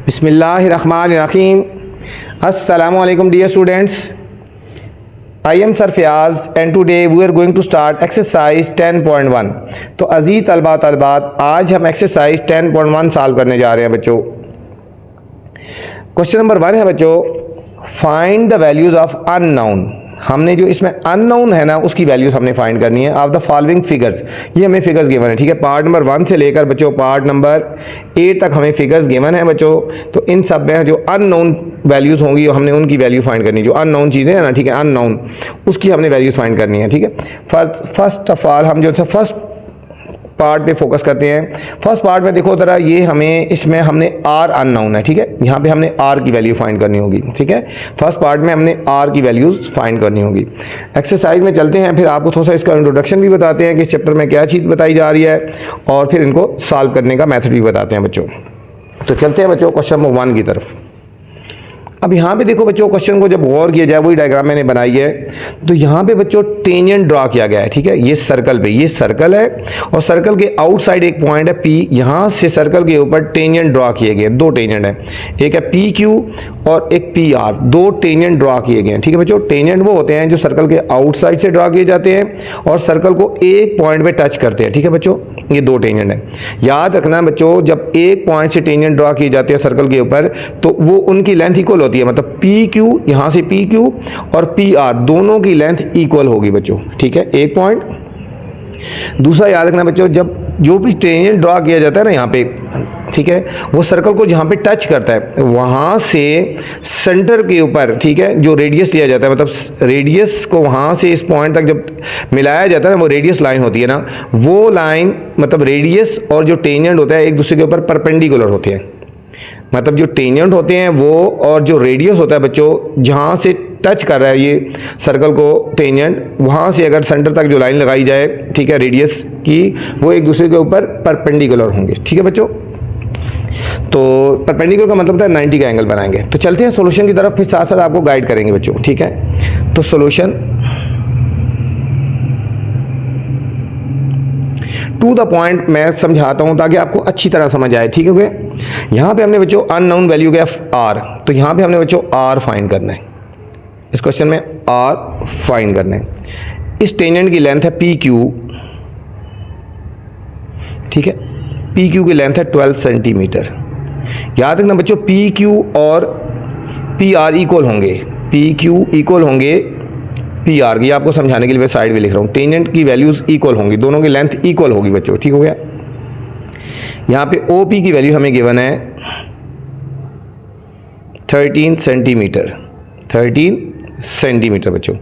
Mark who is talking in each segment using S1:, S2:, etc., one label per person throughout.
S1: बिस्मिल्लाहिर्रहमानिर्रहीम। अस्सलामुअलैकुम dear students, I am sir Fayaz and today we are going to start exercise 10.1। तो अजीज़ तलबा तलबात, आज हम एक्सरसाइज 10.1 सॉल्व करने जा रहे हैं बच्चों। क्वेश्चन नंबर 1 है बच्चों, find the values of unknown. हमने जो इसमें अननोन है ना, उसकी वैल्यूज हमने फाइंड करनी है। ऑफ द फॉलोइंग फिगर्स, ये हमें फिगर्स गिवन है, ठीक है। पार्ट नंबर 1 से लेकर बच्चों पार्ट नंबर 8 तक हमें फिगर्स गिवन है बच्चों। तो इन सब में जो अननोन वैल्यूज होंगी हमने उनकी वैल्यू फाइंड करनी है। जो अननोन चीज़ें हैं ना, ठीक है, अननोन, उसकी हमने वैल्यूज फाइंड करनी है, ठीक है। फर्स्ट ऑफ ऑल हम जो है फर्स्ट पार्ट पे फोकस करते हैं। फर्स्ट पार्ट में देखो ज़रा, ये हमें इसमें हमने आर अननोन है, ठीक है। यहाँ पे हमने आर की वैल्यू फाइंड करनी होगी, ठीक है। फर्स्ट पार्ट में हमने आर की वैल्यूज फाइंड करनी होगी। एक्सरसाइज में चलते हैं, फिर आपको थोड़ा सा इसका इंट्रोडक्शन भी बताते हैं कि इस चैप्टर में क्या चीज़ बताई जा रही है, और फिर इनको सॉल्व करने का मेथड भी बताते हैं बच्चों। तो चलते हैं बच्चों क्वेश्चन नंबर 1 की तरफ। अब यहाँ पे देखो बच्चों, क्वेश्चन को जब गौर किया जाए, वही डायग्राम मैंने बनाई है। तो यहाँ पे बच्चों टेंजेंट ड्रा किया गया है, ठीक है। ये सर्कल पे, ये सर्कल है और सर्कल के आउटसाइड एक पॉइंट है पी। यहाँ से सर्कल के ऊपर टेंजेंट ड्रा किए गए, दो टेंजेंट है, एक है पी क्यू और एक पी आर। दो टेंजेंट ड्रा किए गए हैं, ठीक है बच्चों। टेंजेंट वो होते हैं जो सर्कल के आउटसाइड से ड्रा किए जाते हैं और सर्कल को एक पॉइंट पे टच करते हैं, ठीक है बच्चों। ये दो टेंजेंट है। याद रखना बच्चों, जब एक पॉइंट से टेंजेंट ड्रा किए जाते हैं सर्कल के ऊपर, तो वो उनकी लेंथ इक्वल होती है। मतलब पी क्यू, यहाँ से पी क्यू और पी आर दोनों की लेंथ इक्वल होगी बच्चों, ठीक है। एक पॉइंट। दूसरा याद रखना बच्चों, जब जो भी टेंजेंट ड्रा किया जाता है ना यहाँ पे, ठीक है, वो सर्कल को जहाँ पे टच करता है वहाँ से सेंटर के ऊपर, ठीक है, जो रेडियस लिया जाता है, मतलब रेडियस को वहाँ से इस पॉइंट तक जब मिलाया जाता है ना, वो रेडियस लाइन होती है ना, वो लाइन मतलब रेडियस और जो टेंजेंट होता है एक दूसरे के ऊपर परपेंडिकुलर होते हैं। मतलब जो टेंजेंट होते हैं वो और जो रेडियस होता है बच्चों, जहाँ से टच कर रहा है ये सर्कल को टेंजेंट, वहाँ से अगर सेंटर तक जो लाइन लगाई जाए, ठीक है, रेडियस की, वो एक दूसरे के ऊपर परपेंडिकुलर होंगे, ठीक है बच्चों। तो परपेंडिकुलर का मतलब होता है 90 का एंगल बनाएंगे। तो चलते हैं सॉल्यूशन की तरफ, फिर साथ साथ आपको गाइड करेंगे बच्चों, ठीक है। तो सॉल्यूशन टू द पॉइंट मैं समझाता हूं ताकि आपको अच्छी तरह समझ आए, ठीक है। यहाँ पे हमने बच्चों अननोन वैल्यू गया आर, तो यहाँ पे हमने बच्चों आर फाइंड करना है। इस क्वेश्चन में आर फाइंड करना है। इस टेंजेंट की लेंथ है पी क्यू, ठीक है। पी क्यू की लेंथ है 12 सेंटीमीटर। याद रखना बच्चों, पी क्यू और पी आर इक्वल होंगे, पी क्यू इक्वल होंगे पी आर। ये आपको समझाने के लिए मैं साइड में लिख रहा हूँ। टेंजेंट की वैल्यूज इक्वल होंगी, दोनों की लेंथ इक्वल होगी बच्चों, ठीक हो गया। यहाँ पे ओ पी की वैल्यू हमें गिवन है 13 सेंटीमीटर, 13 सेंटीमीटर बच्चों।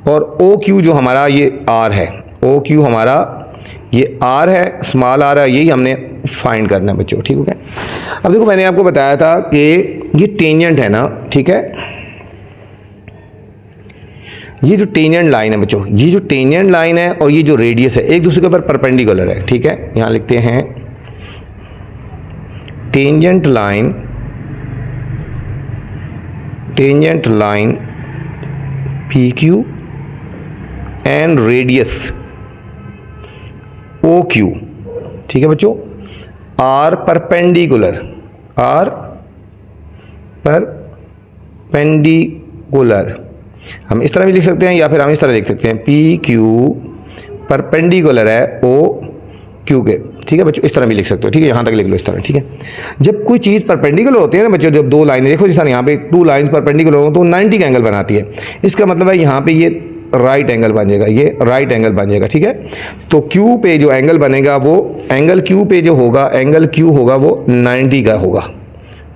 S1: और ओ क्यू जो हमारा ये आर है, ओ क्यू हमारा ये आर है, स्मॉल आर है, यही हमने फाइंड करना है बच्चों, ठीक हो गया। अब देखो, मैंने आपको बताया था कि ये टेंजेंट है ना, ठीक है। ये जो टेंजेंट लाइन है बच्चों, ये जो टेंजेंट लाइन है और ये जो रेडियस है एक दूसरे के ऊपर परपेंडिकुलर है, ठीक है। यहां लिखते हैं tangent line, tangent line P Q and radius O Q, ठीक है बच्चों, आर परपेंडिकुलर, आर परपेंडिकुलर। हम इस तरह भी लिख सकते हैं या फिर हम इस तरह लिख सकते हैं, पी क्यू परपेंडिकुलर है ओ क्यू के, ठीक है बच्चों। इस तरह भी लिख सकते हो, ठीक है। यहाँ तक लिख लो इस तरह, ठीक है। जब कोई चीज़ परपेंडिकुलर होती है ना बच्चों, जब दो लाइनें देखो, जैसा यहाँ पे टू लाइंस परपेंडिकुलर हो तो 90 का एंगल बनाती है। इसका मतलब है यहाँ पे ये राइट एंगल बन जाएगा, ये राइट एंगल बन जाएगा, ठीक है। तो क्यू पे जो एंगल बनेगा, वो एंगल क्यू पे जो होगा, एंगल क्यू होगा वो 90 का होगा,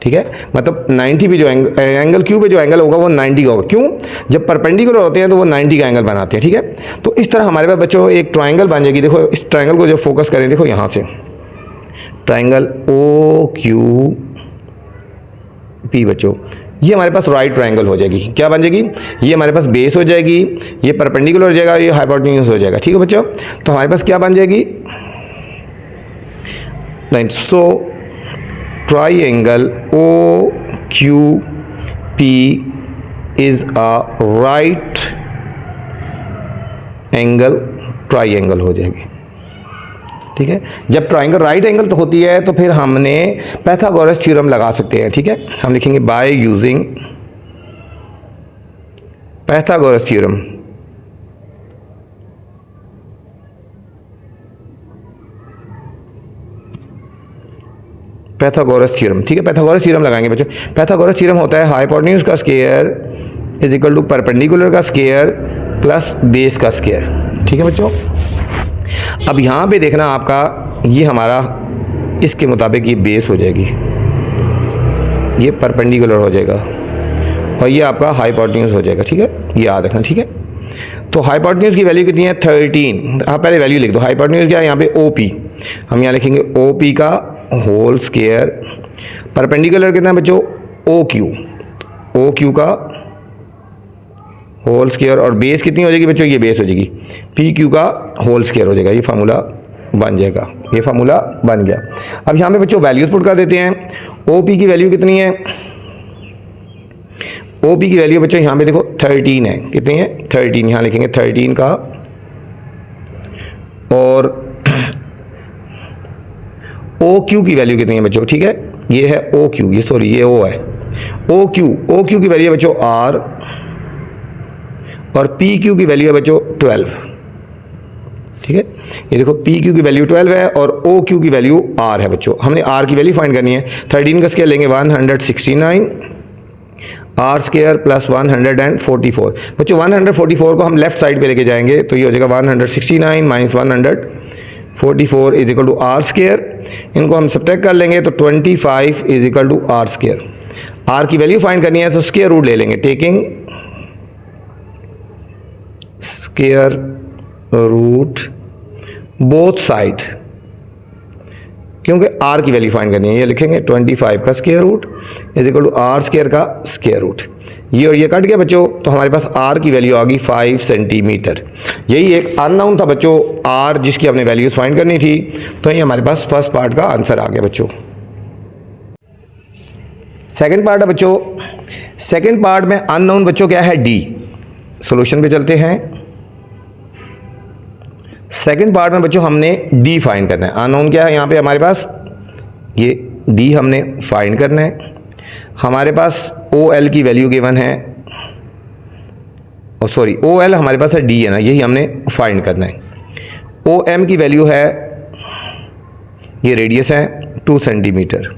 S1: ठीक है। मतलब 90 पे जो एंगल क्यू पे जो एंगल होगा वो 90 का होगा। क्यों? जब परपेंडिकुलर होते हैं तो वो 90 का एंगल बनाते हैं, ठीक है। तो इस तरह हमारे पास बच्चों एक ट्रायंगल बन जाएगी। देखो, इस ट्रायंगल को जब फोकस करें, देखो यहाँ से ट्रायंगल ओ क्यू पी बच्चों, ये हमारे पास राइट ट्रायंगल हो जाएगी। क्या बन जाएगी? ये हमारे पास बेस हो जाएगी, ये परपेंडिकुलर हो जाएगा, ये हाइपोटेन्यूज हो जाएगा, ठीक है बच्चों। तो हमारे पास क्या बन जाएगी? Right. So triangle O Q P is a right angle triangle हो जाएगी, ठीक है। जब ट्राइंगल राइट एंगल तो होती है तो फिर हमने पाइथागोरस थ्योरम लगा सकते हैं, ठीक है। हम लिखेंगे by using Pythagoras theorem. Pythagoras theorem, ठीक है। पाइथागोरस थ्योरम लगाएंगे बच्चों। पाइथागोरस थ्योरम होता है हाइपोटेन्यूज का square is equal to perpendicular का स्क्वायर प्लस बेस का स्क्वायर, ठीक है बच्चों। अब यहाँ पे देखना आपका, ये हमारा इसके मुताबिक ये बेस हो जाएगी, ये परपेंडिकुलर हो जाएगा और ये आपका हाइपोटेन्यूज हो जाएगा, ठीक है। ये याद रखना, ठीक है। तो हाइपोटेन्यूज की वैल्यू कितनी है 13। आप पहले वैल्यू लिख दो। हाइपोटेन्यूज क्या है यहाँ पे OP, हम यहाँ लिखेंगे OP का होल स्क्वायर। परपेंडिकुलर कितना है बच्चों OQ का होल स्क्वायर और बेस कितनी हो जाएगी बच्चों, ये बेस हो जाएगी PQ का होल स्क्वायर हो जाएगा। ये फार्मूला बन जाएगा, ये फार्मूला बन गया। अब यहाँ पे बच्चों वैल्यूज पुट कर देते हैं। OP की वैल्यू कितनी है, OP की वैल्यू बच्चों यहाँ पे देखो 13 है। कितनी है 13, यहाँ लिखेंगे 13 का, और OQ की वैल्यू कितनी है बच्चों, ठीक है। ये है OQ, ये सॉरी ये O है। OQ की वैल्यू है बच्चों R और PQ की वैल्यू है बच्चों 12, ठीक है। ये देखो PQ की वैल्यू 12 है और OQ की वैल्यू R है बच्चों। हमने R की वैल्यू फाइंड करनी है। 13 का स्क्वायर लेंगे 169, R स्क्वायर प्लस 144 बच्चों। 144 को हम लेफ्ट साइड पे लेके जाएंगे तो ये हो जाएगा 169 minus 144 is equal to R square. इनको हम सब्ट्रैक्ट कर लेंगे तो 25 is equal to R square. R की वैल्यू फाइंड करनी है तो स्क्वायर रूट ले लेंगे, taking square root both side, क्योंकि R की वैल्यू फाइंड करनी है। ये लिखेंगे 25 का square root is equal to R square का स्क्वायर रूट। ये और ये कट गया बच्चों, तो हमारे पास R की वैल्यू आ गई 5 सेंटीमीटर। यही एक अननोन था बच्चों R, जिसकी हमने वैल्यूज फाइंड करनी थी। तो ये हमारे पास फर्स्ट पार्ट का आंसर आ गया बच्चों। सेकंड पार्ट है बच्चों। सेकंड पार्ट में अननोन बच्चों क्या है D। सॉल्यूशन पे चलते हैं। सेकंड पार्ट में बच्चों हमने D फाइंड करना है। अननोन क्या है यहाँ पे हमारे पास, ये D हमने फाइंड करना है। हमारे पास OL की वैल्यू गिवन है, और सॉरी OL हमारे पास है, D है ना, यही हमने फाइंड करना है। OM की वैल्यू है, ये रेडियस है 2 सेंटीमीटर,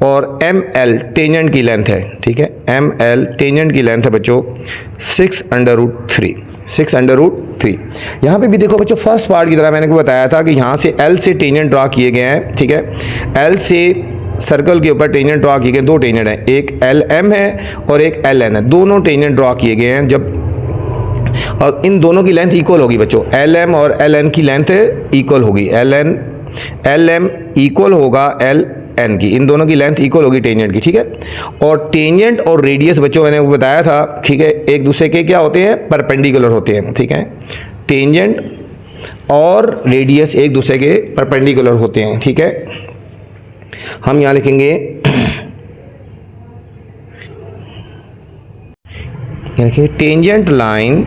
S1: और ML टेंजेंट की लेंथ है, ठीक है। ML टेंजेंट की लेंथ है बच्चों 6√3। यहाँ पे भी देखो बच्चों, फर्स्ट पार्ट की तरह मैंने को बताया था कि यहाँ से L से टेंजेंट ड्रा किए गए हैं, ठीक है। L से सर्कल के ऊपर टेंजेंट ड्रा किए गए, दो टेंजेंट हैं, एक LM है और एक LN है। दोनों टेंजेंट ड्रा किए गए हैं जब, और इन दोनों की लेंथ इक्वल होगी बच्चों। LM और LN की लेंथ इक्वल होगी, LM इक्वल होगा LN की, इन दोनों की लेंथ इक्वल होगी टेंजेंट की, ठीक है। और टेंजेंट और रेडियस बच्चों मैंने वो बताया था, ठीक है, एक दूसरे के क्या होते हैं, परपेंडिकुलर होते हैं, ठीक है। टेंजेंट और रेडियस एक दूसरे के परपेंडिकुलर होते हैं, ठीक है। हम यहाँ लिखेंगे, टेंजेंट लाइन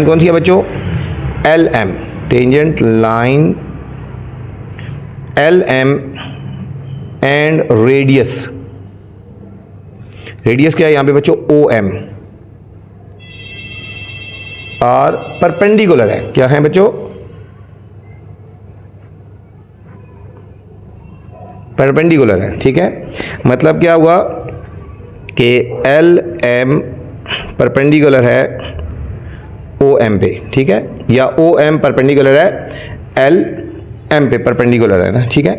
S1: कौन सी है बच्चों, LM। Tangent line LM and radius क्या है यहाँ पे बच्चों, OM आर परपेंडिकुलर है। क्या है बच्चों, परपेंडिकुलर है, ठीक है। मतलब क्या हुआ कि LM परपेंडिकुलर है OM पे, ठीक है, या OM परपेंडिकुलर है LM पे, परपेंडिकुलर है ना, ठीक है।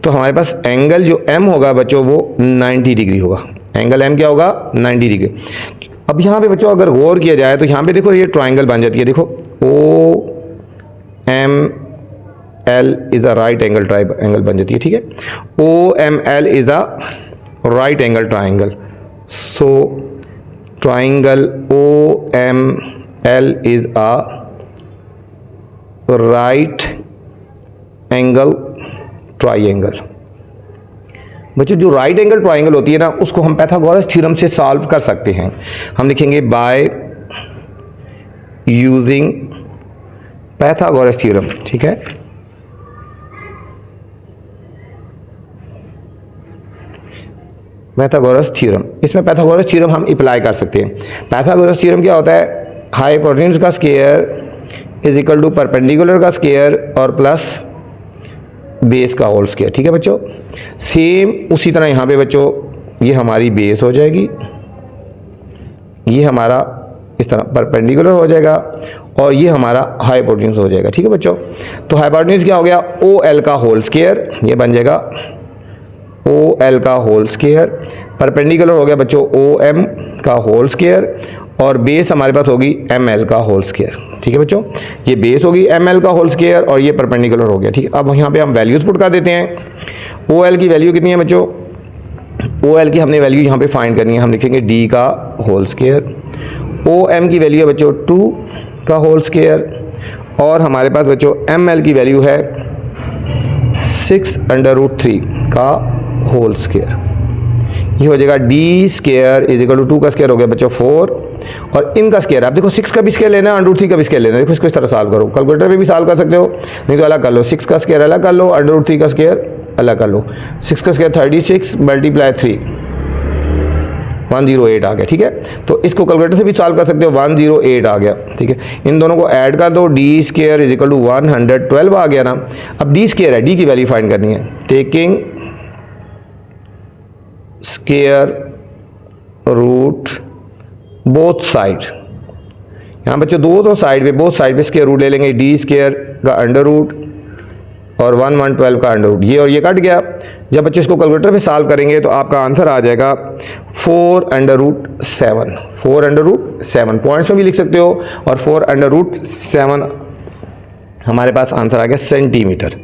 S1: तो हमारे पास एंगल जो M होगा बच्चों वो 90 डिग्री होगा। एंगल M क्या होगा, 90 डिग्री। अब यहाँ पे बच्चों अगर गौर किया जाए तो यहाँ पे देखो ये ट्राइंगल बन जाती है, देखो OML is a right angle angle बन जाती है, ठीक है। OML is a right angle triangle, so triangle OML is a right angle triangle. बच्चों जो राइट एंगल ट्राइंगल होती है ना, उसको हम पाइथागोरस थ्योरम से सॉल्व कर सकते हैं। हम लिखेंगे बाय यूजिंग पैथागोरस थ्योरम, ठीक है। पैथागोरस थ्योरम, इसमें पैथागोरस थ्योरम हम अप्लाई कर सकते हैं। पैथागोरस थ्योरम क्या होता है? हाइपोटेन्यूज का square is equal to perpendicular का स्क्वायर और प्लस बेस का होल स्क्वायर, ठीक है बच्चों। सेम उसी तरह यहाँ पे बच्चों ये हमारी बेस हो जाएगी, ये हमारा इस तरह परपेंडिकुलर हो जाएगा और ये हमारा हाइपोटेन्यूज हो जाएगा, ठीक है बच्चों। तो हाइपोटेन्यूज क्या हो गया? ओ एल का होल स्क्वायर, ये बन जाएगा ओ एल का होल स्क्वायर। परपेंडिकुलर हो गया बच्चों ओ एम का होल स्क्वायर और बेस हमारे पास होगी एम एल का होल स्क्वायर, ठीक है बच्चों। ये बेस होगी एम एल का होल स्क्वायर और ये परपेंडिकुलर हो गया, ठीक है। अब यहाँ पे हम वैल्यूज पुट कर देते हैं। ओ एल की वैल्यू कितनी है बच्चों? ओ एल की हमने वैल्यू यहाँ पे फाइंड करनी है। हम लिखेंगे डी का होल स्क्वायर। ओ एम की वैल्यू है बच्चों 2 का होल स्क्वायर और हमारे पास बच्चों एम एल की वैल्यू है 6√3 का होल स्क्वायर। ये हो जाएगा D square is equal to 2 का स्क्वायर हो गया बच्चों 4 और इनका स्क्वायर आप देखो 6 का भी स्क्वायर लेना है, √3 का भी स्क्वायर लेना है। देखो इसको इस तरह सॉल्व करो, कैलकुलेटर में भी सॉल्व कर सकते हो, नहीं तो अलग कर लो। 6 का स्क्वायर अलग कर लो, √3 का स्क्वायर अलग कर लो। 6 का स्क्वायर 36 मल्टीप्लाई 3 108 आ गया, ठीक है। तो इसको कैलकुलेटर से भी सॉल्व कर सकते हो, 108 आ गया, ठीक है। इन दोनों को ऐड कर दो, D square is equal to 112 आ गया ना। अब डी स्क्वायर है, डी की वैल्यू फाइंड करनी है। Taking square root both side, यहाँ बच्चों दोनों साइड पे बोथ साइड पे स्क्वायर रूट ले लेंगे। डी स्क्वायर का अंडर रूट और 112 का अंडर रूट, ये और ये कट गया। जब बच्चे इसको कैलकुलेटर पे सॉल्व करेंगे तो आपका आंसर आ जाएगा 4√7। 4√7 पॉइंट्स में भी लिख सकते हो और 4√7 हमारे पास आंसर आ गया सेंटीमीटर।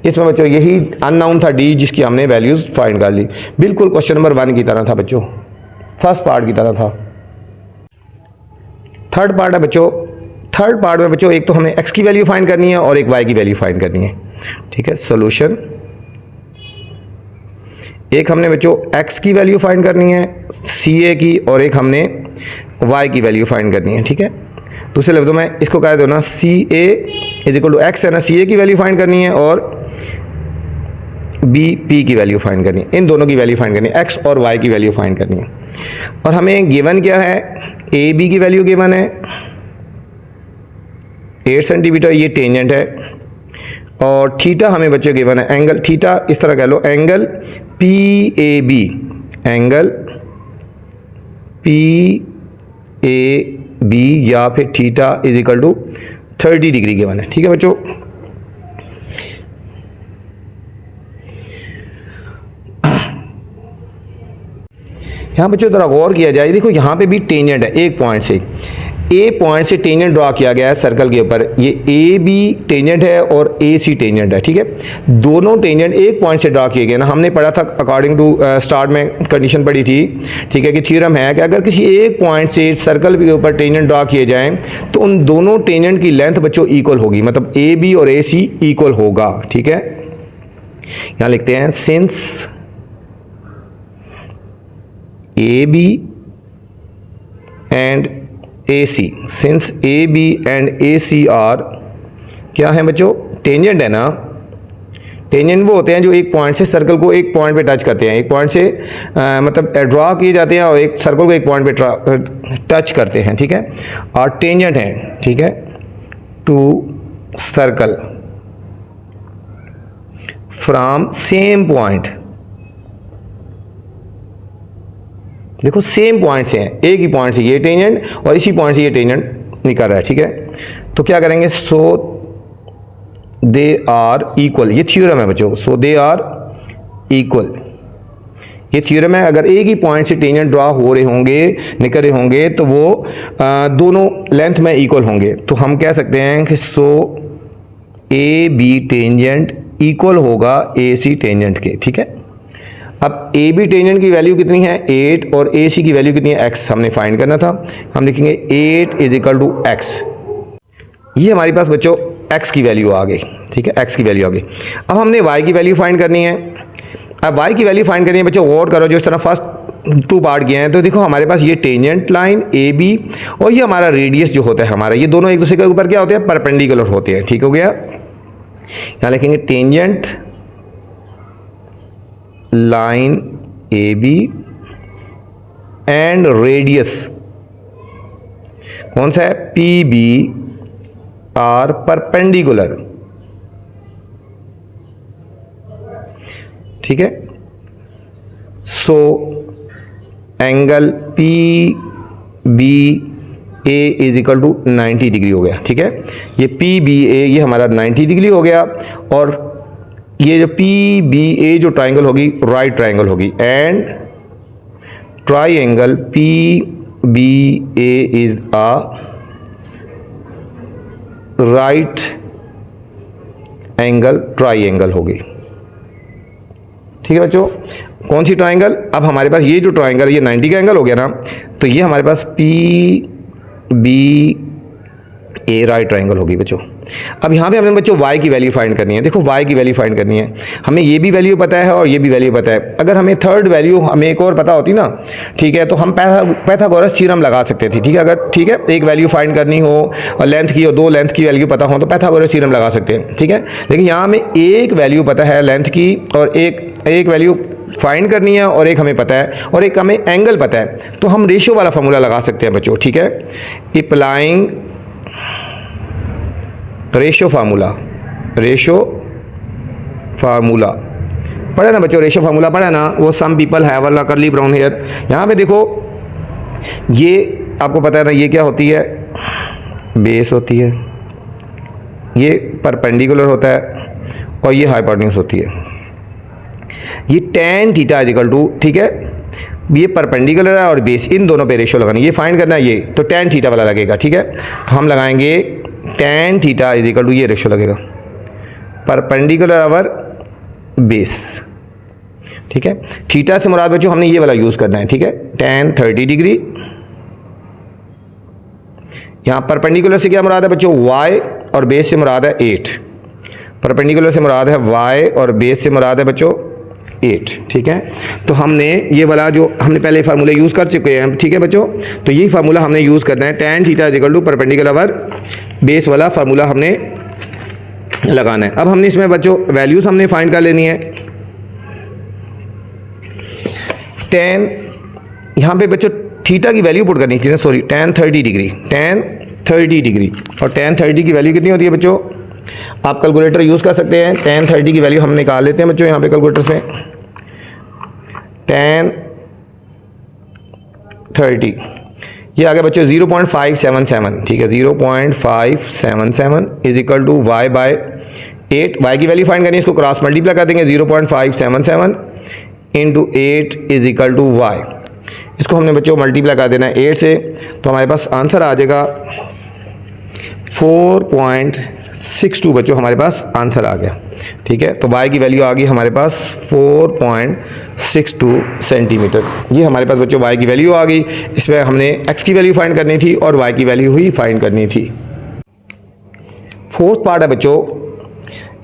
S1: इसमें बच्चों यही अननोन था डी, जिसकी हमने वैल्यूज फाइंड कर ली। बिल्कुल क्वेश्चन नंबर 1 की तरह था बच्चों, फर्स्ट पार्ट की तरह था। थर्ड पार्ट है बच्चों। थर्ड पार्ट में बच्चों एक तो हमें एक्स की वैल्यू फाइंड करनी है और एक वाई की वैल्यू फाइंड करनी है, ठीक है। सोल्यूशन, एक हमने बच्चों एक्स की वैल्यू फाइंड करनी है सी ए की और एक हमने वाई की वैल्यू फाइंड करनी है, ठीक है। दूसरे लफ्ज़ों में इसको कह दो ना, सी ए इज इक्वल टू एक्स है ना, सी ए की वैल्यू फाइंड करनी है और बी पी की वैल्यू फाइंड करनी है। इन दोनों की वैल्यू फाइंड करनी है, एक्स और वाई की वैल्यू फाइंड करनी है। और हमें गिवन क्या है? ए बी की वैल्यू गिवन है 8 सेंटीमीटर, ये टेंजेंट है। और थीटा हमें बच्चों गिवन है, एंगल थीटा इस तरह कह लो, angle P A B, angle P A B या फिर theta is equal to 30 degree given है, ठीक है बच्चों। यहाँ बच्चों जरा गौर किया जाए, देखो यहाँ पे भी टेंजेंट है एक पॉइंट से, ए पॉइंट से टेंजेंट ड्रॉ किया गया है सर्कल के ऊपर। ये ए बी टेंजेंट है और ए सी टेंजेंट है, ठीक है। दोनों टेंजेंट एक पॉइंट से ड्रॉ किए गए ना। हमने पढ़ा था अकॉर्डिंग टू स्टार्ट में कंडीशन पढ़ी थी, ठीक है, कि थ्योरम है कि अगर किसी एक पॉइंट से सर्कल के ऊपर टेंजेंट ड्रॉ किए जाएं तो उन दोनों टेंजेंट की लेंथ बच्चों इक्वल होगी, मतलब ए बी और ए सी इक्वल होगा, ठीक है। यहाँ लिखते हैं since A B and AC, since A B and A C are क्या है बच्चों? टेंजेंट है ना। टेंजेंट वो होते हैं जो एक पॉइंट से सर्कल को एक पॉइंट पे टच करते हैं, एक पॉइंट से मतलब ड्रॉ किए जाते हैं और एक सर्कल को एक पॉइंट पे टच करते हैं, ठीक है। और टेंजेंट है, ठीक है, two circle from same point. देखो सेम पॉइंट से हैं, एक ही पॉइंट से ये टेंजेंट और इसी पॉइंट से ये टेंजेंट निकल रहा है, ठीक है। तो क्या करेंगे? सो दे आर इक्वल, ये थ्योरम है बच्चों, सो दे आर इक्वल, ये थ्योरम है। अगर एक ही पॉइंट से टेंजेंट ड्रॉ हो रहे होंगे, निकल रहे होंगे, तो वो दोनों लेंथ में इक्वल होंगे। तो हम कह सकते हैं कि सो ए बी टेंजेंट इक्वल होगा ए सी टेंजेंट के, ठीक है। अब ए बी टेंजेंट की वैल्यू कितनी है? 8 और ए सी की वैल्यू कितनी है? x हमने फाइंड करना था। हम लिखेंगे 8 इज इक्वल टू x। ये हमारे पास बच्चों x की वैल्यू आ गई, ठीक है, x की वैल्यू आ गई। अब हमने y की वैल्यू फाइंड करनी है। अब y की वैल्यू फाइंड करनी है बच्चों, गौर करो, जो इस तरह फर्स्ट टू पार्ट किए हैं, तो देखो हमारे पास ये टेंजेंट लाइन ए बी और ये हमारा रेडियस जो होता है हमारा, ये दोनों एक दूसरे के ऊपर क्या होते हैं, परपेंडिकुलर होते हैं। ठीक हो गया, यहाँ लिखेंगे tangent line A B and radius कौन सा है, पी बी आर परपेंडिकुलर। ठीक है, so angle P B A is equal to 90 degree हो गया। ठीक है, ये पी बी ए ये हमारा 90 डिग्री हो गया, और ये जो पी बी ए जो ट्राइंगल होगी राइट ट्राइंगल होगी, and triangle P B A is a right angle triangle होगी। ठीक है बच्चों, कौन सी ट्राइंगल, अब हमारे पास ये जो ट्राइंगल ये 90 का एंगल हो गया ना, तो ये हमारे पास पी बी ए राइट ट्राइंगल होगी बच्चों। अब यहाँ पे हमने बच्चों y की वैल्यू फाइंड करनी है। देखो y की वैल्यू फाइंड करनी है, हमें ये भी वैल्यू पता है और ये भी वैल्यू पता है। अगर हमें थर्ड वैल्यू हमें एक और पता होती ना, ठीक है, तो हम पैथागोरस थ्योरम लगा सकते थे। ठीक है, अगर ठीक है एक वैल्यू फाइंड करनी हो और लेंथ की और दो लेंथ की वैल्यू पता हो तो पैथागोरस थ्योरम लगा सकते हैं। ठीक है, लेकिन यहाँ हमें एक वैल्यू पता है लेंथ की और एक वैल्यू फाइंड करनी है और एक हमें पता है और एक हमें एंगल पता है, तो हम रेशियो वाला फॉर्मूला लगा सकते हैं बच्चों। ठीक है, अप्लाइंग रेशियो फार्मूला पढ़े ना बच्चों, रेशियो फार्मूला पढ़े ना, वो सम पीपल हैव वाला करली ब्राउन हेयर। यहाँ पे देखो ये आपको पता है ना, ये क्या होती है, बेस होती है, ये परपेंडिकुलर होता है और ये हाइपोटेन्यूज होती है। ये tan theta is equal to, ठीक है, ये परपेंडिकुलर है और बेस, इन दोनों पे रेशियो लगानी, ये फाइंड करना है ये, तो tan थीटा वाला लगेगा। ठीक है, तो हम लगाएंगे tan theta is equal to, ये रेशियो लगेगा परपेंडिकुलर आवर बेस। ठीक है, थीटा से मुराद बच्चों हमने ये वाला यूज करना है। ठीक है, tan 30 डिग्री, यहाँ परपेंडिकुलर से क्या मुराद है बच्चों, y, और बेस से मुराद है 8। परपेंडिकुलर से मुराद है y और बेस से मुराद है बच्चों 8। ठीक है, तो हमने ये वाला जो हमने पहले फार्मूला यूज़ कर चुके हैं। ठीक है बच्चों, तो यही फार्मूला हमने यूज़ करना है, tan theta is equal to perpendicular over base वाला फार्मूला हमने लगाना है। अब हमने इसमें बच्चों वैल्यूज हमने फाइंड कर लेनी है। tan, यहाँ पे बच्चों थीटा की वैल्यू पुट करनी थी, sorry, tan 30 degree, tan 30 degree, और tan 30 की वैल्यू कितनी होती है बच्चों, आप कैलकुलेटर यूज़ कर सकते हैं। tan 30 की वैल्यू हम निकाल लेते हैं बच्चों यहाँ पे कैलकुलेटर में। tan 30 ये आ गया बच्चों 0.577। ठीक है, 0.577 is equal to y by 8। y की वैल्यू फाइंड करनी है, इसको क्रॉस मल्टीप्लाई कर देंगे, 0.577 into 8 is equal to y। इसको हमने बच्चों मल्टीप्लाई कर देना है 8 से, तो हमारे पास आंसर आ जाएगा 4.62 बच्चों, हमारे पास आंसर आ गया। ठीक है, तो y की वैल्यू आ गई हमारे पास 4.62 सेंटीमीटर। ये हमारे पास बच्चों y की वैल्यू आ गई। इसमें हमने x की वैल्यू फाइंड करनी थी और y की वैल्यू ही फाइंड करनी थी। फोर्थ पार्ट है बच्चों,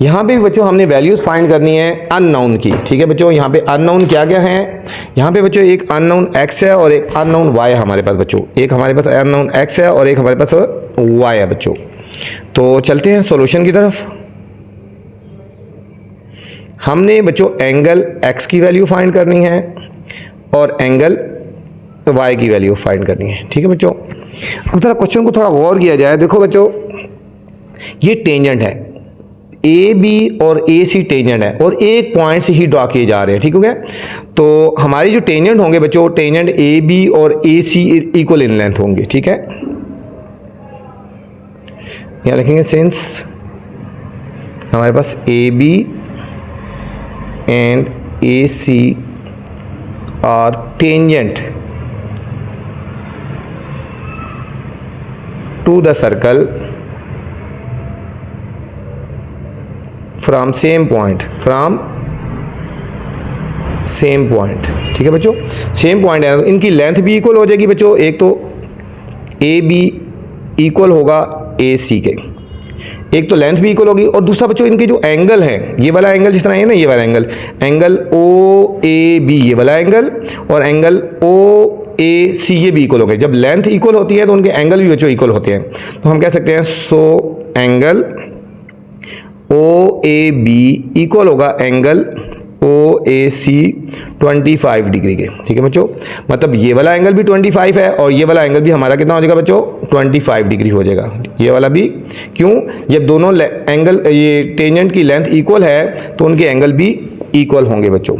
S1: यहाँ पे भी बच्चों हमने वैल्यूज फाइंड करनी है अननोन की। ठीक है बच्चों, यहाँ पे अननोन क्या क्या है, यहाँ पे बच्चों एक अननोन x है और एक अननोन y है हमारे पास बच्चों, एक हमारे पास अननोन x है और एक हमारे पास y है बच्चों। तो चलते हैं सॉल्यूशन की तरफ। हमने बच्चों एंगल x की वैल्यू फाइंड करनी है और एंगल y की वैल्यू फाइंड करनी है। ठीक है बच्चों, अब थोड़ा क्वेश्चन को थोड़ा गौर किया जाए। देखो बच्चों, ये टेंजेंट है, ए बी और ए सी टेंजेंट है और एक पॉइंट से ही ड्रॉ किए जा रहे हैं। ठीक हो गया, तो हमारी जो टेंजेंट होंगे बच्चों, टेंजेंट ए बी और A C equal in length होंगे। ठीक है, यहाँ लिखेंगे सिंस हमारे पास A B and A C are tangent to the circle from same point, ठीक है बच्चों, सेम पॉइंट है तो इनकी लेंथ भी इक्वल हो जाएगी बच्चों। एक तो ए बी इक्वल होगा ए सी के, एक तो लेंथ भी इक्वल होगी और दूसरा बच्चों इनके जो एंगल है, ये वाला एंगल जिस तरह है ना, ये वाला angle, angle O A B ये वाला एंगल और एंगल ओ ए सी ये भी इक्वल हो गए। जब लेंथ इक्वल होती है तो उनके एंगल भी बच्चों इक्वल होते हैं। तो हम कह सकते हैं so angle O A B equal होगा angle O A C 25 degree के। ठीक है बच्चों, मतलब ये वाला एंगल भी 25 है और ये वाला एंगल भी हमारा कितना हो जाएगा बच्चों, 25 डिग्री हो जाएगा। ये वाला भी क्यों, जब दोनों एंगल ये टेंजेंट की लेंथ इक्वल है तो उनके एंगल भी इक्वल होंगे बच्चों।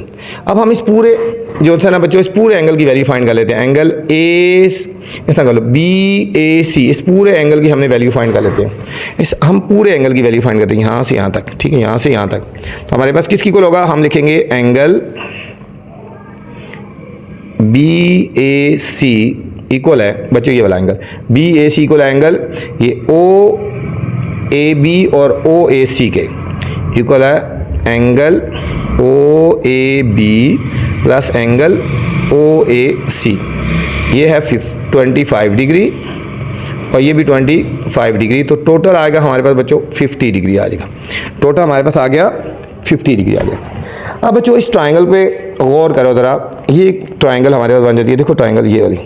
S1: अब हम इस पूरे जो है ना बच्चों, इस पूरे एंगल की वैल्यू फाइंड कर लेते हैं। एंगल ए इस तरह कर लो, बी ए सी, इस पूरे एंगल की हमने वैल्यू फाइंड कर लेते हैं। हम पूरे एंगल की वैल्यू फाइंड करते हैं यहाँ से यहाँ तक। ठीक है, यहाँ से यहाँ तक। तो हमारे पास किसकी इक्वल होगा, हम लिखेंगे एंगल बी ए सी इक्वल है बच्चों, ये वाला एंगल बी ए सी इक्वल एंगल ये ओ ए बी और ओ ए सी के इक्वल है angle O A B plus angle O A C. ये है 25 डिग्री और ये भी 25 डिग्री। तो टोटल आएगा हमारे पास बच्चों 50 डिग्री आ जाएगा। टोटल हमारे पास आ गया 50 डिग्री आ गया। अब बच्चों इस ट्रायंगल पे गौर करो ज़रा, ये एक ट्रायंगल हमारे पास बन जाती है। देखो ट्रायंगल ये वाली,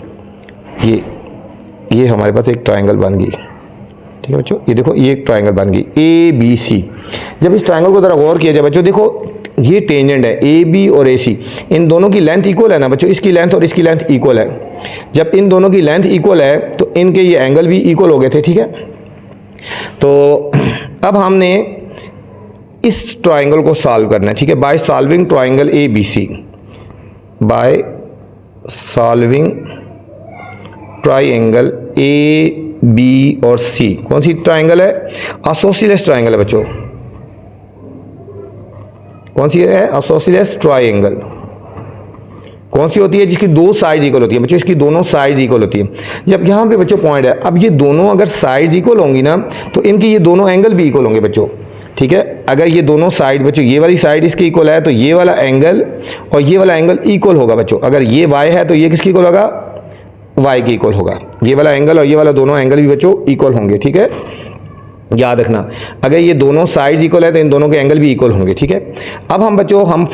S1: ये हमारे पास एक ट्रायंगल बन गई। ठीक है बच्चों, ये देखो ये एक ट्रायंगल बन गई ए बी सी। जब इस ट्रायंगल को ज़रा गौर किया जाए बच्चों, देखो ये टेंजेंट है ए बी और ए सी, इन दोनों की लेंथ इक्वल है ना बच्चों, इसकी लेंथ और इसकी लेंथ इक्वल है। जब इन दोनों की लेंथ इक्वल है तो इनके ये एंगल भी इक्वल हो गए थे। ठीक है, तो अब हमने इस ट्रायंगल को सॉल्व करना है। ठीक है, by solving triangle A B C, by solving triangle A B और सी। कौन सी ट्रायंगल है, आइसोसेलेस ट्रायंगल है बच्चों। कौन सी है, आइसोसेलेस ट्रायंगल। कौन सी होती है, जिसकी दो साइड इक्वल होती है बच्चों, इसकी दोनों साइड इक्वल होती है। जब यहाँ पे बच्चों पॉइंट है, अब ये दोनों अगर साइड इक्वल होंगी ना तो इनकी ये दोनों एंगल भी इक्वल होंगे बच्चों। ठीक है, अगर ये दोनों साइड बच्चों, ये वाली साइड इसकी इक्वल है तो ये वाला एंगल और ये वाला एंगल इक्वल होगा बच्चों। अगर ये वाई है तो ये किसकी इक्वल होगा, वाई के इक्वल होगा। ये वाला एंगल और ये वाला दोनों एंगल भी बच्चों इक्वल होंगे। ठीक है, याद रखना, अगर ये दोनों साइड्स इक्वल है तो इन दोनों के एंगल भी इक्वल होंगे। ठीक है, अब हम बच्चों हम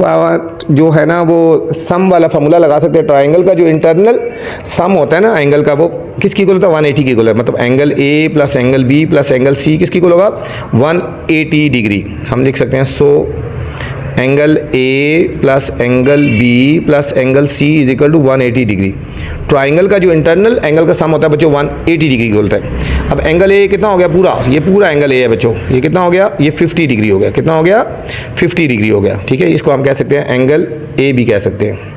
S1: जो है ना वो सम वाला फॉर्मूला लगा सकते हैं। ट्रायंगल का जो इंटरनल सम होता है ना एंगल का, वो किसकी इक्वल होता है, 180 की इक्वल है। मतलब angle A plus angle B plus angle C किसकी इक्वल होगा, 180 डिग्री। हम लिख सकते हैं so angle A plus angle B plus angle C is equal to 180 degree. Triangle का जो इंटरनल एंगल का सम होता है बच्चों 180 डिग्री का होता है। अब एंगल ए कितना हो गया, पूरा ये पूरा एंगल ए है बच्चों, ये कितना हो गया, ये 50 डिग्री हो गया। कितना हो गया, 50 डिग्री हो गया। ठीक है, इसको हम कह सकते हैं एंगल ए भी कह सकते हैं।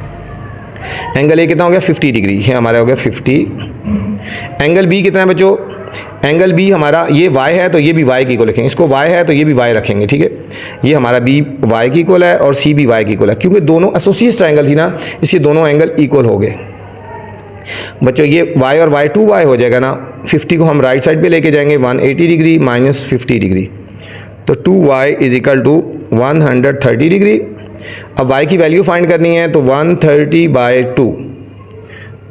S1: एंगल ए कितना हो गया, 50 डिग्री, ये हमारा हो गया 50। एंगल बी कितना है बच्चों, एंगल बी हमारा ये y है तो ये भी y की इक्वल रखेंगे, इसको y है तो ये भी y रखेंगे। ठीक है, ये हमारा b y की इक्वल है और c भी y की इक्वल है, क्योंकि दोनों एसोसिएट ट्रायंगल थी ना, इसलिए दोनों एंगल इक्वल हो गए बच्चों। ये y और y 2y हो जाएगा ना, 50 को हम राइट साइड पे लेके जाएंगे, 180 डिग्री माइनस 50 डिग्री, तो 2y is equal to 130 degree. अब y की वैल्यू फाइंड करनी है तो 130/2,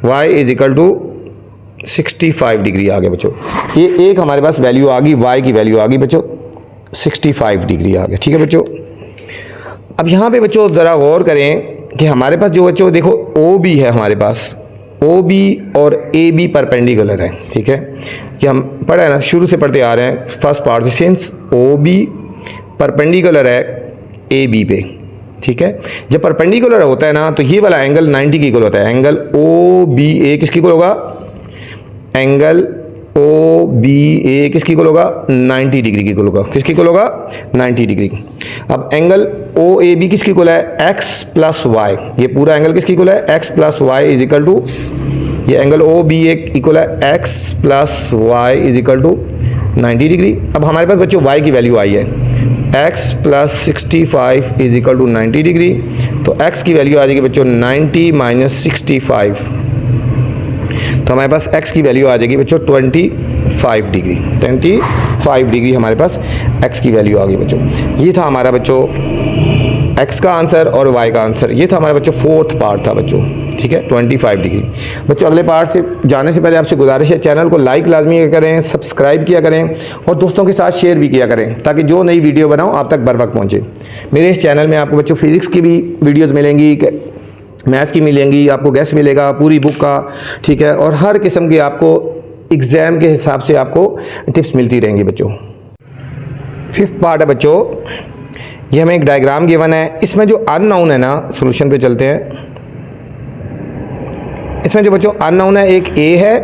S1: y is equal to 65 degree आ गया बच्चों। ये एक हमारे पास वैल्यू आ गई, y की वैल्यू आ गई बच्चों 65 डिग्री आ गया। ठीक है बच्चों, अब यहाँ पे बच्चों ज़रा गौर करें कि हमारे पास जो बच्चों देखो OB है, हमारे पास OB और AB परपेंडिकुलर है। ठीक है, कि हम पढ़ा है ना, शुरू से पढ़ते आ रहे हैं फर्स्ट पार्ट से, सिंस OB परपेंडिकुलर है AB पे। ठीक है, जब परपेंडिकुलर होता है ना तो ये वाला एंगल 90 की इक्वल होता है। एंगल OBA किसकी इक्वल होगा, एंगल OBA किसकी इक्वल होगा, 90 डिग्री की इक्वल होगा। किसकी इक्वल होगा, 90 डिग्री। अब एंगल OAB किसकी इक्वल है, x प्लस y। ये पूरा एंगल किसकी इक्वल है, x plus y is equal to, ये एंगल OBA इक्वल है x plus y is equal to 90 degree. अब हमारे पास बच्चों y की वैल्यू आई है, x plus 65 is equal to 90 degree. तो x की वैल्यू आ जाएगी बच्चों 90 माइनस 65, तो हमारे पास x की वैल्यू आ जाएगी बच्चों 25 डिग्री। 25 डिग्री हमारे पास x की वैल्यू आ गई बच्चों। ये था हमारा बच्चों x का आंसर और y का आंसर। ये था हमारा बच्चों फोर्थ पार्ट था बच्चों। ठीक ठीक है, 25 डिग्री। बच्चों अगले पार्ट से जाने से पहले आपसे गुजारिश है, चैनल को लाइक लाजमी करें, सब्सक्राइब किया करें और दोस्तों के साथ शेयर भी किया करें ताकि जो नई वीडियो बनाऊँ आप तक बर वक्त पहुँचे। मेरे इस चैनल में आपको बच्चों फिज़िक्स की भी वीडियोज़ मिलेंगी, मैथ्स की मिलेंगी, आपको गैस मिलेगा पूरी बुक का, ठीक है, और हर किस्म की आपको एग्ज़ाम के हिसाब से आपको टिप्स मिलती रहेंगी बच्चों। 5th पार्ट है बच्चों, ये हमें एक डायग्राम गिवन है, इसमें जो अननोन है ना, सॉल्यूशन पे चलते हैं। इसमें जो बच्चों अननोन है, एक ए है,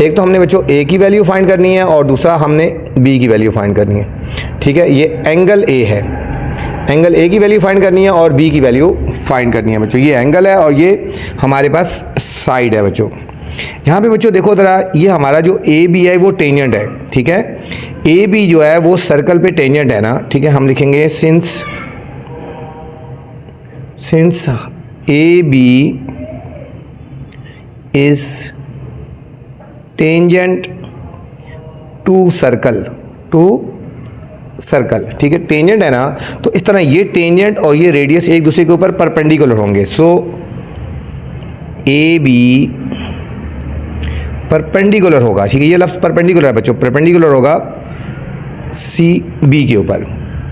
S1: एक तो हमने बच्चों ए की वैल्यू फाइंड करनी है और दूसरा हमने बी की वैल्यू फाइंड करनी है, ठीक है। ये एंगल ए है, एंगल ए की वैल्यू फाइंड करनी है और बी की वैल्यू फाइंड करनी है बच्चों। ये एंगल है और ये हमारे पास साइड है बच्चों। यहाँ पे बच्चों देखो ज़रा, ये हमारा जो ए बी है वो टेंजेंट है, ठीक है। ए बी जो है वो सर्कल पे टेंजेंट है ना, ठीक है। हम लिखेंगे since A B is tangent to circle, ठीक है। टेंजेंट है ना, तो इस तरह ये टेंजेंट और ये रेडियस एक दूसरे के ऊपर परपेंडिकुलर होंगे। सो ए बी परपेंडिकुलर होगा, ठीक है। ये लफ्ज़ परपेंडिकुलर है बच्चों, परपेंडिकुलर होगा सी बी के ऊपर,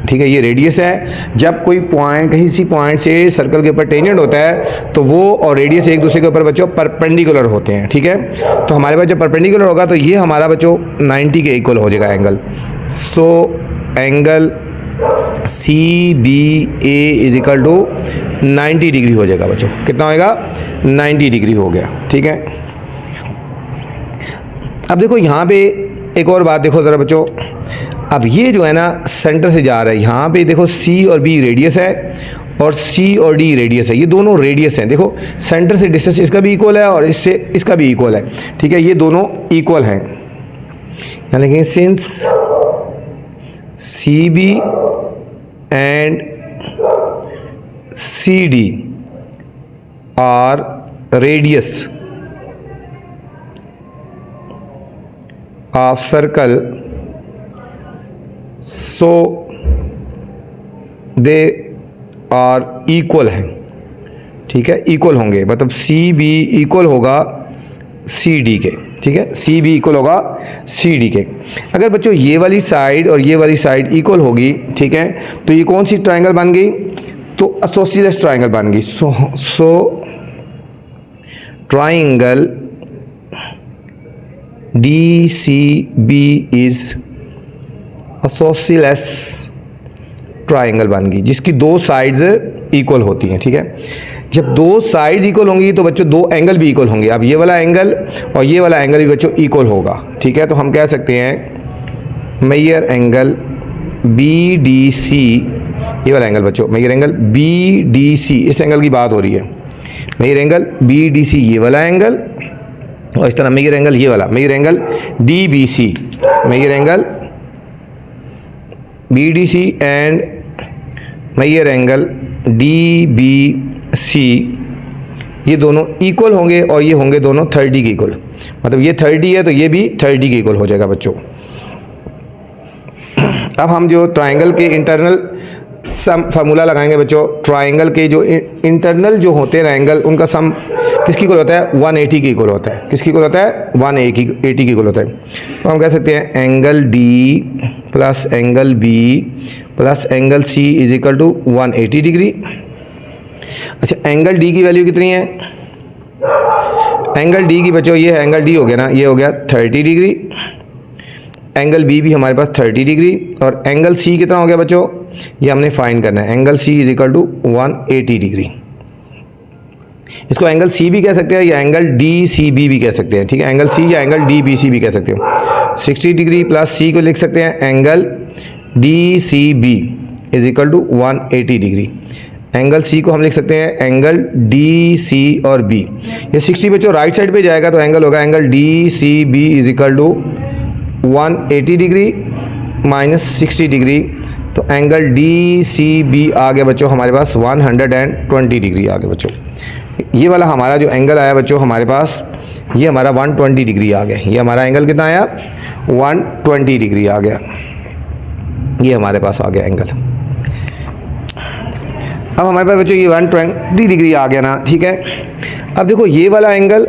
S1: ठीक है। ये रेडियस है, जब कोई पॉइंट किसी पॉइंट से सर्कल के ऊपर टेंजेंट होता है तो वो और रेडियस एक दूसरे के ऊपर बच्चों परपेंडिकुलर होते हैं, ठीक है। तो हमारे पास जब परपेंडिकुलर होगा तो ये हमारा बच्चों 90 के इक्वल हो जाएगा angle. So angle C B A is equal to 90 degree हो जाएगा बच्चों। कितना होएगा? 90 डिग्री हो गया, ठीक है। अब देखो यहाँ पे एक और बात देखो ज़रा बच्चों, अब ये जो है ना सेंटर से जा रहा है, यहाँ पे देखो सी और बी रेडियस है और सी और डी रेडियस है, ये दोनों रेडियस हैं। देखो सेंटर से डिस्टेंस इसका भी इक्वल है और इससे इसका भी इक्वल है, ठीक है। ये दोनों इक्वल हैं, यहाँ लिखेंगे since C B and C D are radius of circle, so they are equal हैं, ठीक है। इक्वल होंगे मतलब सी बी इक्वल होगा सी डी के, ठीक है। सी बी इक्वल होगा सी डी के। अगर बच्चों ये वाली साइड और ये वाली साइड इक्वल होगी, ठीक है, तो ये कौन सी ट्रायंगल बन गई? तो एसोसिएलेस ट्रायंगल बन गई। सो ट्रायंगल DCB इज एसोसिएलेस ट्रायंगल बन गई, जिसकी दो साइड्स इक्वल होती हैं, ठीक है। जब दो साइड्स इक्वल होंगी तो बच्चों दो एंगल भी इक्वल होंगे। अब ये वाला एंगल और ये वाला एंगल भी बच्चों इक्वल होगा, ठीक है। तो हम कह सकते हैं मेजर एंगल BDC, ये वाला एंगल बच्चों मेजर एंगल BDC, इस एंगल की बात हो रही है। मेजर एंगल BDC ये वाला एंगल और इस तरह मेजर एंगल ये वाला, major angle DBC, major angle BDC and major angle DBC, ये दोनों इक्वल होंगे और ये होंगे दोनों 30 के इक्वल। मतलब ये 30 है तो ये भी 30 के इक्वल हो जाएगा बच्चों। अब हम जो ट्रायंगल के इंटरनल सम फार्मूला लगाएंगे बच्चों। ट्रायंगल के जो इंटरनल जो होते हैं एंगल, उनका सम किसकी इक्वल होता है? 180 के इक्वल होता है। किसकी इक्वल होता है? 180 के इक्वल होता है। तो हम कह सकते हैं angle D plus angle B plus angle C is equal to 180 degree. अच्छा, एंगल डी की वैल्यू कितनी है? एंगल डी की बच्चों ये है, एंगल डी हो गया ना, ये हो गया 30 डिग्री। एंगल बी भी हमारे पास 30 डिग्री और एंगल सी कितना हो गया बच्चों? ये हमने फाइंड करना है। Angle C is equal to 180 degree. इसको एंगल सी भी कह सकते हैं या एंगल डी सी बी भी कह सकते हैं, ठीक है। एंगल सी या एंगल डी बी सी भी कह सकते हैं। 60 डिग्री प्लस सी को लिख सकते हैं angle D C B is equal to 180 degree. Angle C को हम लिख सकते हैं एंगल डी सी और बी। ये 60 बच्चों राइट साइड पे जाएगा तो एंगल होगा angle D C B is equal to 180 degree minus 60 degree. तो एंगल डी सी बी आ गया बच्चों हमारे पास 120 डिग्री आ गया बच्चों। ये वाला हमारा जो एंगल आया बच्चों हमारे पास, ये हमारा 120 डिग्री आ गया। ये हमारा एंगल कितना आया? 120 डिग्री आ गया। ये हमारे पास आ गया एंगल। अब हमारे पास बच्चों ये 120 डिग्री आ गया ना, ठीक है। अब देखो ये वाला एंगल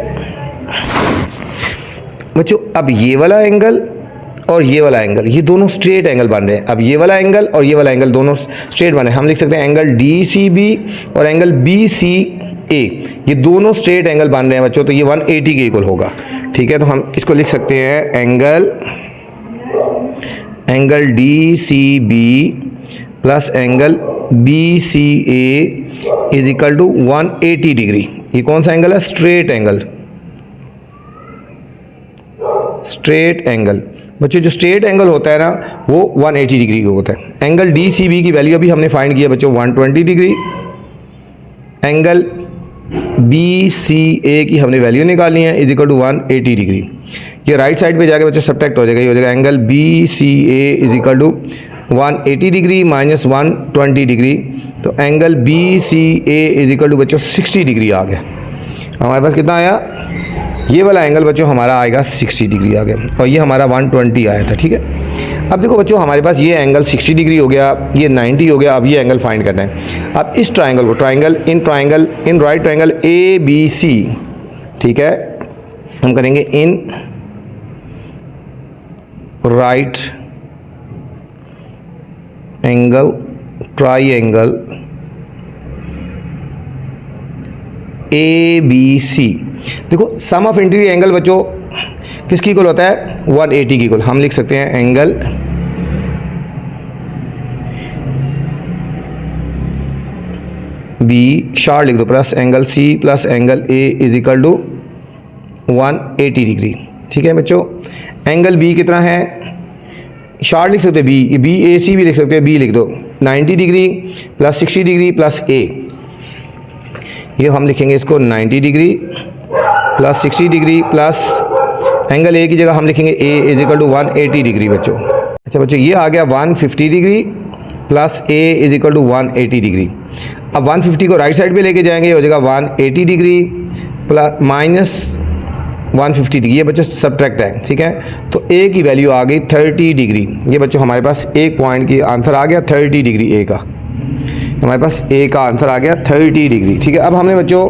S1: बच्चों, अब ये वाला एंगल और ये वाला एंगल, ये दोनों स्ट्रेट एंगल बन रहे हैं। अब ये वाला एंगल और ये वाला एंगल दोनों स्ट्रेट बन रहे हैं। हम लिख सकते हैं एंगल DCB और एंगल BCA, ये दोनों स्ट्रेट एंगल बन रहे हैं बच्चों, तो ये 180 के इक्वल होगा। ठीक है, तो हम इसको लिख सकते हैं angle DCB plus angle BCA is equal to 180 degree. ये कौन सा एंगल है? Straight angle. स्ट्रेट एंगल बच्चों, जो स्ट्रेट एंगल होता है ना वो 180 डिग्री का होता है। एंगल DCB की वैल्यू अभी हमने फाइंड किया बच्चों 120 डिग्री। एंगल BCA की हमने वैल्यू निकालनी है इज इक्वल टू 180 डिग्री। ये राइट साइड पे जाके बच्चों सब्ट्रैक्ट हो जाएगा, ये हो जाएगा angle BCA is equal to 180 degree minus 120 degree, तो angle BCA is equal to बच्चों 60 डिग्री आ गया। हमारे पास कितना आया? ये वाला एंगल बच्चों हमारा आएगा 60 डिग्री आ गया, और ये हमारा 120 आया था। ठीक है, अब देखो बच्चों हमारे पास ये एंगल 60 डिग्री हो गया, ये 90 हो गया। अब ये एंगल फाइंड करना है। अब इस ट्राइंगल को इन राइट ट्राइंगल ABC, ठीक है, हम करेंगे in right angle triangle ABC। देखो सम ऑफ इंटीरियर एंगल बच्चों किसकी इक्वल होता है? 180 की इक्वल। हम लिख सकते हैं एंगल B शार्ट लिख दो plus angle C plus angle A is equal to 180 degree. ठीक है बच्चों, एंगल B कितना है? शार्ट लिख सकते हैं BAC भी लिख सकते हैं, B लिख दो 90 degree plus 60 degree plus A, ये हम लिखेंगे इसको 90 डिग्री प्लस 60 डिग्री प्लस एंगल A की जगह हम लिखेंगे A is equal to 180 degree बच्चों। अच्छा बच्चों, ये आ गया 150 degree plus A is equal to 180 degree. अब 150 को राइट साइड पे लेके जाएंगे, हो जाएगा 180 डिग्री प्लस माइनस 150 डिग्री, ये बच्चों सब्ट्रैक्ट है। ठीक है, तो A की वैल्यू आ गई 30 डिग्री। ये बच्चों हमारे पास एक पॉइंट की आंसर आ गया 30 डिग्री A का। हमारे पास A का आंसर आ गया 30 डिग्री। ठीक है, अब हमने बच्चों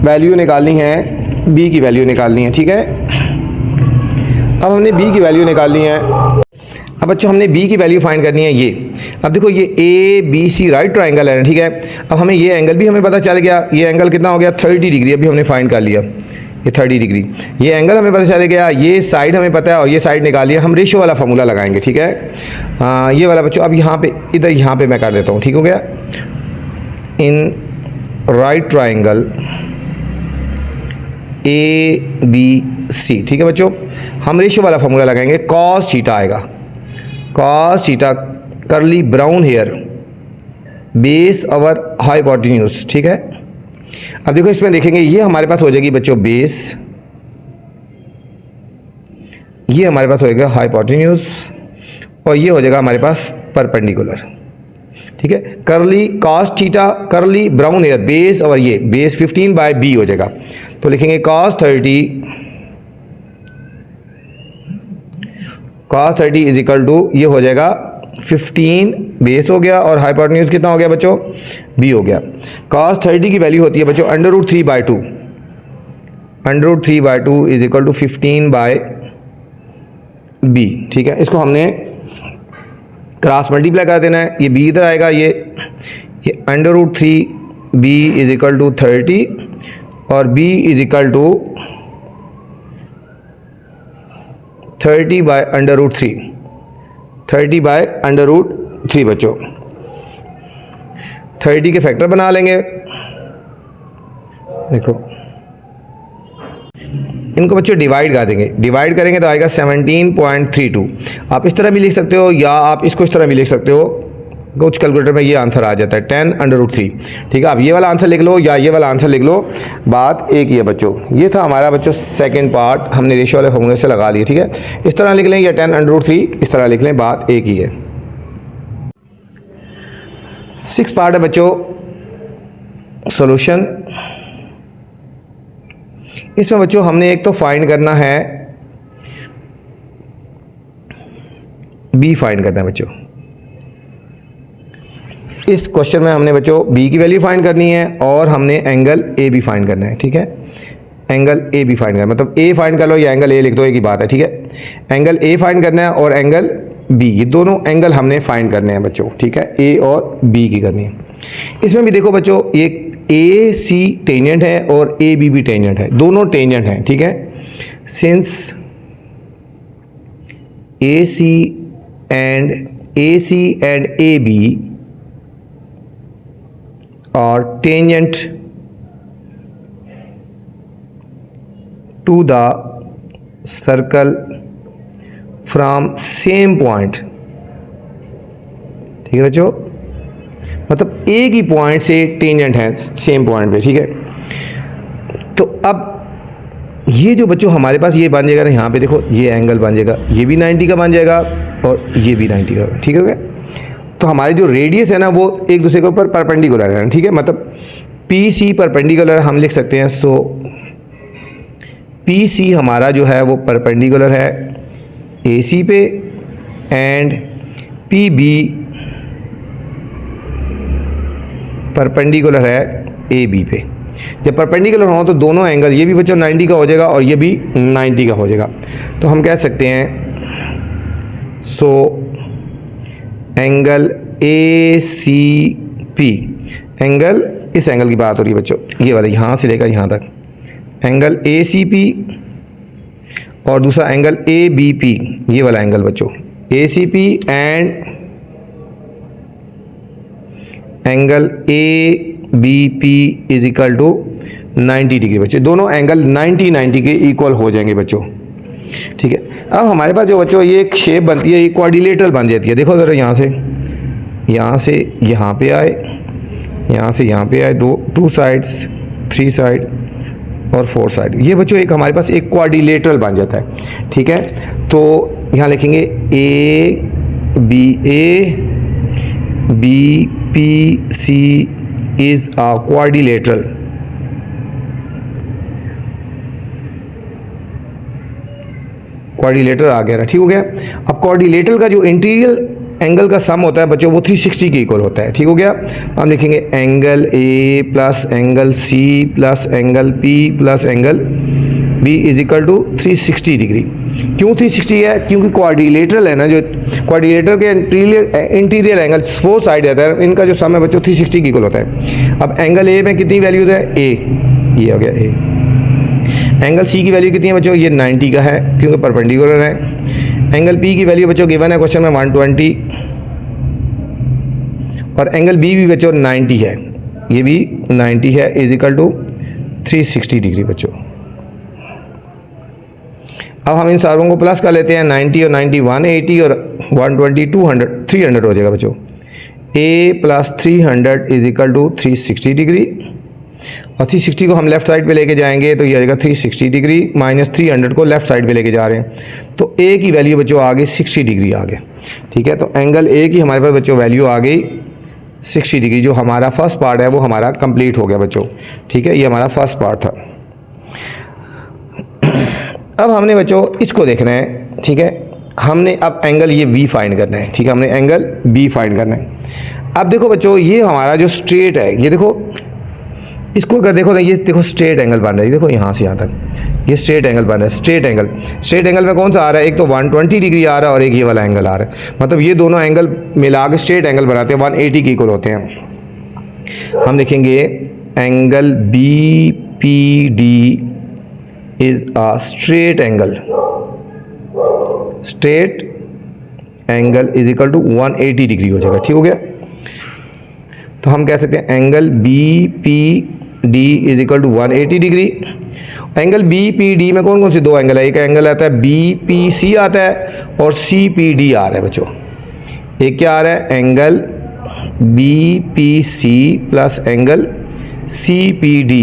S1: वैल्यू निकालनी है, B की वैल्यू निकालनी है। ठीक है, अब हमने B की वैल्यू निकालनी है। अब बच्चों हमने B की वैल्यू फाइंड करनी है ये। अब देखो ये ABC राइट ट्राइंगल है, ठीक है। अब हमें ये एंगल भी हमें पता चल गया, ये एंगल कितना हो गया 30 डिग्री, अभी हमने फाइंड कर लिया ये 30 डिग्री। ये एंगल हमें पता चल गया, ये साइड हमें पता है और ये साइड निकाल लिया। हम रेशियो वाला फार्मूला लगाएंगे, ठीक है। ये वाला बच्चों अब यहाँ पे इधर यहाँ पे मैं कर देता हूँ, ठीक हो गया। इन राइट ट्राइंगल ABC, ठीक है बच्चों। हम रेशियो वाला फार्मूला लगाएंगे, कॉस थीटा आएगा, कॉस थीटा करली ब्राउन हेयर बेस ओवर हाइपोटेन्यूज, ठीक है। अब देखो इसमें देखेंगे ये हमारे पास हो जाएगी बच्चों बेस, ये हमारे पास होएगा हाइपोटेन्यूज और ये हो जाएगा हमारे पास परपेंडिकुलर, ठीक है। करली कॉस थीटा करली ब्राउन हेयर बेस और ये बेस 15 बाय बी हो जाएगा, तो लिखेंगे कॉस 30 इज इक्वल टू ये हो जाएगा 15 बेस हो गया और हाइपोटेन्यूज कितना हो गया बच्चों बी हो गया। कॉस 30 की वैल्यू होती है बच्चों √3/2, √3/2 is equal to 15 by B, ठीक है। इसको हमने क्रॉस मल्टीप्लाई कर देना है, ये बी इधर आएगा, ये √3 बी इज इक्वल टू 30 और b is equal to 30 by √3, 30 by √3 बच्चों। 30 के फैक्टर बना लेंगे, देखो इनको बच्चों डिवाइड कर देंगे, डिवाइड करेंगे तो आएगा 17.32। आप इस तरह भी लिख सकते हो या आप इसको इस तरह भी लिख सकते हो, कुछ कैलकुलेटर में ये आंसर आ जाता है 10√3, ठीक है। आप ये वाला आंसर लिख लो या ये वाला आंसर लिख लो, बात एक ही है बच्चों। ये था हमारा बच्चों सेकंड पार्ट, हमने रेशियो वाले फॉर्मूले से लगा लिया, ठीक है। इस तरह लिख लें या 10√3 इस तरह लिख लें, बात एक ही है। 6 पार्ट है बच्चों सॉल्यूशन। इसमें बच्चों हमने एक तो फाइंड करना है बी, फाइंड करना है बच्चों। इस क्वेश्चन में हमने बच्चों बी की वैल्यू फाइंड करनी है और हमने एंगल ए भी फाइंड करना है, ठीक है। एंगल ए भी फाइंड करना, मतलब ए फाइंड कर लो या एंगल ए लिख दो, एक ही बात है, ठीक है। एंगल ए फाइंड करना है और एंगल बी, ये दोनों एंगल हमने फाइंड करने हैं बच्चों, ठीक है। ए और बी की करनी है। इसमें भी देखो बच्चों, ये ए सी टेंजेंट है और ए बी भी टेंजेंट है, दोनों टेंजेंट हैं, ठीक है। Since A C and A B are tangent to the circle from same point, ठीक है बच्चों, मतलब एक ही पॉइंट से टेंजेंट है सेम पॉइंट पे, ठीक है। तो अब ये जो बच्चों हमारे पास ये बन जाएगा ना, यहाँ पे देखो ये एंगल बन जाएगा, ये भी 90 का बन जाएगा और ये भी 90 का, ठीक है। तो हमारी जो रेडियस है ना वो एक दूसरे के ऊपर परपेंडिकुलर है, ठीक है, मतलब पी सी परपेंडिकुलर हम लिख सकते हैं। सो पी सी हमारा जो है वो परपेंडिकुलर है ए सी पे एंड पी बी परपेंडिकुलर है ए बी पे। जब परपेंडिकुलर हो तो दोनों एंगल, ये भी बच्चों 90 का हो जाएगा और ये भी 90 का हो जाएगा। तो हम कह सकते हैं so angle A C P, angle इस एंगल की बात हो रही है बच्चों, ये वाला यहाँ से लेकर यहाँ तक, एंगल ए सी पी और दूसरा एंगल ए बी पी, ये वाला एंगल बच्चों A C P and angle A B P is equal to 90 degree बच्चों। दोनों एंगल 90 के इक्वल हो जाएंगे बच्चों, ठीक है। अब हमारे पास जो बच्चों ये एक शेप बनती है, ये क्वाड्रिलेटरल बन जाती है। देखो ज़रा यहाँ से यहाँ पे आए, यहाँ से यहाँ पे आए, टू साइड्स, 3 साइड और 4 साइड, ये बच्चों एक हमारे पास एक क्वाड्रिलेटरल बन जाता है, ठीक है। तो यहाँ लिखेंगे A B P C is a quadrilateral. Quadrilateral आ गया ना, ठीक हो गया। अब क्वाड्रिलेटरल का जो इंटीरियर एंगल का सम होता है बच्चों वो 360 के इक्वल होता है, ठीक हो गया। हम लिखेंगे angle A plus angle C plus angle P plus angle B is equal to 360 degree. क्यों 360 है? क्योंकि क्वाड्रिलेटरल है ना, जो क्वाड्रिलेटरल के इंटीरियर एंगल 4 साइड रहता है, इनका जो सम है बच्चों 360 के इक्वल होता है। अब एंगल ए में कितनी वैल्यूज है? ए, ये हो गया ए। एंगल सी की वैल्यू कितनी है बच्चों? ये 90 का है क्योंकि परपेंडिकुलर है। एंगल पी की वैल्यू बच्चों गिवन है क्वेश्चन में 120 और एंगल बी भी बच्चों 90 है, ये भी 90 है, इज इक्वल टू 360 डिग्री बच्चों। अब हम इन सारों को प्लस कर लेते हैं, 90 और 90 180 और 120 200 300 हो जाएगा बच्चों। A plus 300 is equal to 360 degree और 360 को हम लेफ्ट साइड पे लेके जाएंगे तो ये आएगा 360 डिग्री माइनस 300 को लेफ्ट साइड पे लेके जा रहे हैं तो ए की वैल्यू बच्चों आ गई 60 डिग्री आ गए, ठीक है। तो एंगल ए की हमारे पास बच्चों वैल्यू आ गई 60 डिग्री। जो हमारा फर्स्ट पार्ट है वो हमारा कंप्लीट हो गया बच्चों, ठीक है। ये हमारा फर्स्ट पार्ट था। अब हमने बच्चों इसको देखना है, ठीक है। हमने अब एंगल ये बी फाइंड करना है, ठीक है। हमने एंगल बी फाइंड करना है। अब देखो बच्चों ये हमारा जो स्ट्रेट है, ये देखो इसको अगर देखो ना, ये देखो स्ट्रेट एंगल बन रहा है, देखो यहाँ से यहाँ तक ये स्ट्रेट एंगल बन रहा है। स्ट्रेट एंगल में कौन सा आ रहा है? एक तो 120 डिग्री आ रहा है और एक ये वाला एंगल आ रहा है, मतलब ये दोनों एंगल मिला के स्ट्रेट एंगल बनाते हैं, 180 के इक्वल होते हैं। हम लिखेंगे angle B P D is a straight angle is equal to 180 degree हो जाएगा, ठीक हो गया। तो हम कह सकते हैं angle B P D is equal to 180 degree. Angle B P D में कौन कौन से दो एंगल है? एक एंगल आता है बी पी सी आता है और सी पी डी आ रहा है बच्चों। एक क्या आ रहा है? Angle B P C plus angle C P D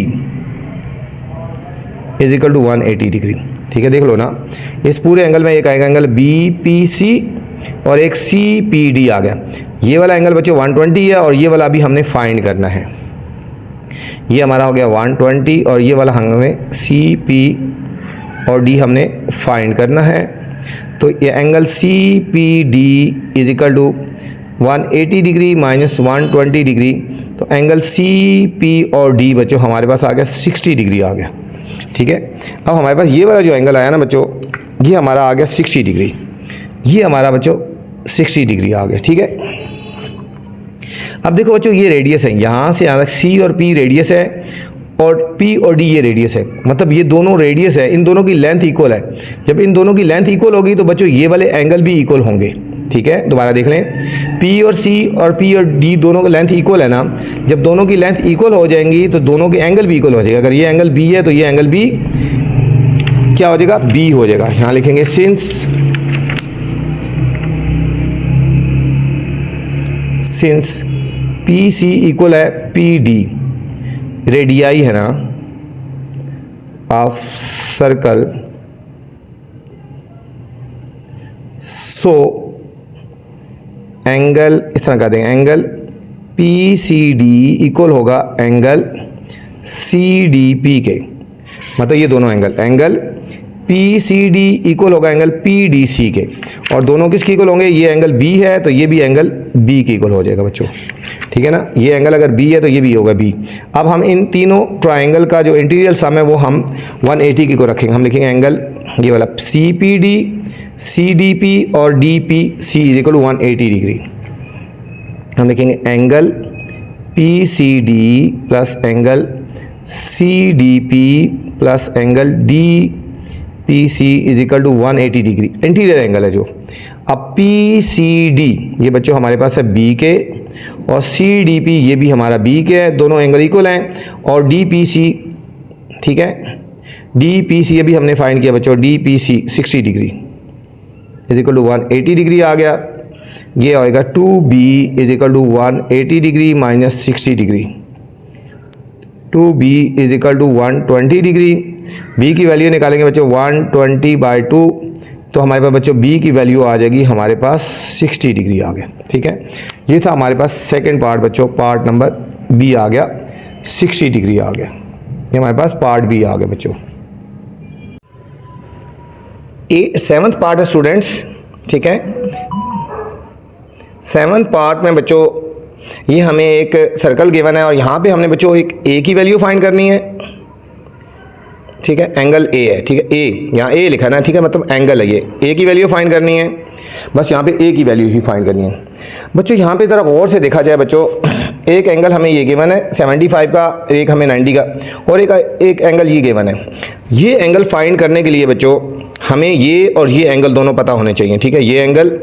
S1: is equal to 180 degree, ठीक है। देख लो ना, इस पूरे एंगल में एक आएगा एंगल बी पी सी और एक सी पी डी आ गया। ये वाला एंगल बच्चों 120 है और ये वाला अभी हमने फाइंड करना है। ये हमारा हो गया 120 और ये वाला हमें सी पी और डी हमने फाइंड करना है। तो ये angle C P D is equal to 180 degree minus 120 degree, तो एंगल सी पी और डी बच्चों हमारे पास आ गया 60 डिग्री आ गया। ठीक है, अब हमारे पास ये वाला जो एंगल आया ना बच्चों, ये हमारा आ गया 60 डिग्री, ये हमारा बच्चों 60 डिग्री आ गया। ठीक है, अब देखो बच्चों ये रेडियस है, यहाँ से यहाँ तक सी और पी रेडियस है और पी और डी ये रेडियस है, मतलब ये दोनों रेडियस है, इन दोनों की लेंथ इक्वल है। जब इन दोनों की लेंथ इक्वल होगी तो बच्चों ये वाले एंगल भी इक्वल होंगे। ठीक है, दोबारा देख लें, पी और सी और पी और डी दोनों की लेंथ इक्वल है ना, जब दोनों की लेंथ इक्वल हो जाएंगी तो दोनों के एंगल भी इक्वल हो जाएगा। अगर ये एंगल बी है तो ये एंगल भी क्या हो जाएगा, बी हो जाएगा। यहाँ लिखेंगे सिंस पी सी इक्वल है पी डी, रेडियाई है ना ऑफ सर्कल, सो एंगल इस तरह कर देंगे, angle P C D equal होगा एंगल सी डी पी के, मतलब ये दोनों angle P C D equal होगा एंगल पी डी सी के, और दोनों किसके इक्वल होंगे, ये एंगल बी है तो ये भी एंगल बी के इक्वल हो जाएगा बच्चों। ठीक है ना, ये एंगल अगर बी है तो ये भी होगा बी। अब हम इन तीनों ट्राइंगल का जो इंटीरियर सम है वो हम 180 की को रखेंगे। हम लिखेंगे एंगल ये वाला C P D, C D P और D P C is equal to 180 degree. हम लिखेंगे angle P C D plus angle C D P plus angle D P C is equal to 180 degree, interior angle है जो। अब P C D ये बच्चों हमारे पास है बी के, और सी डी पी ये भी हमारा बी के है, दोनों एंगल इक्वल हैं, और डी पी सी, ठीक है, डी पी सी ये भी हमने फाइंड किया बच्चों, D P C 60 degree is equal to 180 degree आ गया। ये आएगा 2b is equal to 180 degree minus 60 degree, 2b is equal to 120 degree. b की वैल्यू निकालेंगे बच्चों 120/2, तो हमारे पास बच्चों b की वैल्यू आ जाएगी हमारे पास 60 डिग्री आ गया। ठीक है, ये था हमारे पास सेकंड पार्ट बच्चों, पार्ट नंबर b आ गया 60 डिग्री आ गया, ये हमारे पास पार्ट b आ गया बच्चों। सेवन्थ पार्ट है स्टूडेंट्स, ठीक है, सेवन्थ पार्ट में बच्चों ये हमें एक सर्कल गिवन है और यहाँ पे हमने बच्चों एक ए की वैल्यू फाइंड करनी है। ठीक है, एंगल ए है, ठीक है, ए यहाँ ए लिखा है ना, ठीक है, मतलब एंगल है ये, ए की वैल्यू फाइंड करनी है, बस यहाँ पे ए की वैल्यू ही फाइंड करनी है बच्चों। यहाँ पे ज़रा गौर से देखा जाए बच्चों, एक एंगल हमें ये गिवन है 75 का, एक हमें 90 का, और एक एंगल ये गिवन है। ये एंगल फाइंड करने के लिए बच्चों हमें ये और ये एंगल दोनों पता होने चाहिए। ठीक है, ये एंगल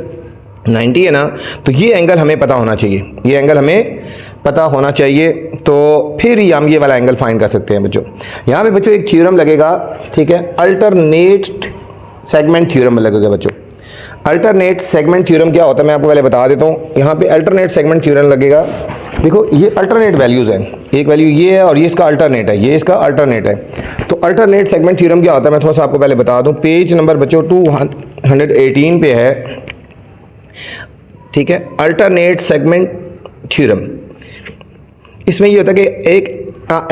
S1: 90 है ना, तो ये एंगल हमें पता होना चाहिए, ये एंगल हमें पता होना चाहिए, तो फिर ही हम ये वाला एंगल फाइंड कर सकते हैं बच्चों। यहाँ पे बच्चों एक थ्योरम लगेगा, ठीक है, अल्टरनेट सेगमेंट थ्योरम लगेगा बच्चों। अल्टरनेट सेगमेंट थ्योरम क्या होता है मैं आपको पहले बता देता हूँ। यहाँ पे अल्टरनेट सेगमेंट थ्योरम लगेगा, देखो ये अल्टरनेट वैल्यूज़ हैं, एक वैल्यू ये है और ये इसका अल्टरनेट है, ये इसका अल्टरनेट है। तो अल्टरनेट सेगमेंट थ्योरम क्या होता है मैं थोड़ा सा आपको पहले बता दूँ। पेज नंबर बच्चों 218 पे है, ठीक है, अल्टरनेट सेगमेंट थ्योरम। इसमें ये होता है कि एक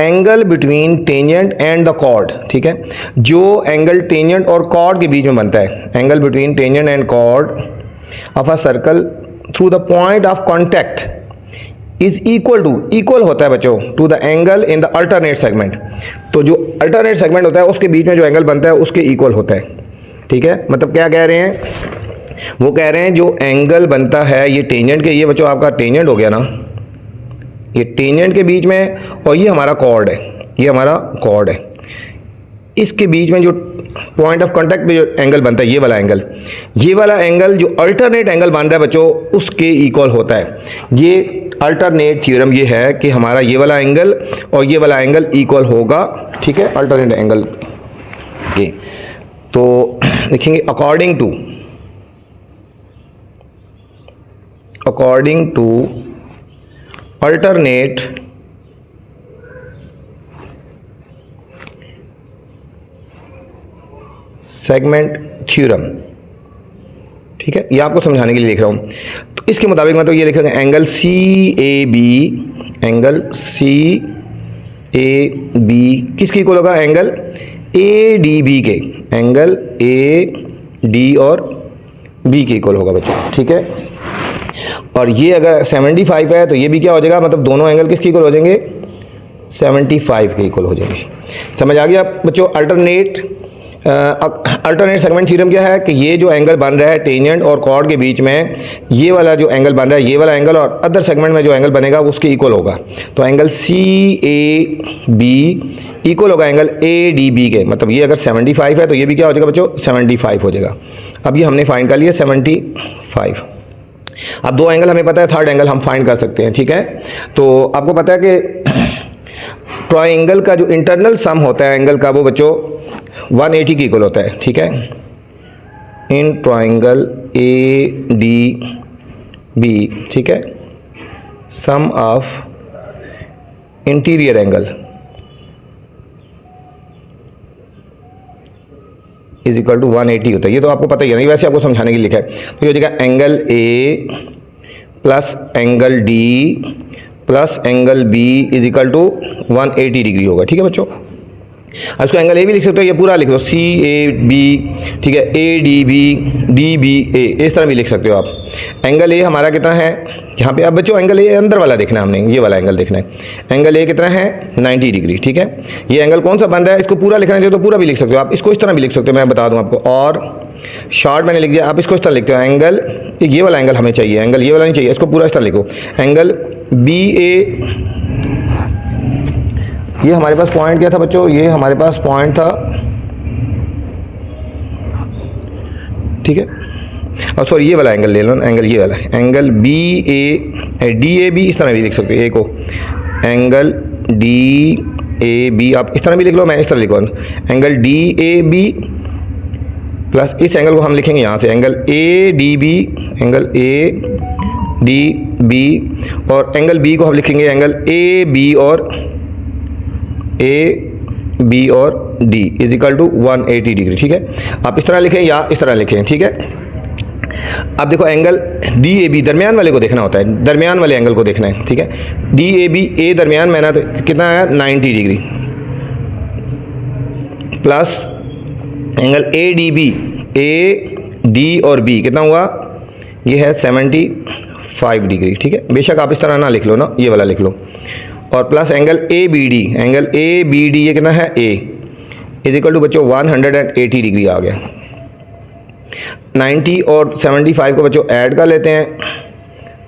S1: angle between tangent and the chord, ठीक है, जो एंगल टेंजेंट और कॉर्ड के बीच में बनता है, angle between tangent and chord of a circle through the point of contact is equal होता है बच्चों to the angle in the alternate segment. तो जो अल्टरनेट सेगमेंट होता है उसके बीच में जो एंगल बनता है उसके इक्वल होता है। ठीक है, मतलब क्या कह रहे हैं, वो कह रहे हैं जो एंगल बनता है ये टेंजेंट के, ये बच्चों आपका टेंजेंट हो गया ना, ये टेंजेंट के बीच में, और ये हमारा कॉर्ड है, ये हमारा कॉर्ड है, इसके बीच में जो पॉइंट ऑफ कांटेक्ट पे जो एंगल बनता है ये वाला एंगल जो अल्टरनेट एंगल बन रहा है बच्चों उसके इक्वल होता है। ये अल्टरनेट थ्योरम ये है कि हमारा ये वाला एंगल और ये वाला एंगल इक्वल होगा। ठीक है, अल्टरनेट एंगल के, तो लिखेंगे according to alternate segment theorem. ठीक है, ये आपको समझाने के लिए लिख रहा हूं। तो इसके मुताबिक मैं तो ये लिखेंगे एंगल CAB किसकी इक्वल होगा, एंगल ADB के, एंगल AD और B के इक्वल होगा बच्चों। ठीक है, और ये अगर 75 है तो ये भी क्या हो जाएगा, मतलब दोनों एंगल किसके इक्वल हो जाएंगे, 75 के इक्वल हो जाएंगे। समझ आ गया बच्चों। अल्टरनेट सेगमेंट थ्योरम क्या है कि ये जो एंगल बन रहा है टेंजेंट और कॉर्ड के बीच में, ये वाला जो एंगल बन रहा है, ये वाला एंगल और अदर सेगमेंट में जो एंगल बनेगा वो उसके इक्वल होगा। तो एंगल CAB इक्वल होगा एंगल ADB के, मतलब ये अगर 75 है तो ये भी क्या हो जाएगा बच्चों, 75 हो जाएगा। अब ये हमने फाइंड कर लिया 75। अब दो एंगल हमें पता है, थर्ड एंगल हम फाइंड कर सकते हैं, ठीक है। तो आपको पता है कि ट्रायंगल का जो इंटरनल सम होता है एंगल का वो बच्चों 180 के इक्वल होता है, ठीक है। इन ट्रायंगल ADB, ठीक है, sum of interior angle is equal to 180 होता है। ये तो आपको पता ही है, नहीं वैसे आपको समझाने के लिए लिखा है। तो ये हो जाएगा angle A plus angle D plus angle B is equal to 180 degree होगा, ठीक है बच्चों। अब इसको एंगल A भी लिख सकते हो, ये पूरा लिख दो CAB, ठीक है, ADB DBA, इस तरह भी लिख सकते हो आप। एंगल A हमारा कितना है यहाँ पे, अब बच्चों एंगल A अंदर वाला देखना है हमने, ये वाला एंगल देखना है। एंगल A कितना है 90 डिग्री, ठीक है। ये एंगल कौन सा बन रहा है, इसको पूरा लिखना चाहिए तो पूरा भी लिख सकते हो आप, इसको इस तरह भी लिख सकते हो, मैं बता दूं आपको। और शॉर्ट मैंने लिख दिया, आप इसको इस तरह लिखते हो, एंगल ये वाला एंगल हमें चाहिए, एंगल ये वाला नहीं चाहिए, इसको पूरा इस तरह लिखो। एंगल BA, ये हमारे पास पॉइंट क्या था बच्चों, ये हमारे पास पॉइंट था, ठीक है। और सॉरी ये वाला एंगल ले लो, एंगल ये वाला एंगल DAB, इस तरह भी लिख सकते हो ए को, एंगल DAB आप इस तरह भी लिख लो, मैं इस तरह लिखूँ, एंगल DAB प्लस इस एंगल को हम लिखेंगे यहाँ से एंगल ADB, एंगल ADB, और एंगल B को हम लिखेंगे एंगल AB और D is equal to 180 degree, ठीक है। आप इस तरह लिखें या इस तरह लिखें, ठीक है। अब देखो एंगल DAB दरमियान वाले को देखना होता है, दरमियान वाले एंगल को देखना है, ठीक है। DAB A दरमियान में ना, तो कितना आया 90 डिग्री, प्लस एंगल ADB AD और B कितना हुआ, ये है 75 डिग्री, ठीक है। बेशक आप इस तरह ना लिख लो ना, ये वाला लिख लो, और plus angle ABD, angle ABD ये कितना है A इज इक्वल टू बच्चों 180 डिग्री आ गया। 90 और 75 को बच्चों ऐड कर लेते हैं,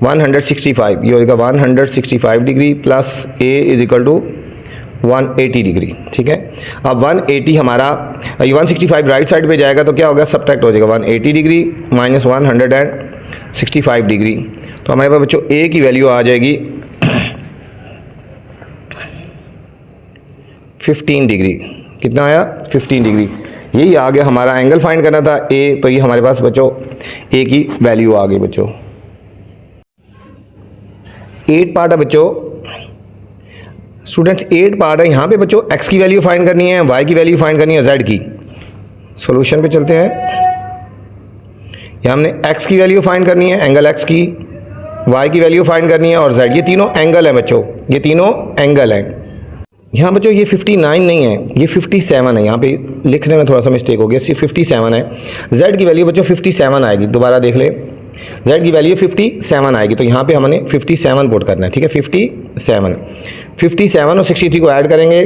S1: 165, ये हो जाएगा 165 degree plus A is equal to 180 degree, ठीक है। अब 180 हमारा, ये 165 राइट साइड पे जाएगा तो क्या होगा, सब्ट्रैक्ट हो जाएगा 180 डिग्री माइनस 165 डिग्री। तो हमारे पास बच्चों A की वैल्यू आ जाएगी 15 डिग्री, कितना आया 15 डिग्री। यही आ गया, हमारा एंगल फाइंड करना था A, तो ये हमारे पास बच्चों A की वैल्यू आ गई बच्चों। 8 पार्ट है बच्चों, स्टूडेंट्स 8 पार्ट है। यहाँ पे बच्चों x की वैल्यू फाइंड करनी है, y की वैल्यू फाइंड करनी है, z की। सॉल्यूशन पे चलते हैं। यहाँ हमने x की वैल्यू फाइंड करनी है, एंगल x की, y की वैल्यू फाइंड करनी है और z, ये तीनों एंगल है बच्चों, ये तीनों एंगल हैं। यहाँ बच्चों ये 59 नहीं है, ये 57 है, यहाँ पे लिखने में थोड़ा सा मिस्टेक हो गया, सिर्फ 57 है। z की वैल्यू बच्चों 57 आएगी, दोबारा देख ले, z की वैल्यू 57 आएगी, तो यहाँ पे हमने 57 पुट करना है, ठीक है। 57 और 63 को ऐड करेंगे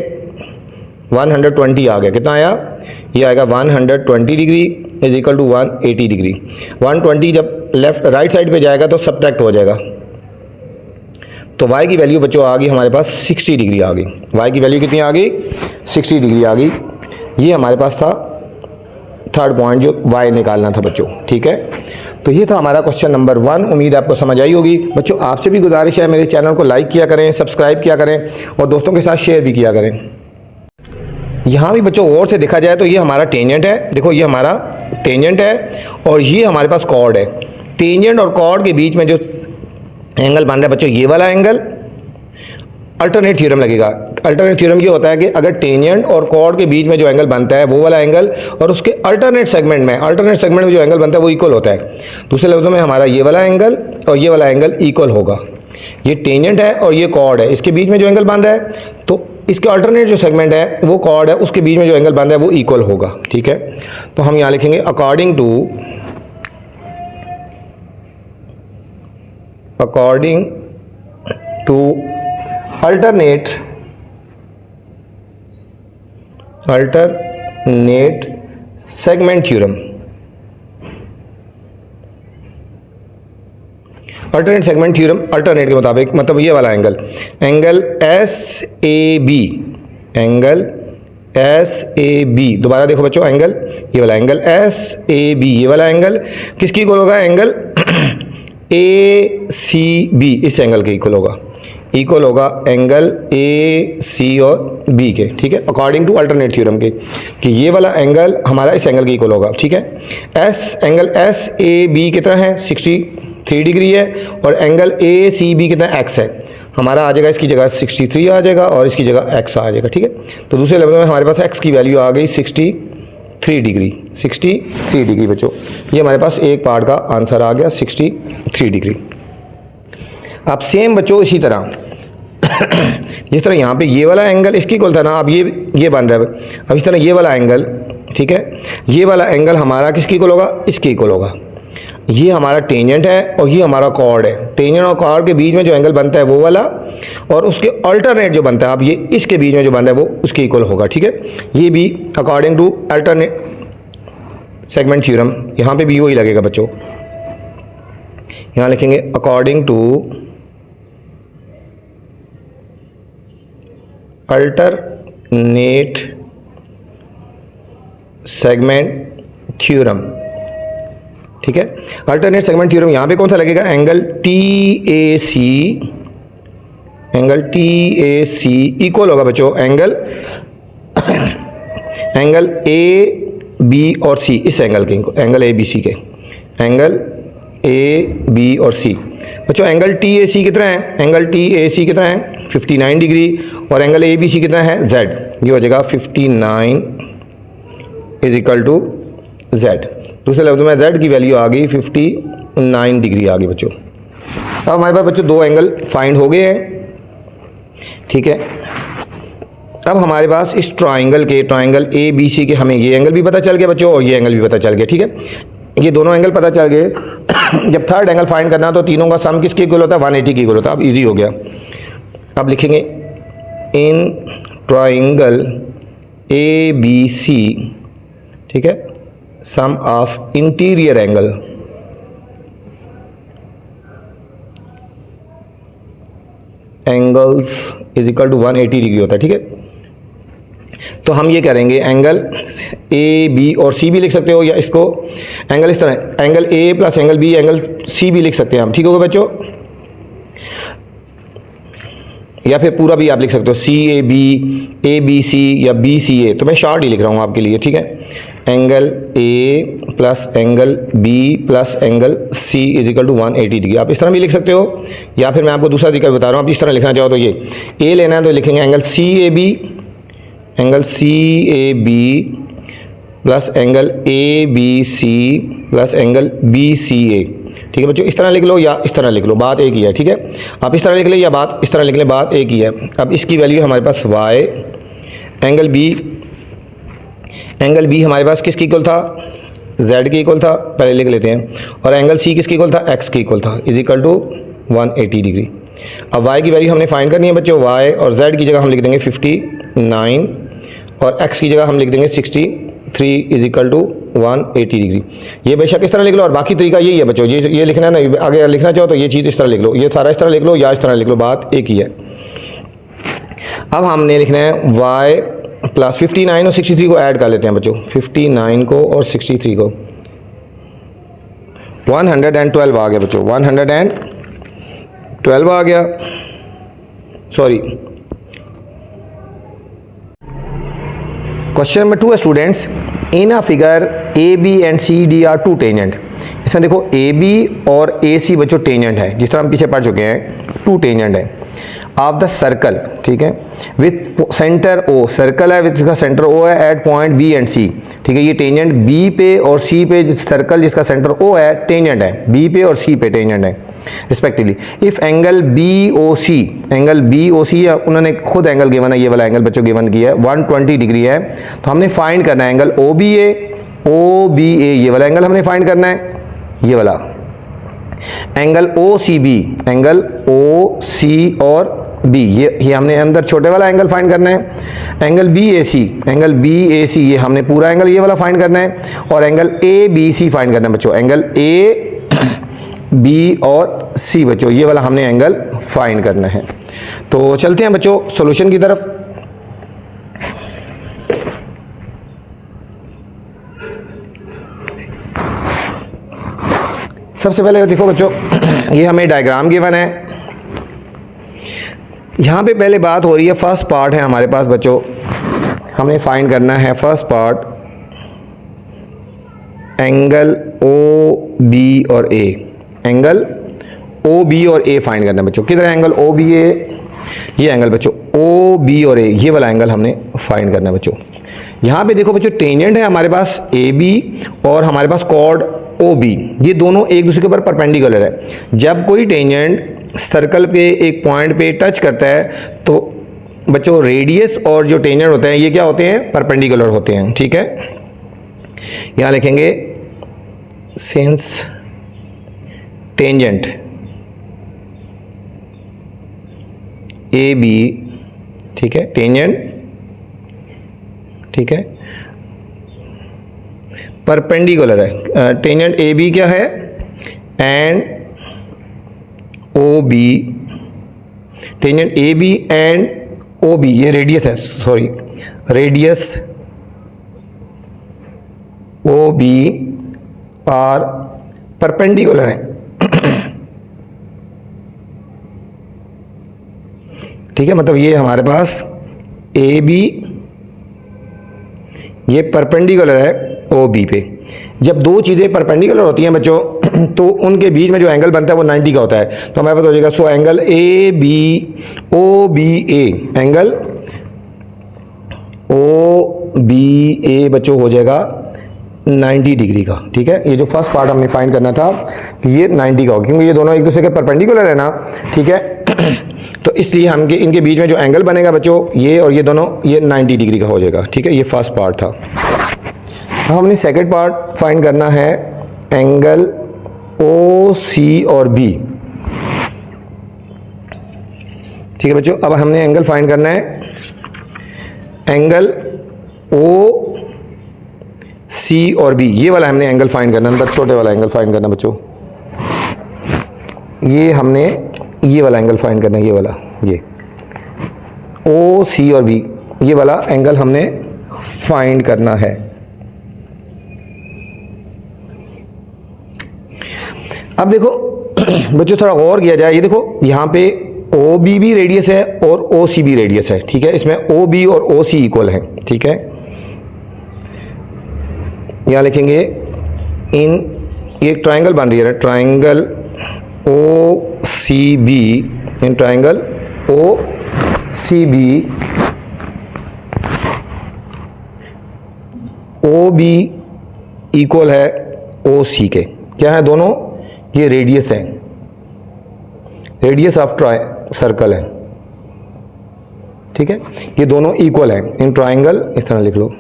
S1: 120 आ गया, कितना आया, ये आएगा 120 degree is equal to 180 degree. 120 जब लेफ्ट राइट साइड पे जाएगा तो सब्ट्रैक्ट हो जाएगा, तो y की वैल्यू बच्चों आ गई हमारे पास 60 डिग्री आ गई। y की वैल्यू कितनी आ गई, 60 डिग्री आ गई। ये हमारे पास था थर्ड पॉइंट जो y निकालना था बच्चों, ठीक है। तो ये था हमारा क्वेश्चन नंबर 1। उम्मीद आपको समझ आई होगी बच्चों। आपसे भी गुजारिश है, मेरे चैनल को लाइक किया करें, सब्सक्राइब किया करें और दोस्तों के साथ शेयर भी किया करें। यहाँ भी बच्चों और से देखा जाए तो ये हमारा टेंजेंट है, देखो ये हमारा टेंजेंट है और ये हमारे पास कॉर्ड है। टेंजेंट और कॉर्ड के बीच में जो एंगल बन रहा है बच्चों, ये वाला एंगल, अल्टरनेट थ्योरम लगेगा। अल्टरनेट थ्योरम ये होता है कि अगर टेंजेंट और कॉर्ड के बीच में जो एंगल बनता है वो वाला एंगल और उसके अल्टरनेट सेगमेंट में जो एंगल बनता है वो इक्वल होता है। दूसरे लफ्ज़ों में हमारा ये वाला एंगल और ये वाला एंगल इक्वल होगा। ये टेंजेंट है और ये कॉर्ड है, इसके बीच में जो एंगल बन रहा है तो इसके अल्टरनेट जो सेगमेंट है वो कॉर्ड है, उसके बीच में जो एंगल बन रहा है वो इक्वल होगा, ठीक है। तो हम यहाँ लिखेंगे according to according to alternate segment theorem, alternate segment theorem, alternate के मुताबिक मतलब ये वाला angle S A B, angle S A B, दोबारा देखो बच्चों एंगल, ये वाला एंगल एस ए बी, ये वाला एंगल किसकी इक्वल होगा, एंगल ए सी बी, इस एंगल के इक्वल होगा, इक्वल होगा एंगल ए सी और बी के, ठीक है, अकॉर्डिंग टू अल्टरनेट थ्योरम के, कि ये वाला एंगल हमारा इस एंगल के इक्वल होगा, ठीक है। एंगल एस ए बी कितना है 63 डिग्री है, और एंगल ए सी बी कितना एक्स है, हमारा आ जाएगा इसकी जगह 63 आ जाएगा और इसकी जगह एक्स आ जाएगा, ठीक है। तो दूसरे लेवल में हमारे पास एक्स की वैल्यू आ गई 63 डिग्री, 63 डिग्री बच्चों, ये हमारे पास एक पार्ट का आंसर आ गया 63 डिग्री। अब सेम बच्चों इसी तरह जिस तरह यहाँ पे ये वाला एंगल इसकी इक्वल था ना, अब ये बन रहा है, अब इस तरह ये वाला एंगल, ठीक है, ये वाला एंगल हमारा किसकी इक्वल होगा, इसके इक्वल होगा, ये हमारा टेंजेंट है और ये हमारा कॉर्ड है, टेंजेंट और कॉर्ड के बीच में जो एंगल बनता है वो वाला, और उसके अल्टरनेट जो बनता है अब ये इसके बीच में जो बन रहा है वो उसके इक्वल होगा, ठीक है। ये भी according to alternate segment theorem, यहाँ पे भी वही लगेगा बच्चों, यहाँ लिखेंगे according to alternate segment theorem, ठीक है। अल्टरनेट सेगमेंट थ्योरम यहाँ पे कौन सा लगेगा, angle T A C equal होगा बच्चों एंगल ए बी और सी, इस एंगल के, एंगल ए बी सी के, एंगल ए बी और सी बच्चों, एंगल टी ए सी कितना है, एंगल टी ए सी कितना है 59 डिग्री, और एंगल ए बी सी कितना है z, ये हो जाएगा 59 इज इक्वल टू z। दूसरे लफ्ज़ में z की वैल्यू आ गई 59 डिग्री आ गई बच्चों। अब हमारे पास बच्चों दो एंगल फाइंड हो गए हैं, ठीक है। अब हमारे पास इस ट्राइंगल ए बी सी के हमें ये एंगल भी पता चल गया बच्चों और ये एंगल भी पता चल गया, ठीक है, ये दोनों एंगल पता चल गए। जब थर्ड एंगल फाइंड करना तो तीनों का सम किसके इक्वल होता है, 180 की इक्वल होता है। अब इजी हो गया। अब लिखेंगे in triangle A B C, ठीक है, sum of interior angles is equal to 180 degree होता है, ठीक है। तो हम ये करेंगे एंगल ए बी और सी भी लिख सकते हो, या इसको एंगल इस तरह angle A plus angle B angle C भी लिख सकते हैं हम, ठीक होगा बच्चों। या फिर पूरा भी आप लिख सकते हो ए बी सी या बी सी ए, तो मैं शॉर्ट ही लिख रहा हूँ आपके लिए, ठीक है। Angle A plus angle B plus angle C is equal to 180 degree, आप इस तरह भी लिख सकते हो, या फिर मैं आपको दूसरा तरीका बता रहा हूँ, आप इस तरह लिखना चाहो तो ये ए लेना है तो लिखेंगे angle C A B plus angle A B C plus angle B C A, ठीक है बच्चों। इस तरह लिख लो या इस तरह लिख लो, बात एक ही है, ठीक है। आप इस तरह लिख लें या बात इस तरह लिख लें, बात एक ही है। अब इसकी वैल्यू हमारे पास y, एंगल बी हमारे पास किसकी इक्वल था, z के इक्वल था, पहले लिख लेते हैं, और एंगल c किसकी इक्वल था, x के इक्वल था, इज इक्वल टू 180 डिग्री। अब y की वैल्यू हमने फाइंड करनी है बच्चों, y और z की जगह हम लिख देंगे 59 और x की जगह हम लिख देंगे 63 इज इक्वल टू 180 डिग्री। ये बेशक इस तरह लिख लो, और बाकी तरीका यही है बच्चों, ये लिखना है ना, आगे लिखना चाहो तो ये चीज़ इस तरह लिख लो, ये सारा इस तरह लिख लो या इस तरह लिख लो, बात एक ही है। अब हमने लिखना है y प्लस 59 और 63 को ऐड कर लेते हैं बच्चों, 59 को और 63 को, 112 आ गया बच्चों, 112 आ गया, सॉरी। क्वेश्चन नंबर 2 है students, in a figure A B and C D are two tangent. इसमें देखो ए बी और ए सी बच्चों टेंजेंट है, जिस तरह हम पीछे पढ़ चुके हैं, टू टेंजेंट है ऑफ द सर्कल, ठीक है, विथ सेंटर ओ, सर्कल है जिसका सेंटर ओ है एट पॉइंट बी एंड सी, ठीक है। ये टेंजेंट बी पे और सी पे, जिस सर्कल जिसका सेंटर ओ है टेंजेंट है, बी पे और सी पे टेंजेंट है respectively. If angle B O C है, उन्होंने खुद एंगल गिवन है, ये वाला एंगल बच्चों गिवन किया है 120 डिग्री है, तो हमने फाइंड करना है एंगल ओ बी ए, ये वाला एंगल हमने फाइंड करना है, ये वाला angle O C B, angle O C और बी, ये हमने अंदर छोटे वाला एंगल फाइंड करना है। एंगल बी ए सी, एंगल बी ए सी, ये हमने पूरा एंगल ये वाला फाइंड करना है। और angle A B C find करना है बच्चों, एंगल ए बी और सी बच्चों, ये वाला हमने एंगल फाइंड करना है। तो चलते हैं बच्चों सॉल्यूशन की तरफ। सबसे पहले देखो बच्चों, ये हमें डायग्राम गिवन है। यहाँ पे पहले बात हो रही है, फर्स्ट पार्ट है हमारे पास बच्चों, हमने फाइंड करना है first part, angle O B और ए, एंगल ओ बी और ए फाइंड करना है बच्चों। किधर है एंगल ओ बी ए, ये एंगल बच्चों ओ बी और ए, ये वाला एंगल हमने फाइंड करना है बच्चों। यहाँ पे देखो बच्चों टेंजेंट है हमारे पास ए बी और हमारे पास कॉर्ड ओ बी, ये दोनों एक दूसरे के ऊपर परपेंडिकुलर है। जब कोई टेंजेंट सर्कल पे एक पॉइंट पे टच करता है तो बच्चों रेडियस और जो टेंजेंट होते हैं ये क्या होते हैं, परपेंडिकुलर होते हैं। ठीक है, यहाँ लिखेंगे सिंस टेंजेंट ए बी, ठीक है, टेंजेंट, ठीक है, परपेंडिकुलर है। टेंजेंट ए बी क्या है, and O B, tangent A B and O B, ये रेडियस है, sorry radius O B are perpendicular है। ठीक है, मतलब ये हमारे पास ए बी ये परपेंडिकुलर है ओ बी पे। जब दो चीज़ें परपेंडिकुलर होती हैं बच्चों तो उनके बीच में जो एंगल बनता है वो 90 का होता है। तो हमारे पास हो जाएगा so angle A B O B A, angle O B A बच्चों हो जाएगा 90 डिग्री का। ठीक है, ये जो फर्स्ट पार्ट हमने फाइंड करना था कि ये 90 का हो, क्योंकि ये दोनों एक दूसरे के परपेंडिकुलर है ना। ठीक है, तो इसलिए हम इनके बीच में जो एंगल बनेगा बच्चों ये और ये दोनों ये 90 डिग्री का हो जाएगा। ठीक है, ये फर्स्ट पार्ट था। हमने सेकंड पार्ट फाइंड करना है, एंगल ओ सी और बी। ठीक है बच्चों, अब हमने एंगल फाइंड करना है, एंगल ओ सी और बी, ये वाला हमने एंगल फाइंड करना है, अंदर छोटे वाला एंगल फाइंड करना बच्चों। ये हमने ये वाला एंगल फाइंड करना है, ये वाला, ये ओ सी और बी, ये वाला एंगल हमने फाइंड करना है। अब देखो बच्चों थोड़ा गौर किया जाए, ये देखो यहाँ पे ओ बी भी रेडियस है और ओ सी भी रेडियस है। ठीक है, इसमें ओ बी और ओ सी इक्वल है। ठीक है, यहाँ लिखेंगे इन, ये एक ट्राइंगल बन रही है, triangle O C B, in triangle O C B O B equal है ओ सी के। क्या है दोनों, ये रेडियस है, रेडियस ऑफ सर्कल है। ठीक है, ये दोनों इक्वल है इन ट्राइंगल, इस तरह लिख लो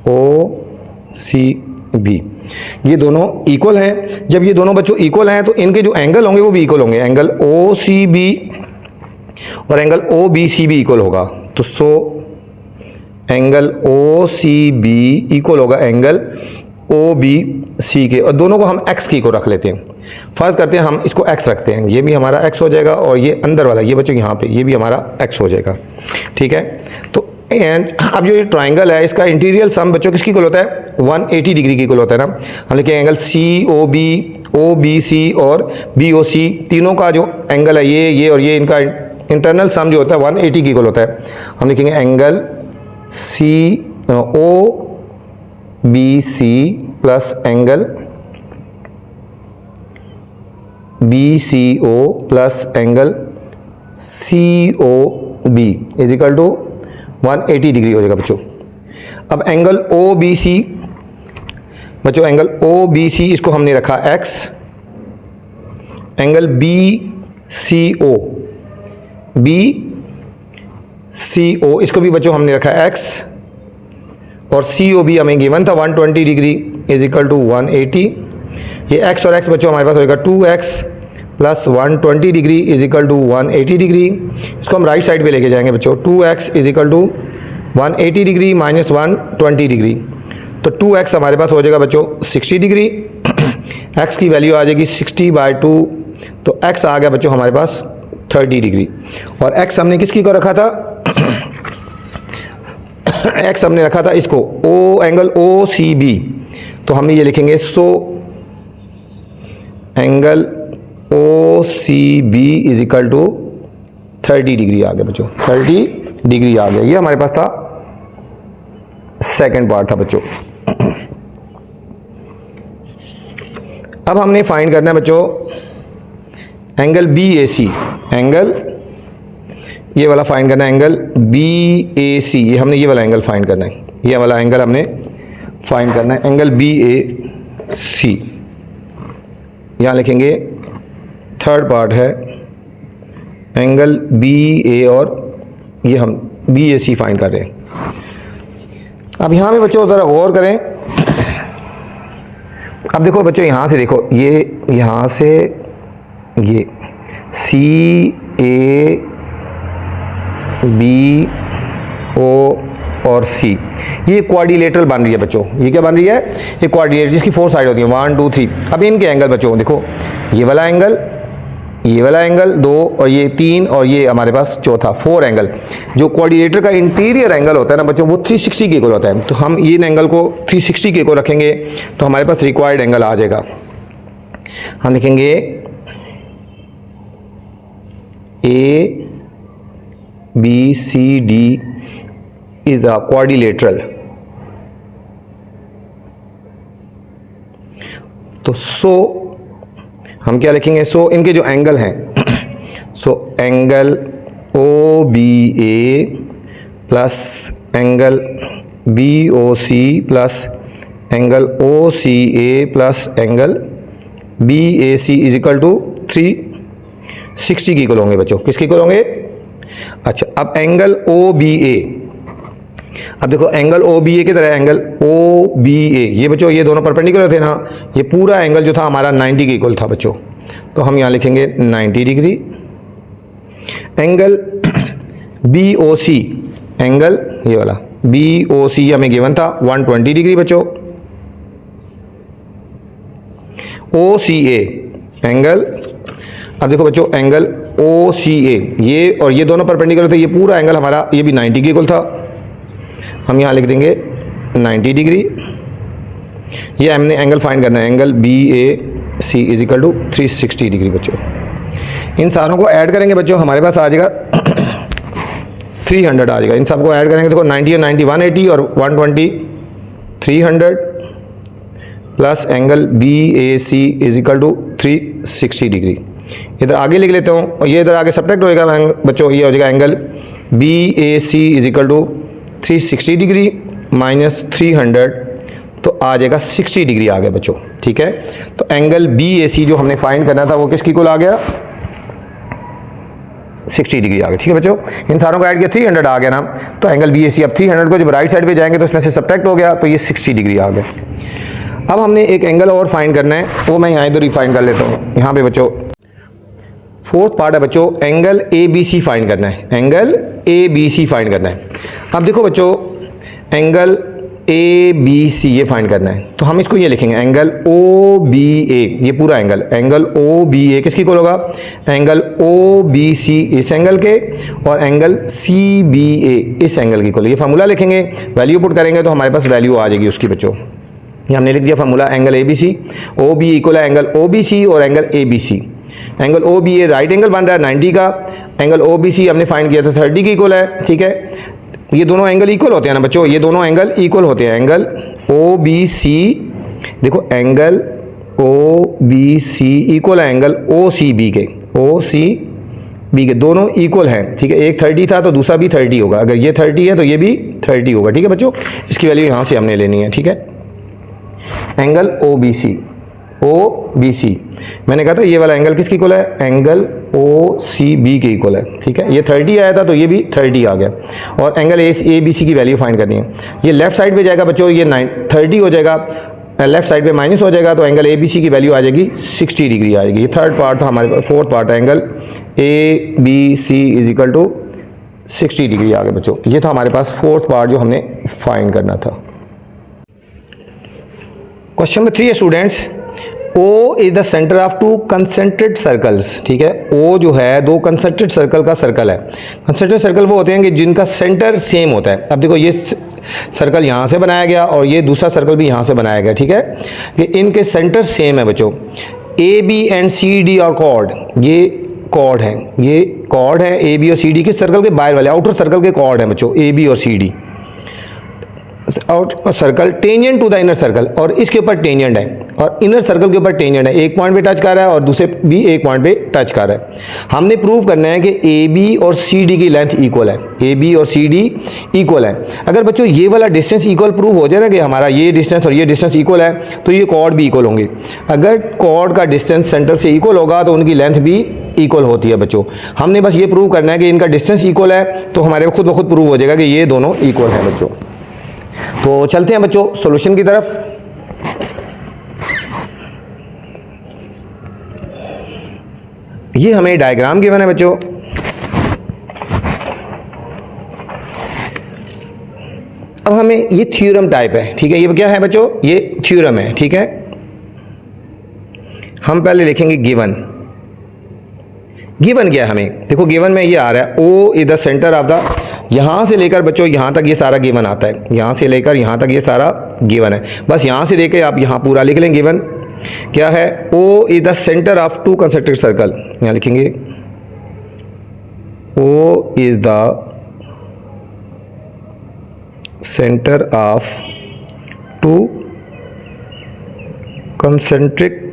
S1: ओ सी बी, ये दोनों इक्वल हैं। जब ये दोनों बच्चों इक्वल हैं तो इनके जो एंगल होंगे वो भी इक्वल होंगे, एंगल ओ सी बी और एंगल ओ बी सी भी इक्वल होगा। तो so angle O C B equal होगा एंगल ओ बी सी के, और दोनों को हम एक्स की को रख लेते हैं। फर्स्ट करते हैं हम इसको एक्स रखते हैं, ये भी हमारा एक्स हो जाएगा और ये अंदर वाला ये बच्चों यहाँ पे ये भी हमारा एक्स हो जाएगा। ठीक है, तो एंड अब जो ये ट्राइंगल है इसका इंटीरियर सम बच्चों किसकी इक्वल होता है, 180 डिग्री की इक्वल होता है ना। हम लिखेंगे एंगल सी ओ बी सी और बी ओ सी, तीनों का जो एंगल है ये और ये, इनका इंटरनल सम जो होता है 180 की इक्वल होता है। हम लिखेंगे angle C O B C plus angle B C O plus angle C O B is equal to 180 degree हो जाएगा बच्चों। अब एंगल ओ बी सी बच्चों, एंगल ओ बी सी इसको हमने रखा x, एंगल बी सी ओ इसको भी बच्चों हमने रखा x, और सी ओ बी हमें गिवन था 120 डिग्री इज इक्वल टू 180। ये x और x बच्चों हमारे पास होगा 2x plus 120 degree is equal to 180 degree. इसको हम राइट साइड पे लेके जाएंगे बच्चों। 2x is equal to 180 degree minus 120 degree, तो 2x हमारे पास हो जाएगा बच्चों 60 डिग्री। x की वैल्यू आ जाएगी 60/2, तो x आ गया बच्चों हमारे पास 30 डिग्री। और x हमने किसकी को रखा था x हमने रखा था इसको ओ एंगल OCB, तो हम ये लिखेंगे so angle OCB is equal to 30 degree आ गया बच्चों, 30 डिग्री आ गया। ये हमारे पास था सेकंड पार्ट था बच्चों। अब हमने फाइंड करना है बच्चों एंगल BAC, एंगल ये वाला फाइंड करना है एंगल BAC, ये हमने ये वाला एंगल फाइंड करना है, ये वाला एंगल हमने फाइंड करना है एंगल BAC। यहाँ लिखेंगे थर्ड पार्ट है एंगल BA और ये हम BAC फाइंड कर रहे हैं। अब यहाँ पे बच्चों ज़रा गौर करें। अब देखो बच्चों यहाँ से देखो, ये यहाँ से ये CABO और C ये क्वाड्रिलेटरल बन रही है बच्चों। ये क्या बन रही है? ये क्वाड्रिलेटरल जिसकी 4 साइड होती है 1 2 3। अब इनके एंगल बच्चों देखो, ये वाला एंगल 2 और ये 3 और ये हमारे पास चौथा 4 एंगल। जो कोऑर्डिनेटर का इंटीरियर एंगल होता है ना बच्चों वो 360 के इक्वल होता है। तो हम ये एंगल को 360 के इक्वल रखेंगे तो हमारे पास रिक्वायर्ड एंगल आ जाएगा। हम लिखेंगे ABCD इज अ क्वाड्रिलेटरल। तो सो हम क्या लिखेंगे? सो इनके जो एंगल हैं, so angle OBA plus angle BOC plus angle OCA plus angle BAC is equal to 360 की इक्वल होंगे बच्चों। किसके इक्वल होंगे? अच्छा, अब एंगल OBA, अब देखो एंगल OBA की तरह एंगल OBA, ये बच्चों ये दोनों परपेंडिकुलर थे ना, ये पूरा एंगल जो था हमारा 90 के इक्वल था बच्चों। तो हम यहाँ लिखेंगे 90 डिग्री। एंगल BOC, एंगल ये वाला BOC हमें गिवन था 120 डिग्री बच्चों। OCA एंगल, अब देखो बच्चों एंगल OCA ये और ये दोनों परपेंडिकुलर थे, ये पूरा एंगल हमारा ये भी 90 के इक्वल था। हम यहाँ लिख देंगे 90 डिग्री। ये हमने एंगल फाइंड करना है angle BAC is equal to 360 degree बच्चों। इन सारों को ऐड करेंगे बच्चों हमारे पास आ जाएगा 300 आ जाएगा। इन सबको ऐड करेंगे देखो 90 और 90 180 और 120 300 plus angle BAC is equal to 360 degree. इधर आगे लिख लेता हूँ और ये इधर आगे सब्ट्रैक्ट होएगा बच्चों, ये हो जाएगा angle BAC is equal to 360 degree minus 300, तो आ जाएगा 60 डिग्री आ गया बच्चों। ठीक है, तो एंगल BAC जो हमने फाइंड करना था वो किसकी इक्वल आ गया? 60 डिग्री आ गया। ठीक है बच्चों, इन सारों को ऐड किया 300 आ गया ना, तो एंगल BAC अब 300 को जब राइट साइड पे जाएंगे तो इसमें से सब्ट्रैक्ट हो गया, तो ये 60 डिग्री आ गया। अब हमने एक एंगल और फाइंड करना है, वो मैं यहाँ इधर ही फाइंड कर लेता हूँ। यहाँ पे बच्चों फोर्थ पार्ट है बच्चों एंगल ABC फाइंड करना है, एंगल ABC फाइंड करना है। अब देखो बच्चों एंगल ABC ये फाइंड करना है, तो हम इसको ये लिखेंगे एंगल OBA, ये पूरा एंगल OBA किसकी इक्वल होगा? एंगल OBC इस एंगल के और एंगल CBA इस एंगल की इक्वल। ये फार्मूला लिखेंगे, वैल्यू पुट करेंगे तो हमारे पास वैल्यू आ जाएगी उसकी बच्चों। ये हमने लिख दिया formula angle ABC, OBA equal है एंगल OBC और angle ABC। Angle OBA right angle बन रहा है 90 का, एंगल OBC हमने फाइंड किया था 30 की इक्वल है। ठीक है, ये दोनों एंगल इक्वल होते हैं ना बच्चों, ये दोनों एंगल इक्वल होते हैं। एंगल OBC देखो एंगल OBC इक्वल है एंगल OCB के, OCB के दोनों इक्वल हैं। ठीक है, एक 30 था तो दूसरा भी 30 होगा, अगर ये 30 है तो ये भी 30 होगा। ठीक है बच्चों, इसकी वैल्यू यहाँ से हमने लेनी है। ठीक है, एंगल OBC मैंने कहा था ये वाला एंगल किसकी इक्वल है? एंगल OCB के इक्वल है। ठीक है, ये 30 आया था तो ये भी 30 आ गया। और एंगल ABC की वैल्यू फाइंड करनी है। ये लेफ्ट साइड पे जाएगा बच्चों, ये 30 हो जाएगा, लेफ्ट साइड पे माइनस हो जाएगा तो एंगल ए बी सी की वैल्यू आ जाएगी 60 डिग्री आएगी। ये थर्ड पार्ट था हमारे पास, फोर्थ पार्ट था angle A B C is equal to 60 degree आ गया बच्चों। ये था हमारे पास फोर्थ पार्ट जो हमने फाइंड करना था। क्वेश्चन नंबर 3 है students, O is the centre of two concentrate circles. ठीक है, O जो है दो कंसेंट्रेट सर्कल का सर्कल है। कंसेंट्रेट सर्कल वो होते हैं कि जिनका सेंटर सेम होता है। अब देखो ये सर्कल यहाँ से बनाया गया और ये दूसरा सर्कल भी यहाँ से बनाया गया। ठीक है, कि इनके सेंटर सेम है बच्चों। A B and C D और कॉर्ड, ये कॉर्ड है, ये कॉर्ड है ए बी और सी डी के सर्कल के बाहर वाले आउटर सर्कल के कॉर्ड है बच्चों, ए बी और C D. Out circle tangent to the inner circle, और इसके ऊपर टेंजेंट है और इनर सर्कल के ऊपर टेंजेंट है। एक पॉइंट पे टच कर रहा है और दूसरे भी एक पॉइंट पे टच कर रहा है। हमने प्रूव करना है कि ए बी और सी डी की लेंथ इक्वल है, ए बी और सी डी इक्वल है। अगर बच्चों ये वाला डिस्टेंस इक्वल प्रूव हो जाए ना कि हमारा ये डिस्टेंस और ये डिस्टेंस इक्वल है, तो ये कॉर्ड भी इक्वल होंगे। अगर कॉर्ड का डिस्टेंस सेंटर से इक्वल होगा तो उनकी लेंथ भी इक्वल होती है बच्चों। हमने बस ये प्रूव करना है कि इनका डिस्टेंस इक्वल है, तो हमारे खुद ब खुद प्रूव हो जाएगा कि ये दोनों इक्वल हैं बच्चों। तो चलते हैं बच्चों सॉल्यूशन की तरफ। ये हमें डायग्राम गिवन है बच्चों। अब हमें ये थ्योरम टाइप है। ठीक है, ये क्या है बच्चों, ये थ्योरम है। ठीक है, हम पहले लिखेंगे गिवन। गिवन क्या है हमें, देखो गिवन में ये आ रहा है O is the centre of the, यहाँ से लेकर बच्चों यहाँ तक ये सारा गिवन आता है, यहाँ से लेकर यहाँ तक ये सारा गिवन है। बस यहाँ से लेकर आप यहाँ पूरा लिख लें। गिवन क्या है, O is the centre of two concentric circle. यहाँ लिखेंगे O is the centre of two concentric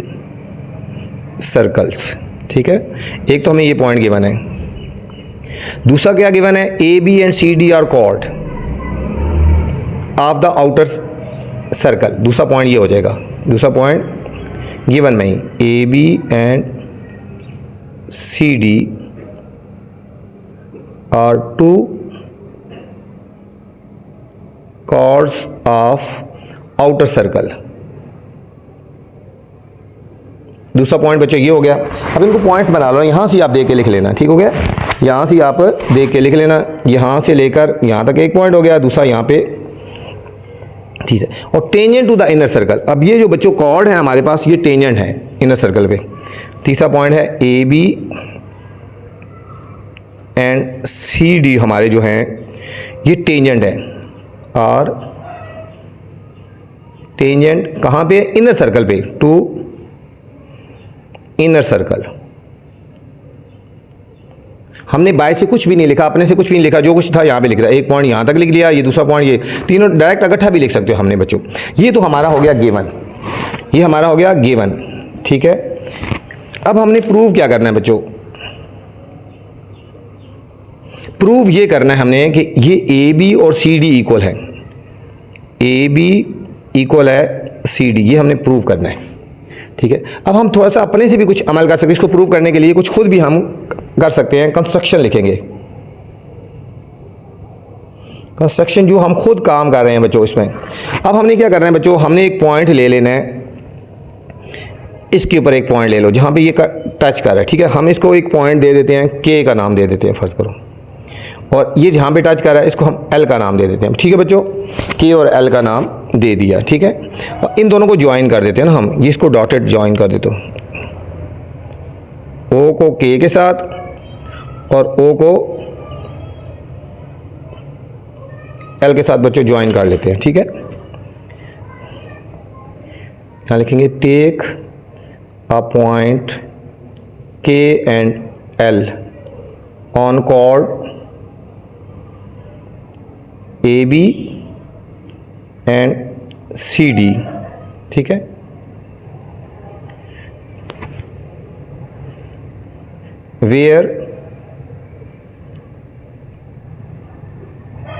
S1: circles. ठीक है, एक तो हमें ये पॉइंट गिवन है। दूसरा क्या गिवन है, A B and C D are chord of the outer circle. दूसरा पॉइंट ये हो जाएगा, दूसरा पॉइंट गिवन में ही, A B and C D are two chords of outer circle. दूसरा पॉइंट बच्चों ये हो गया। अब इनको पॉइंट्स बना लो, यहाँ से आप देख के लिख लेना। ठीक हो गया, यहाँ से आप देख के लिख लेना। यहाँ से लेकर यहाँ तक एक पॉइंट हो गया, दूसरा यहाँ पे। ठीक है, और tangent to the inner circle. अब ये जो बच्चों कॉर्ड है हमारे पास, ये टेंजेंट है इनर सर्कल पे। तीसरा पॉइंट है A B and C D हमारे जो हैं ये टेंजेंट है, और टेंजेंट कहाँ पे, इनर सर्कल पे, टू इनर सर्कल। हमने बाय से कुछ भी नहीं लिखा, अपने से कुछ भी नहीं लिखा, जो कुछ था यहाँ पे लिख रहा है। एक पॉइंट यहाँ तक लिख लिया, ये दूसरा पॉइंट, ये तीनों डायरेक्ट इकट्ठा भी लिख सकते हो हमने बच्चों। ये तो हमारा हो गया गिवन, ये हमारा हो गया गिवन। ठीक है, अब हमने प्रूव क्या करना है बच्चों, प्रूव ये करना है हमने कि ये ए बी और सी डी इक्वल है, ए बी इक्वल है सी डी, ये हमने प्रूव करना है। ठीक है, अब हम थोड़ा सा अपने से भी कुछ अमल कर सकते हैं इसको प्रूव करने के लिए, कुछ खुद भी हम कर सकते हैं। कंस्ट्रक्शन लिखेंगे, कंस्ट्रक्शन जो हम खुद काम कर रहे हैं बच्चों इसमें। अब हमने क्या करना है बच्चों, हमने एक पॉइंट ले लेना है, इसके ऊपर एक पॉइंट ले लो जहाँ पे ये टच कर रहा है। ठीक है, हम इसको एक पॉइंट दे देते हैं, के का नाम दे देते हैं फर्ज करो, और ये जहाँ पे टच कर रहा है इसको हम एल का नाम दे देते हैं। ठीक है बच्चों, के और एल का नाम दे दिया। ठीक है, और इन दोनों को ज्वाइन कर देते हैं ना हम, ये इसको डॉटेड ज्वाइन कर देते हो, ओ को के के साथ और ओ को एल के साथ बच्चों ज्वाइन कर लेते हैं। ठीक है, यहाँ लिखेंगे take a point K and L on chord A B and C D. ठीक है, where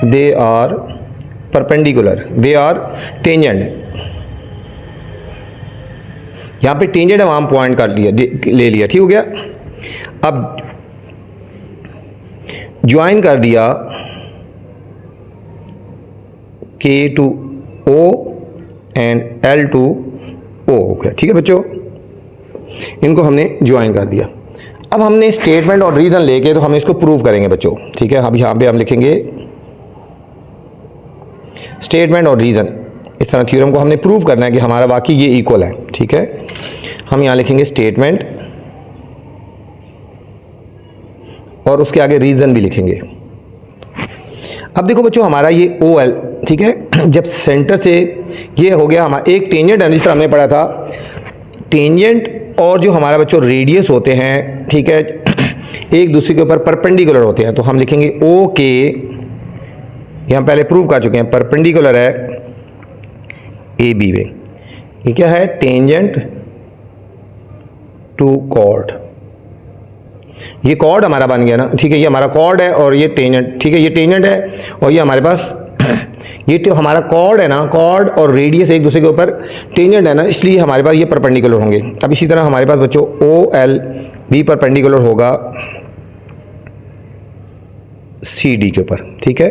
S1: they are perpendicular, they are tangent. यहां पे टेंजेंट है, वहां पॉइंट कर लिया, ले लिया। ठीक हो गया, अब ज्वाइन कर दिया के टू ओ एंड L2O हो गया। ठीक है बच्चों, इनको हमने ज्वाइन कर दिया। अब हमने स्टेटमेंट और रीज़न लेके तो हम इसको प्रूव करेंगे बच्चों। ठीक है, अब यहाँ पे हम लिखेंगे स्टेटमेंट और रीज़न। इस तरह थ्योरम को हमने प्रूव करना है कि हमारा वाकई ये इक्वल है। ठीक है, हम यहाँ लिखेंगे स्टेटमेंट और उसके आगे रीज़न भी लिखेंगे। अब देखो बच्चों, हमारा ये OL, ठीक है, जब सेंटर से ये हो गया हमारा एक टेंजेंट है, जिस तरह हमने पढ़ा था टेंजेंट और जो हमारा बच्चों रेडियस होते हैं, ठीक है, एक दूसरे के ऊपर परपेंडिकुलर होते हैं। तो हम लिखेंगे OK, यहाँ पहले प्रूव कर चुके हैं, परपेंडिकुलर है AB में। ये क्या है? Tangent to chord. ये कॉर्ड हमारा बन गया ना। ठीक है, ये हमारा कॉर्ड है और ये टेंजेंट। ठीक है, ये टेंजेंट है और ये हमारे पास ये तो हमारा कॉर्ड है ना, कॉर्ड और रेडियस एक दूसरे के ऊपर टेंजेंट है ना, इसलिए हमारे पास ये परपेंडिकुलर होंगे। अब इसी तरह हमारे पास बच्चों OL भी परपेंडिकुलर होगा CD के ऊपर। ठीक है,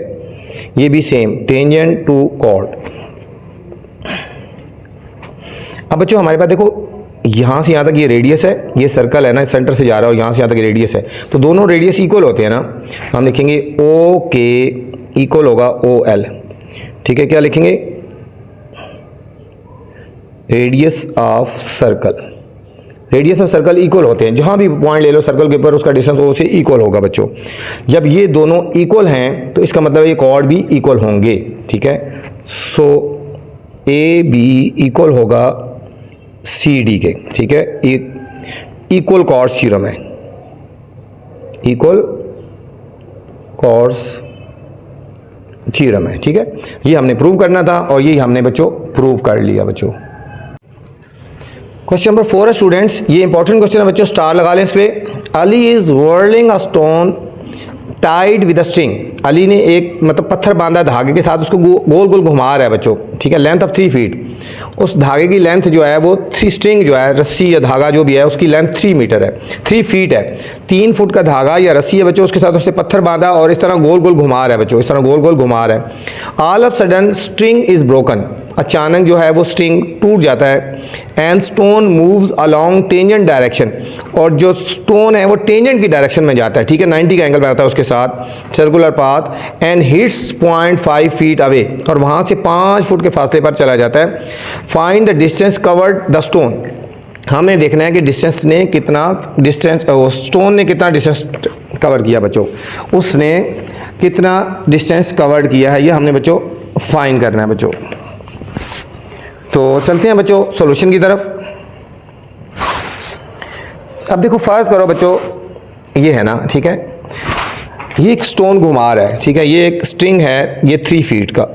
S1: ये भी सेम टेंजेंट टू कॉर्ड। अब बच्चों हमारे पास देखो, यहाँ से यहाँ तक ये रेडियस है, ये सर्कल है ना, सेंटर से जा रहा है और यहाँ से यहाँ तक रेडियस है, तो दोनों रेडियस इक्वल होते हैं ना। हम लिखेंगे OK इक्वल होगा OL। ठीक है, क्या लिखेंगे? Radius of circle. Radius of circle equal होते हैं, जहाँ भी पॉइंट ले लो सर्कल के ऊपर उसका डिस्टेंस O से इक्वल होगा बच्चों। जब ये दोनों इक्वल हैं तो इसका मतलब ये कॉर्ड भी इक्वल होंगे। ठीक है, सो AB इक्वल होगा CD के। ठीक है, इक्वल कॉर्ड्स थ्योरम है, इक्वल कॉर्ड्स थ्योरम है। ठीक है, ये हमने प्रूव करना था और ये हमने बच्चों प्रूव कर लिया बच्चों। क्वेश्चन नंबर 4 है स्टूडेंट्स, ये इंपॉर्टेंट क्वेश्चन है बच्चों, स्टार लगा लें इस पे। Ali is whirling a stone tied with a string. Ali ने एक मतलब पत्थर बांधा धागे के साथ, उसको गोल गोल घुमा रहा है बच्चों। ठीक है, लेंथ ऑफ 3 फीट। उस धागे की लेंथ जो है वो 3 स्ट्रिंग जो है, रस्सी या धागा जो भी है, उसकी लेंथ 3 मीटर है, 3 फीट है। 3 फुट का धागा या रस्सी है बच्चों, उसके साथ उससे पत्थर बांधा और इस तरह गोल गोल घुमा रहा है बच्चों, इस तरह गोल गोल घुमा रहा है। All of sudden string is broken. अचानक जो है वो स्ट्रिंग टूट जाता है। And stone moves along tangent direction, और जो स्टोन है वो टेंजेंट की डायरेक्शन में जाता है। ठीक है, 90 का एंगल बनाता है उसके साथ, circular path, and hits 0.5 feet away, और वहाँ से 5 फुट के फासले पर चला जाता है। Find the distance covered the stone. हमें देखना है कि डिस्टेंस ने कितना डिस्टेंस, स्टोन ने कितना डिस्टेंस कवर किया बच्चों, उसने कितना डिस्टेंस कवर्ड किया है, ये हमने बच्चों फाइंड करना है बच्चों। तो चलते हैं बच्चों सॉल्यूशन की तरफ। अब देखो फर्ज करो बच्चों, ये है ना, ठीक है, ये एक स्टोन घुमा रहा है। ठीक है, ये एक स्ट्रिंग है, ये 3 फीट का,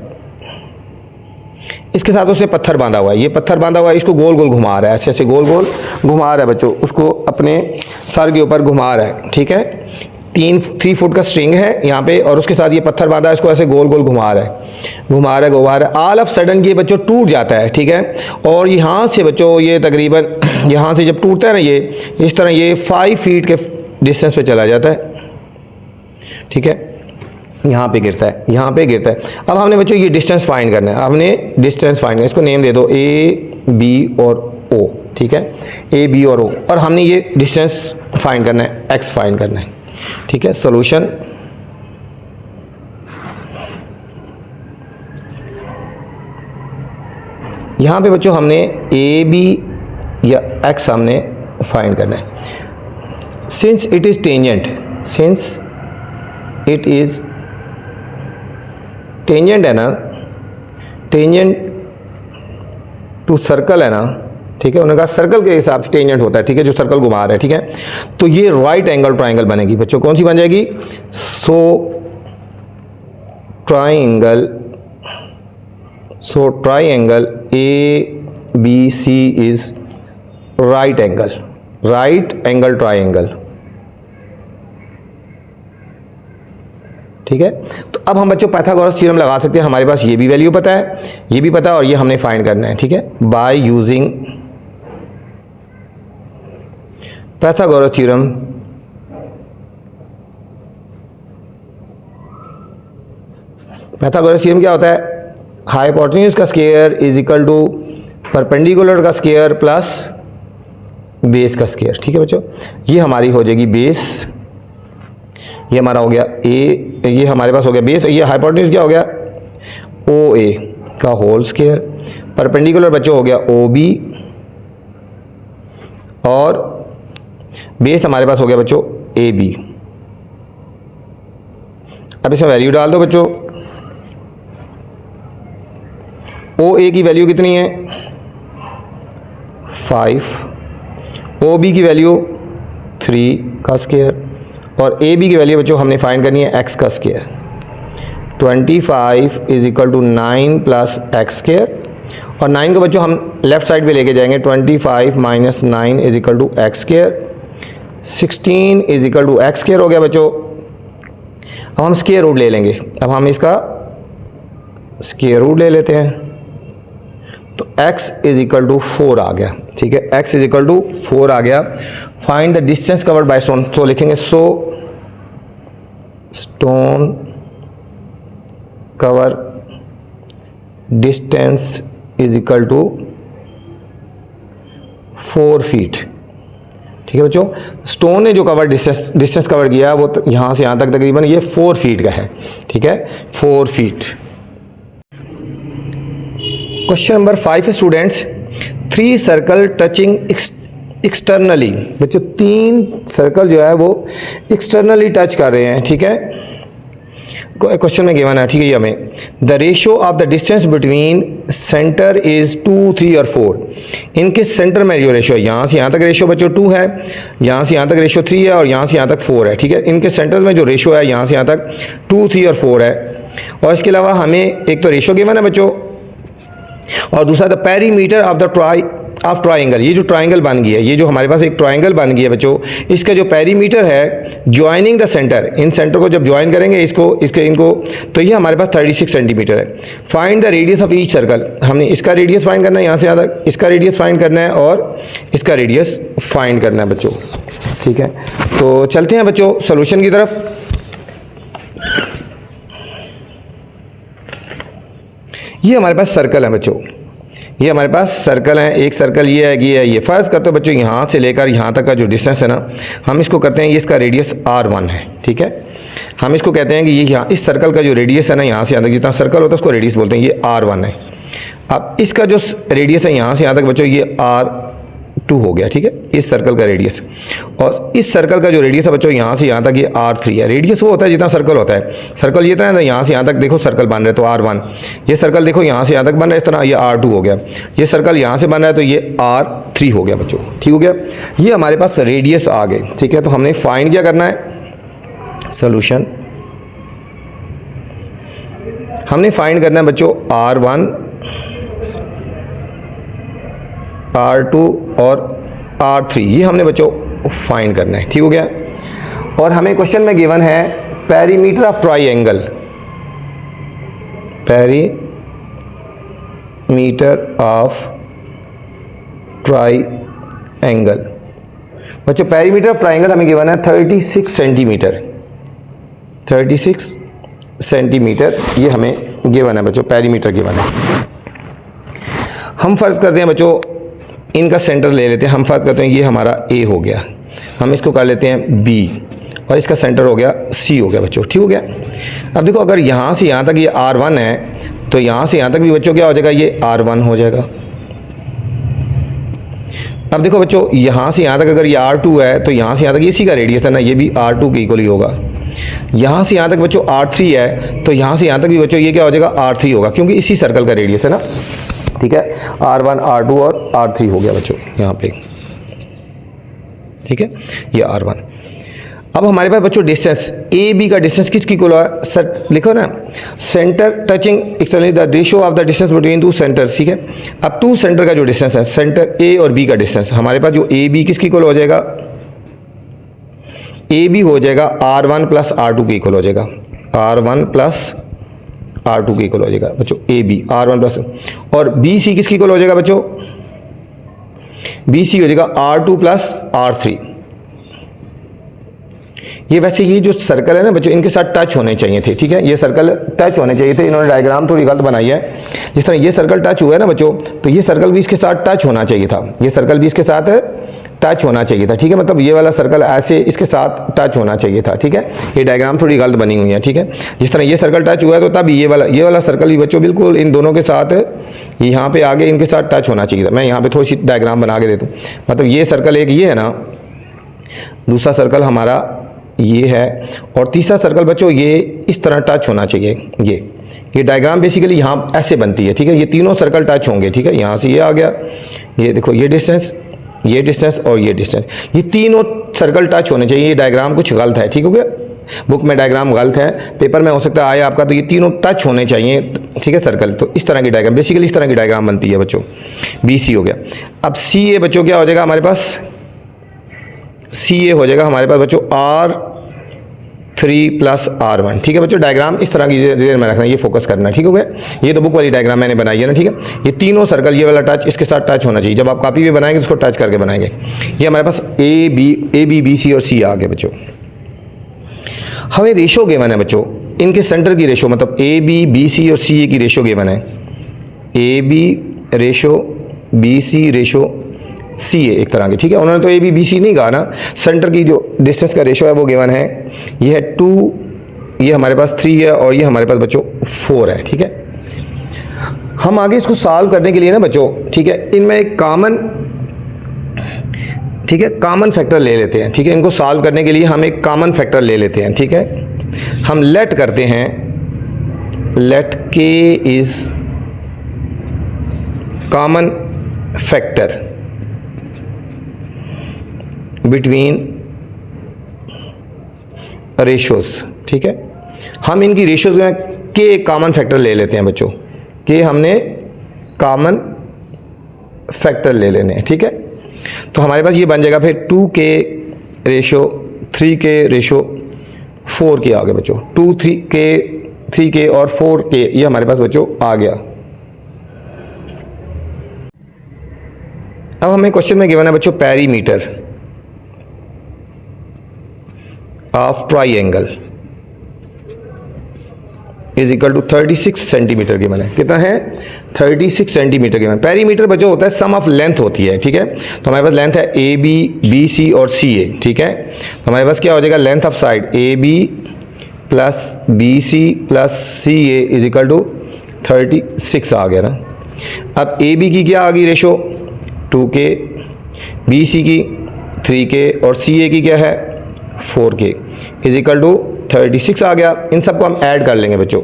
S1: इसके साथ उसने पत्थर बांधा हुआ है। ये पत्थर बांधा हुआ है, इसको गोल गोल घुमा रहा है, ऐसे ऐसे गोल गोल घुमा रहा है बच्चों, उसको अपने सर के ऊपर घुमा रहा है। ठीक है, 3 फुट का स्ट्रिंग है यहाँ पे, और उसके साथ ये पत्थर बांधा है, इसको ऐसे गोल गोल घुमा रहा है, घुमा रहा है, घुमा रहा है। ऑल ऑफ सडन ये बच्चों टूट जाता है। ठीक है, और यहाँ से बच्चों ये तकरीबन यहाँ से जब टूटता है ना, ये इस तरह ये 5 फीट के डिस्टेंस पे चला जाता है। ठीक है, यहाँ पे गिरता है, यहाँ पे गिरता है। अब हमने बच्चों ये डिस्टेंस फाइंड करना है, हमने डिस्टेंस फाइंड करना है, इसको नेम दे दो A, B और O। ठीक है, A, B और O, और हमने ये डिस्टेंस फाइंड करना है, X फाइंड करना है। ठीक है, सॉल्यूशन यहाँ पे बच्चों हमने A, B या X हमने फाइंड करना है। Since it is tangent, since it is tangent है ना, टेंजेंट टू सर्कल है ना। ठीक है, उन्होंने कहा सर्कल के हिसाब से टेंजेंट होता है। ठीक है, जो सर्कल घुमा रहा है। ठीक है, तो ये राइट एंगल ट्राइंगल बनेगी बच्चों। कौन सी बन जाएगी? So triangle ABC is right angle, right angle triangle. ठीक है, तो अब हम बच्चों पाइथागोरस थ्योरम लगा सकते हैं। हमारे पास ये भी वैल्यू पता है, ये भी पता है, और ये हमने फाइंड करना है। ठीक है, by using Pythagoras theorem, Pythagoras theorem क्या होता है? हाइपोटेन्यूज का square is equal to perpendicular का स्क्वायर प्लस बेस का स्क्वायर। ठीक है बच्चों, ये हमारी हो जाएगी बेस, ये हमारा हो गया ए, ये हमारे पास हो गया बेस, ये हाइपोटेन्यूज क्या हो गया ओ ए का होल स्क्वायर, परपेंडिकुलर बच्चों हो गया ओ बी, और बेस हमारे पास हो गया बच्चों ए बी। अब इसमें वैल्यू डाल दो बच्चों, ओ ए की वैल्यू कितनी है 5, ओ बी की वैल्यू 3 का स्क्वायर, और ए बी की वैल्यू बच्चों हमने फाइंड करनी है एक्स का square. 25 is equal to 9 plus x square, और 9 को बच्चों हम लेफ्ट साइड पे लेके जाएंगे, 25 minus 9 is equal to x square, 16 is equal to x square हो गया बच्चों। अब हम स्क्वायर रूट ले लेंगे, अब हम इसका स्क्वायर रूट ले लेते हैं, तो x इज इक्वल टू 4 आ गया। ठीक है, x इज इक्वल टू 4 आ गया। Find the distance covered by stone, तो लिखेंगे so stone cover distance is equal to 4 feet. ठीक है बच्चों, स्टोन ने जो कवर डिस्टेंस कवर किया वो तो यहाँ से यहाँ तक तकरीबन ये 4 फीट का है। ठीक है, 4 feet. Question number 5 students, 3 circle touching externally, बच्चों 3 सर्कल जो है वो एक्सटर्नली टच कर रहे हैं। ठीक है, क्वेश्चन में गिवन है। ठीक है, ये हमें the ratio of the distance between centre is 2, 3 और 4। इनके सेंटर में जो रेशियो है, यहाँ से यहाँ तक रेशियो बच्चों 2 है, यहाँ से यहाँ तक रेशियो 3 है, और यहाँ से यहाँ तक 4 है। ठीक है, इनके सेंटर में जो रेशियो है यहाँ से यहाँ तक 2, 3 और 4 है। और इसके अलावा हमें एक तो रेशियो गिवन है बच्चों, और दूसरा the perimeter of the triangle, ये जो ट्राइंगल बन गया है, ये जो हमारे पास एक ट्राइंगल बन गया है बच्चों, इसका जो पेरीमीटर है joining the centre, in centre को जब ज्वाइन करेंगे इनको तो ये हमारे पास 36 सेंटीमीटर है। Find the radius of each circle, हमने इसका रेडियस फाइंड करना है, यहाँ से यहाँ तक इसका रेडियस फाइंड करना है, और इसका रेडियस फाइंड करना है बच्चों। ठीक है, तो चलते हैं बच्चों सोल्यूशन की तरफ। ये हमारे पास सर्कल है बच्चों, ये हमारे पास सर्कल है, एक सर्कल ये है, ये फर्ज करते हो बच्चों यहाँ से लेकर यहाँ तक का जो डिस्टेंस है ना, हम इसको करते हैं, ये इसका रेडियस r1 है। ठीक है, हम इसको कहते हैं कि ये यहाँ इस सर्कल का जो रेडियस है ना, यहाँ से यहाँ तक जितना सर्कल होता है उसको रेडियस बोलते हैं, ये r1 है। अब इसका जो रेडियस है यहाँ से यहाँ तक बच्चों ये r2 हो गया। ठीक है, इस सर्कल का रेडियस, और इस सर्कल का जो रेडियस है बच्चों यहाँ से यहाँ तक ये r3 है। रेडियस वो होता है जितना सर्कल होता है, सर्कल ये तरह यहाँ से यहाँ तक देखो सर्कल बन रहा है तो r1, ये सर्कल देखो यहाँ से यहाँ तक बन रहा है इस तरह, ये r2 हो गया, ये सर्कल यहाँ से बन रहा है तो ये r3 हो गया बच्चों। ठीक हो गया, ये हमारे पास रेडियस आ गए। ठीक है, तो हमने फाइंड क्या करना है, सोल्यूशन हमने फाइंड करना है बच्चों r1, r2 और r3, ये हमने बच्चों फाइंड करना है। ठीक हो गया, और हमें क्वेश्चन में गिवन है perimeter of triangle, perimeter of triangle बच्चों, पेरीमीटर ऑफ ट्राइंगल हमें गिवन है 36 सेंटीमीटर, 36 सेंटीमीटर ये हमें गिवन है बच्चों, पेरीमीटर गिवन है। हम फर्ज करते हैं बच्चों इनका सेंटर ले लेते हैं, हम फर्ज करते हैं ये हमारा A हो गया, हम इसको कर लेते हैं B, और इसका सेंटर हो गया C हो गया बच्चों। ठीक हो गया, अब देखो अगर यहाँ से यहाँ तक ये R1 है तो यहाँ से यहाँ तक भी बच्चों क्या हो जाएगा, ये R1 हो जाएगा। अब देखो बच्चों यहाँ से यहाँ तक अगर ये R2 है तो यहाँ से यहाँ तक इसी का रेडियस है ना, ये भी R2 के इक्वल ही होगा। यहाँ से यहाँ तक बच्चों R3 है तो यहाँ से यहाँ तक भी बच्चों ये क्या हो जाएगा, R3 होगा, क्योंकि इसी सर्कल का रेडियस है ना। ठीक है, R1, R2 और R3 हो गया बच्चों यहाँ पे। ठीक है, ये R1। अब हमारे पास बच्चों डिस्टेंस ए बी का डिस्टेंस किसकी इक्वल है, सर लिखो ना, centre touching externally the ratio of the distance between 2 centres. ठीक है, अब 2 सेंटर का जो डिस्टेंस है, सेंटर ए और बी का डिस्टेंस, हमारे पास जो ए बी किसकी इक्वल हो जाएगा, ए बी हो जाएगा R1 प्लस R2 के इक्वल हो जाएगा, R1 प्लस R2 के इक्वल हो जाएगा बच्चों, ए बी R1 प्लस, और बी सी किसकी इक्वल हो जाएगा बच्चों, बी सी हो जाएगा R2 प्लस R3। ये वैसे ये जो सर्कल है ना बच्चों, इनके साथ टच होने चाहिए थे, ठीक है, ये सर्कल टच होने चाहिए थे, इन्होंने डायग्राम थोड़ी गलत बनाई है। जिस तरह ये सर्कल टच हुआ है ना बच्चों, तो ये सर्कल भी इसके साथ टच होना चाहिए था, ये सर्कल भी इसके साथ टच होना चाहिए था, ठीक है, मतलब ये वाला सर्कल ऐसे इसके साथ टच होना चाहिए था, ठीक है। ये डायग्राम थोड़ी गलत बनी हुई है, ठीक है। जिस तरह ये सर्कल टच हुआ है तो तब ये वाला सर्कल भी बच्चों बिल्कुल इन दोनों के साथ यहाँ पे आगे इनके साथ टच होना चाहिए था। मैं यहाँ पे थोड़ी सी डायग्राम बना के देता हूँ, मतलब ये सर्कल एक ये है ना, दूसरा सर्कल हमारा ये है, और तीसरा सर्कल बच्चों ये इस तरह टच होना चाहिए। ये डायग्राम बेसिकली यहाँ ऐसे बनती है, ठीक है। ये तीनों सर्कल टच होंगे, ठीक है, यहाँ से ये आ गया, ये देखो ये डिस्टेंस और ये डिस्टेंस, ये तीनों सर्कल टच होने चाहिए। ये डायग्राम कुछ गलत है, ठीक हो गया, बुक में डायग्राम गलत है, पेपर में हो सकता है आए आपका, तो ये तीनों टच होने चाहिए, ठीक है, सर्कल। तो इस तरह की डायग्राम, बेसिकली इस तरह की डायग्राम बनती है बच्चों। BC हो गया। अब CA बच्चों क्या हो जाएगा हमारे पास, CA हो जाएगा हमारे पास बच्चों R3 + R1, ठीक है बच्चों। डायग्राम इस तरह की देर में रखना, ये फोकस करना, ठीक हो गया। ये तो बुक वाली डायग्राम मैंने बनाई है ना, ठीक है। ये तीनों सर्कल, ये वाला टच इसके साथ टच होना चाहिए, जब आप कॉपी में बनाएंगे उसको टच करके बनाएंगे। ये हमारे पास A B B C और C आ गए बच्चों। हमें रेशो गिवन है बच्चों, इनके सेंटर की रेशो, मतलब AB BC और CA की रेशो गिवन है, AB ratio BC ratio CA एक तरह की, ठीक है। उन्होंने तो AB BC नहीं कहा ना, सेंटर की जो डिस्टेंस का रेशो है वो गिवन है, ये है 2, ये हमारे पास 3 है, और ये हमारे पास बच्चों 4 है, ठीक है। हम आगे इसको सॉल्व करने के लिए ना बच्चों, ठीक है, इनमें एक कॉमन, ठीक है, कॉमन फैक्टर ले लेते हैं, ठीक है। इनको सॉल्व करने के लिए हम एक कॉमन फैक्टर ले लेते हैं, ठीक है। हम लेट करते हैं, let K is common factor between ratios, ठीक है। हम इनकी रेशोज में K कॉमन फैक्टर ले लेते हैं बच्चों, K हमने कॉमन फैक्टर ले लेने हैं, ठीक है। तो हमारे पास ये बन जाएगा फिर 2K ratio 3K ratio 4K आ गया बच्चों, 3K और 4K, ये हमारे पास बच्चों आ गया। अब हमें क्वेश्चन में गिवन है बच्चों perimeter of triangle is equal to 36 centimetre given है। कितना है, 36 सेंटीमीटर गिवन। पेरीमीटर बच्चों होता है सम ऑफ लेंथ होती है, ठीक है। तो हमारे पास लेंथ है AB BC और CA, ठीक है। तो हमारे पास क्या हो जाएगा, length of side AB + BC + CA is equal to 36 आ गया ना। अब AB की क्या आ गई रेशो, 2K, BC की 3K और CA की क्या है 4K इज इक्वल टू 36 आ गया। इन सबको हम ऐड कर लेंगे बच्चों,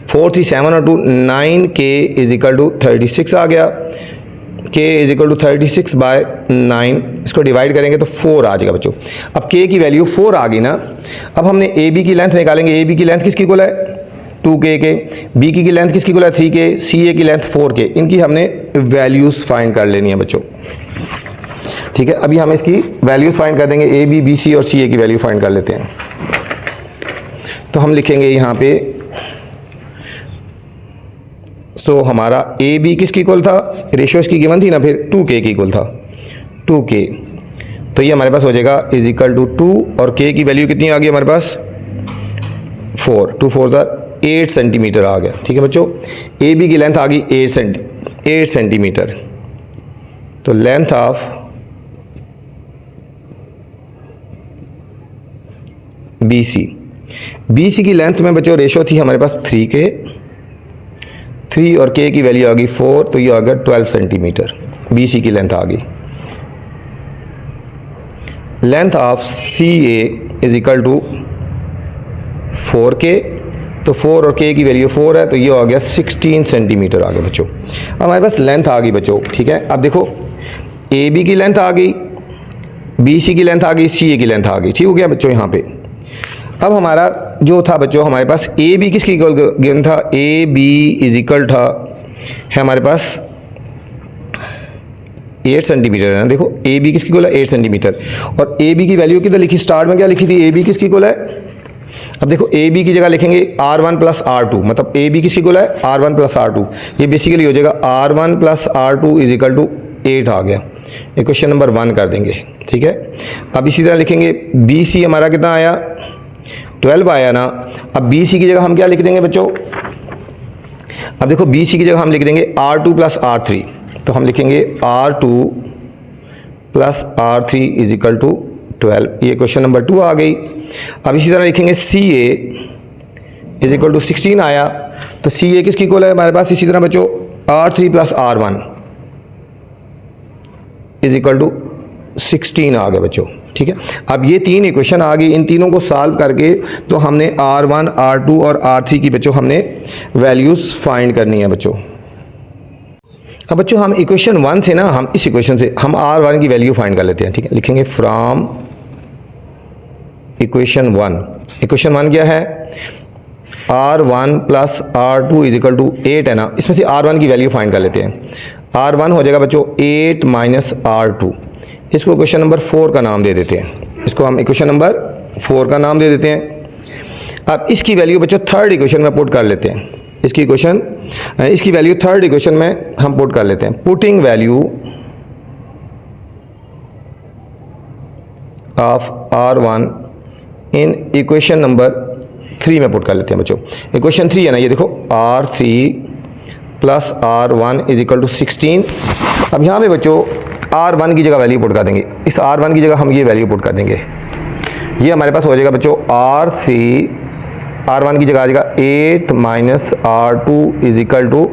S1: 4 3 7 और 2 9K इज इक्वल टू 36 आ गया। K is equal to 36 by 9, इसको डिवाइड करेंगे तो 4 आ जाएगा बच्चों। अब K की वैल्यू 4 आ गई ना। अब हमने AB की लेंथ निकालेंगे, AB की लेंथ किसकी इक्वल है 2K के, BK की लेंथ किसकी इक्वल है 3K, CA की लेंथ 4K, इनकी हमने वैल्यूज़ फाइंड कर लेनी है बच्चों, ठीक है। अभी हम इसकी वैल्यूज़ फाइंड कर देंगे, AB BC और CA की वैल्यू फाइंड कर लेते हैं। तो हम लिखेंगे यहाँ पे, सो हमारा AB किसकी इक्वल था, रेशो इसकी गिवन थी ना, फिर 2K की इक्वल था 2K, तो ये हमारे पास हो जाएगा इज इक्वल टू 2, और K की वैल्यू कितनी आ गई हमारे पास 4, 2 4 8 सेंटीमीटर आ गया, ठीक है बच्चों। AB की लेंथ आ गई 8 सेंटीमीटर। तो लेंथ ऑफ BC की लेंथ में बच्चों रेशो थी हमारे पास 3K, 3 और K की वैल्यू आ गई 4, तो ये आ गया 12 सेंटीमीटर BC की लेंथ आ गई। Length of CA is equal to 4K, तो 4 और K की वैल्यू 4 है, तो ये आ गया 16 सेंटीमीटर आ गया बच्चों। हमारे पास लेंथ आ गई बच्चों, ठीक है। अब देखो AB की लेंथ आ गई, BC की लेंथ आ गई, CA की लेंथ आ गई, ठीक हो गया बच्चों यहाँ पे। अब हमारा जो था बच्चों, हमारे पास AB किसकी इक्वल गिवन था, AB इज इक्वल था है हमारे पास 8 सेंटीमीटर है ना। देखो AB किसकी इक्वल है 8 सेंटीमीटर, और AB की वैल्यू किधर लिखी, स्टार्ट में क्या लिखी थी, AB किसकी इक्वल है। अब देखो AB की जगह लिखेंगे R1 + R2, मतलब AB किसकी इक्वल है R1 + R2, ये बेसिकली हो जाएगा R1 + R2 is equal to 8 आ गया। ये क्वेश्चन नंबर 1 कर देंगे, ठीक ठीक है। अब इसी तरह लिखेंगे बी सी हमारा कितना आया 12 आया ना। अब बी सी की जगह हम क्या लिख देंगे बच्चों, अब देखो बी सी की जगह हम लिख देंगे R2 प्लस R3, तो हम लिखेंगे R2 plus R3 is equal to 12, ये क्वेश्चन नंबर 2 आ गई। अब इसी तरह लिखेंगे CA इज इक्वल टू 16 आया, तो CA किसकी इक्वल है हमारे पास, इसी तरह बच्चों R3 plus R1 is equal to 16 आ गया बच्चों, ठीक है। अब ये 3 इक्वेशन आ गई, इन तीनों को सॉल्व करके तो हमने R1, R2 और R3 की बच्चों हमने वैल्यूज़ फाइंड करनी है बच्चों। अब बच्चों हम इक्वेशन 1 से ना, हम इस इक्वेशन से हम R1 की वैल्यू फाइंड कर लेते हैं, ठीक है। लिखेंगे फ्रॉम इक्वेशन 1, इक्वेशन 1 क्या है, R1 plus R2 is equal to 8 है ना, इसमें से R1 की वैल्यू फाइंड कर लेते हैं। R1 हो जाएगा बच्चों 8 माइनस R2, इसको इक्वेशन नंबर 4 का नाम दे देते हैं, इसको हम इक्वेशन नंबर 4 का नाम दे देते हैं। अब इसकी वैल्यू बच्चों थर्ड इक्वेशन में पुट कर लेते हैं, इसकी वैल्यू थर्ड इक्वेशन में हम पुट कर लेते हैं। Putting value of R1 in equation number 3 में पुट कर लेते हैं बच्चों। इक्वेशन 3 है ना, ये देखो R3 plus R1 is equal to 16। अब यहाँ पे बच्चों R1 की जगह वैल्यू पुट कर देंगे, इस R1 की जगह हम ये वैल्यू पुट कर देंगे, ये हमारे पास हो जाएगा बच्चों R1 की जगह आ जाएगा 8 minus R2 is equal to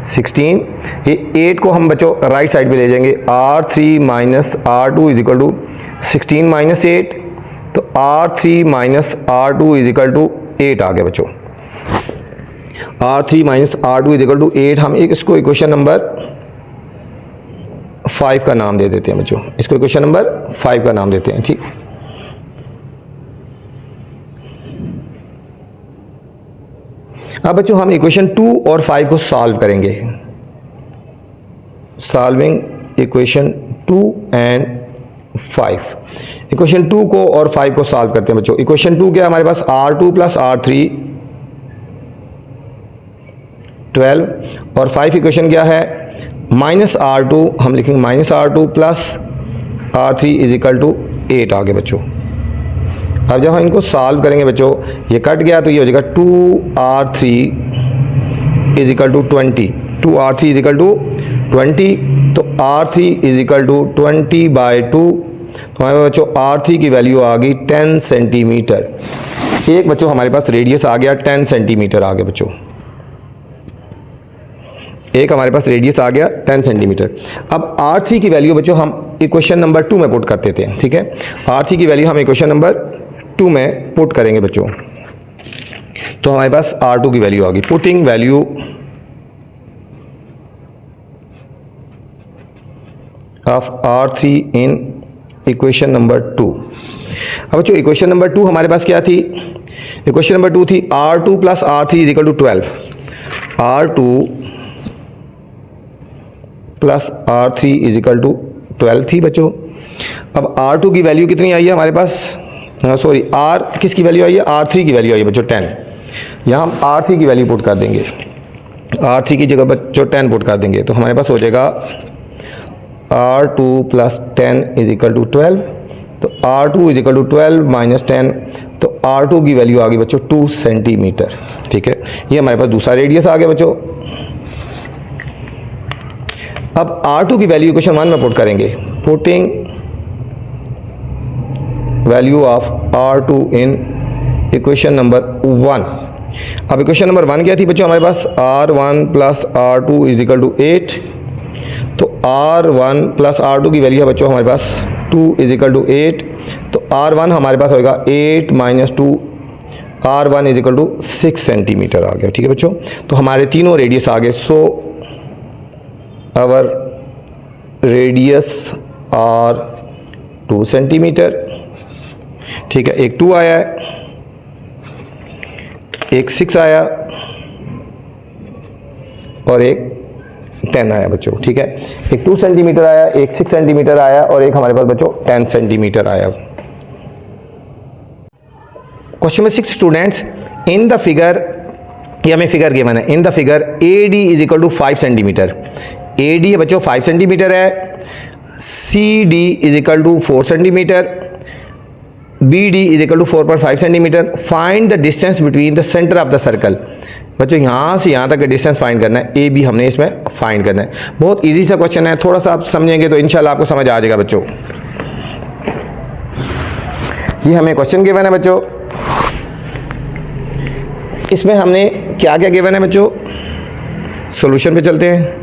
S1: 16। ये 8 को हम बच्चों राइट साइड पे ले जाएंगे, R3 minus R2 is equal to 16 minus 8, तो R3 minus R2 is equal to 8 आ गया बच्चों। R3 minus R2 is equal to 8, हम इसको इक्वेशन नंबर 5 का नाम दे देते हैं बच्चों, इसको इक्वेशन नंबर 5 का नाम देते हैं, ठीक। अब बच्चों हम इक्वेशन 2 और 5 को सॉल्व करेंगे, सॉल्विंग इक्वेशन 2 एंड 5। इक्वेशन 2 को और 5 को सॉल्व करते हैं बच्चों। इक्वेशन 2 क्या है हमारे पास, R2 प्लस R3 12, और 5 इक्वेशन क्या है माइनस R2, हम लिखेंगे minus R2 plus R3 is equal to 8 आ गए बच्चों। अब जब हम इनको सॉल्व करेंगे बच्चों, ये कट गया तो ये हो जाएगा 2R3 is equal to 20, 2R3 is equal to 20, तो R3 इज इक्वल टू 20/2, तो हमारे बच्चों R3 की वैल्यू आ गई 10 सेंटीमीटर। एक बच्चों हमारे पास रेडियस आ गया 10 सेंटीमीटर आ गया बच्चों, एक हमारे पास रेडियस आ गया 10 सेंटीमीटर। अब R3 की वैल्यू बच्चों हम इक्वेशन नंबर 2 में पुट कर देते हैं, ठीक है। R3 की वैल्यू हम इक्वेशन नंबर 2 में पुट करेंगे बच्चों, तो हमारे पास R2 की वैल्यू आ गई। Putting value of R3 in equation number 2। अब बच्चों इक्वेशन नंबर 2 हमारे पास क्या थी, इक्वेशन नंबर 2 थी R2 plus R3 is equal to 12, R2 plus R3 is equal to 12 थी बच्चों। अब R2 की वैल्यू कितनी आई है हमारे पास, सॉरी R किसकी वैल्यू आई है, R3 की वैल्यू आई है बच्चों 10। यहाँ हम R3 की वैल्यू पुट कर देंगे, R3 की जगह बच्चों 10 पुट कर देंगे, तो हमारे पास हो जाएगा R2 plus 10 is equal to 12, तो R2 is equal to 12 minus 10, तो R2 की वैल्यू आ गई बच्चों 2 सेंटीमीटर, ठीक है। ये हमारे पास दूसरा रेडियस आ गया बच्चों। अब R2 की वैल्यू इक्वेशन 1 में पुट करेंगे, putting value of R2 in equation number 1। अब इक्वेशन नंबर 1 क्या थी बच्चों हमारे पास, R1 plus R2 is equal to 8, तो R1 प्लस R2 की वैल्यू है बच्चों हमारे पास 2 इज इक्वल टू 8, तो R1 हमारे पास होगा 8 माइनस 2, R1 is equal to 6 centimetre आ गया, ठीक है बच्चों। तो हमारे तीनों रेडियस आ गए, so our radius are 2 centimetre, ठीक है। एक 2 आया है, एक 6 आया और एक 10 आया बच्चों, ठीक है। एक 2 सेंटीमीटर आया, एक 6 सेंटीमीटर आया और एक हमारे पास बच्चों 10 सेंटीमीटर आया। क्वेश्चन में 6 स्टूडेंट्स इन द फिगर, ये हमें फिगर गिवन है, in the figure AD is equal to 5 centimetre, AD है बच्चों 5 सेंटीमीटर है, CD is equal to 4 centimetre, BD is equal to 4.5 centimetre. Find the distance between the centre of the circle. बच्चों यहाँ से यहाँ तक का डिस्टेंस फाइंड करना है, AB हमने इसमें फाइंड करना है। बहुत इजी सा क्वेश्चन है, थोड़ा सा आप समझेंगे तो इंशाल्लाह आपको समझ आ जाएगा बच्चों। ये हमें क्वेश्चन गिवन है बच्चों, इसमें हमने क्या क्या गिवन है बच्चों, सॉल्यूशन पे चलते हैं।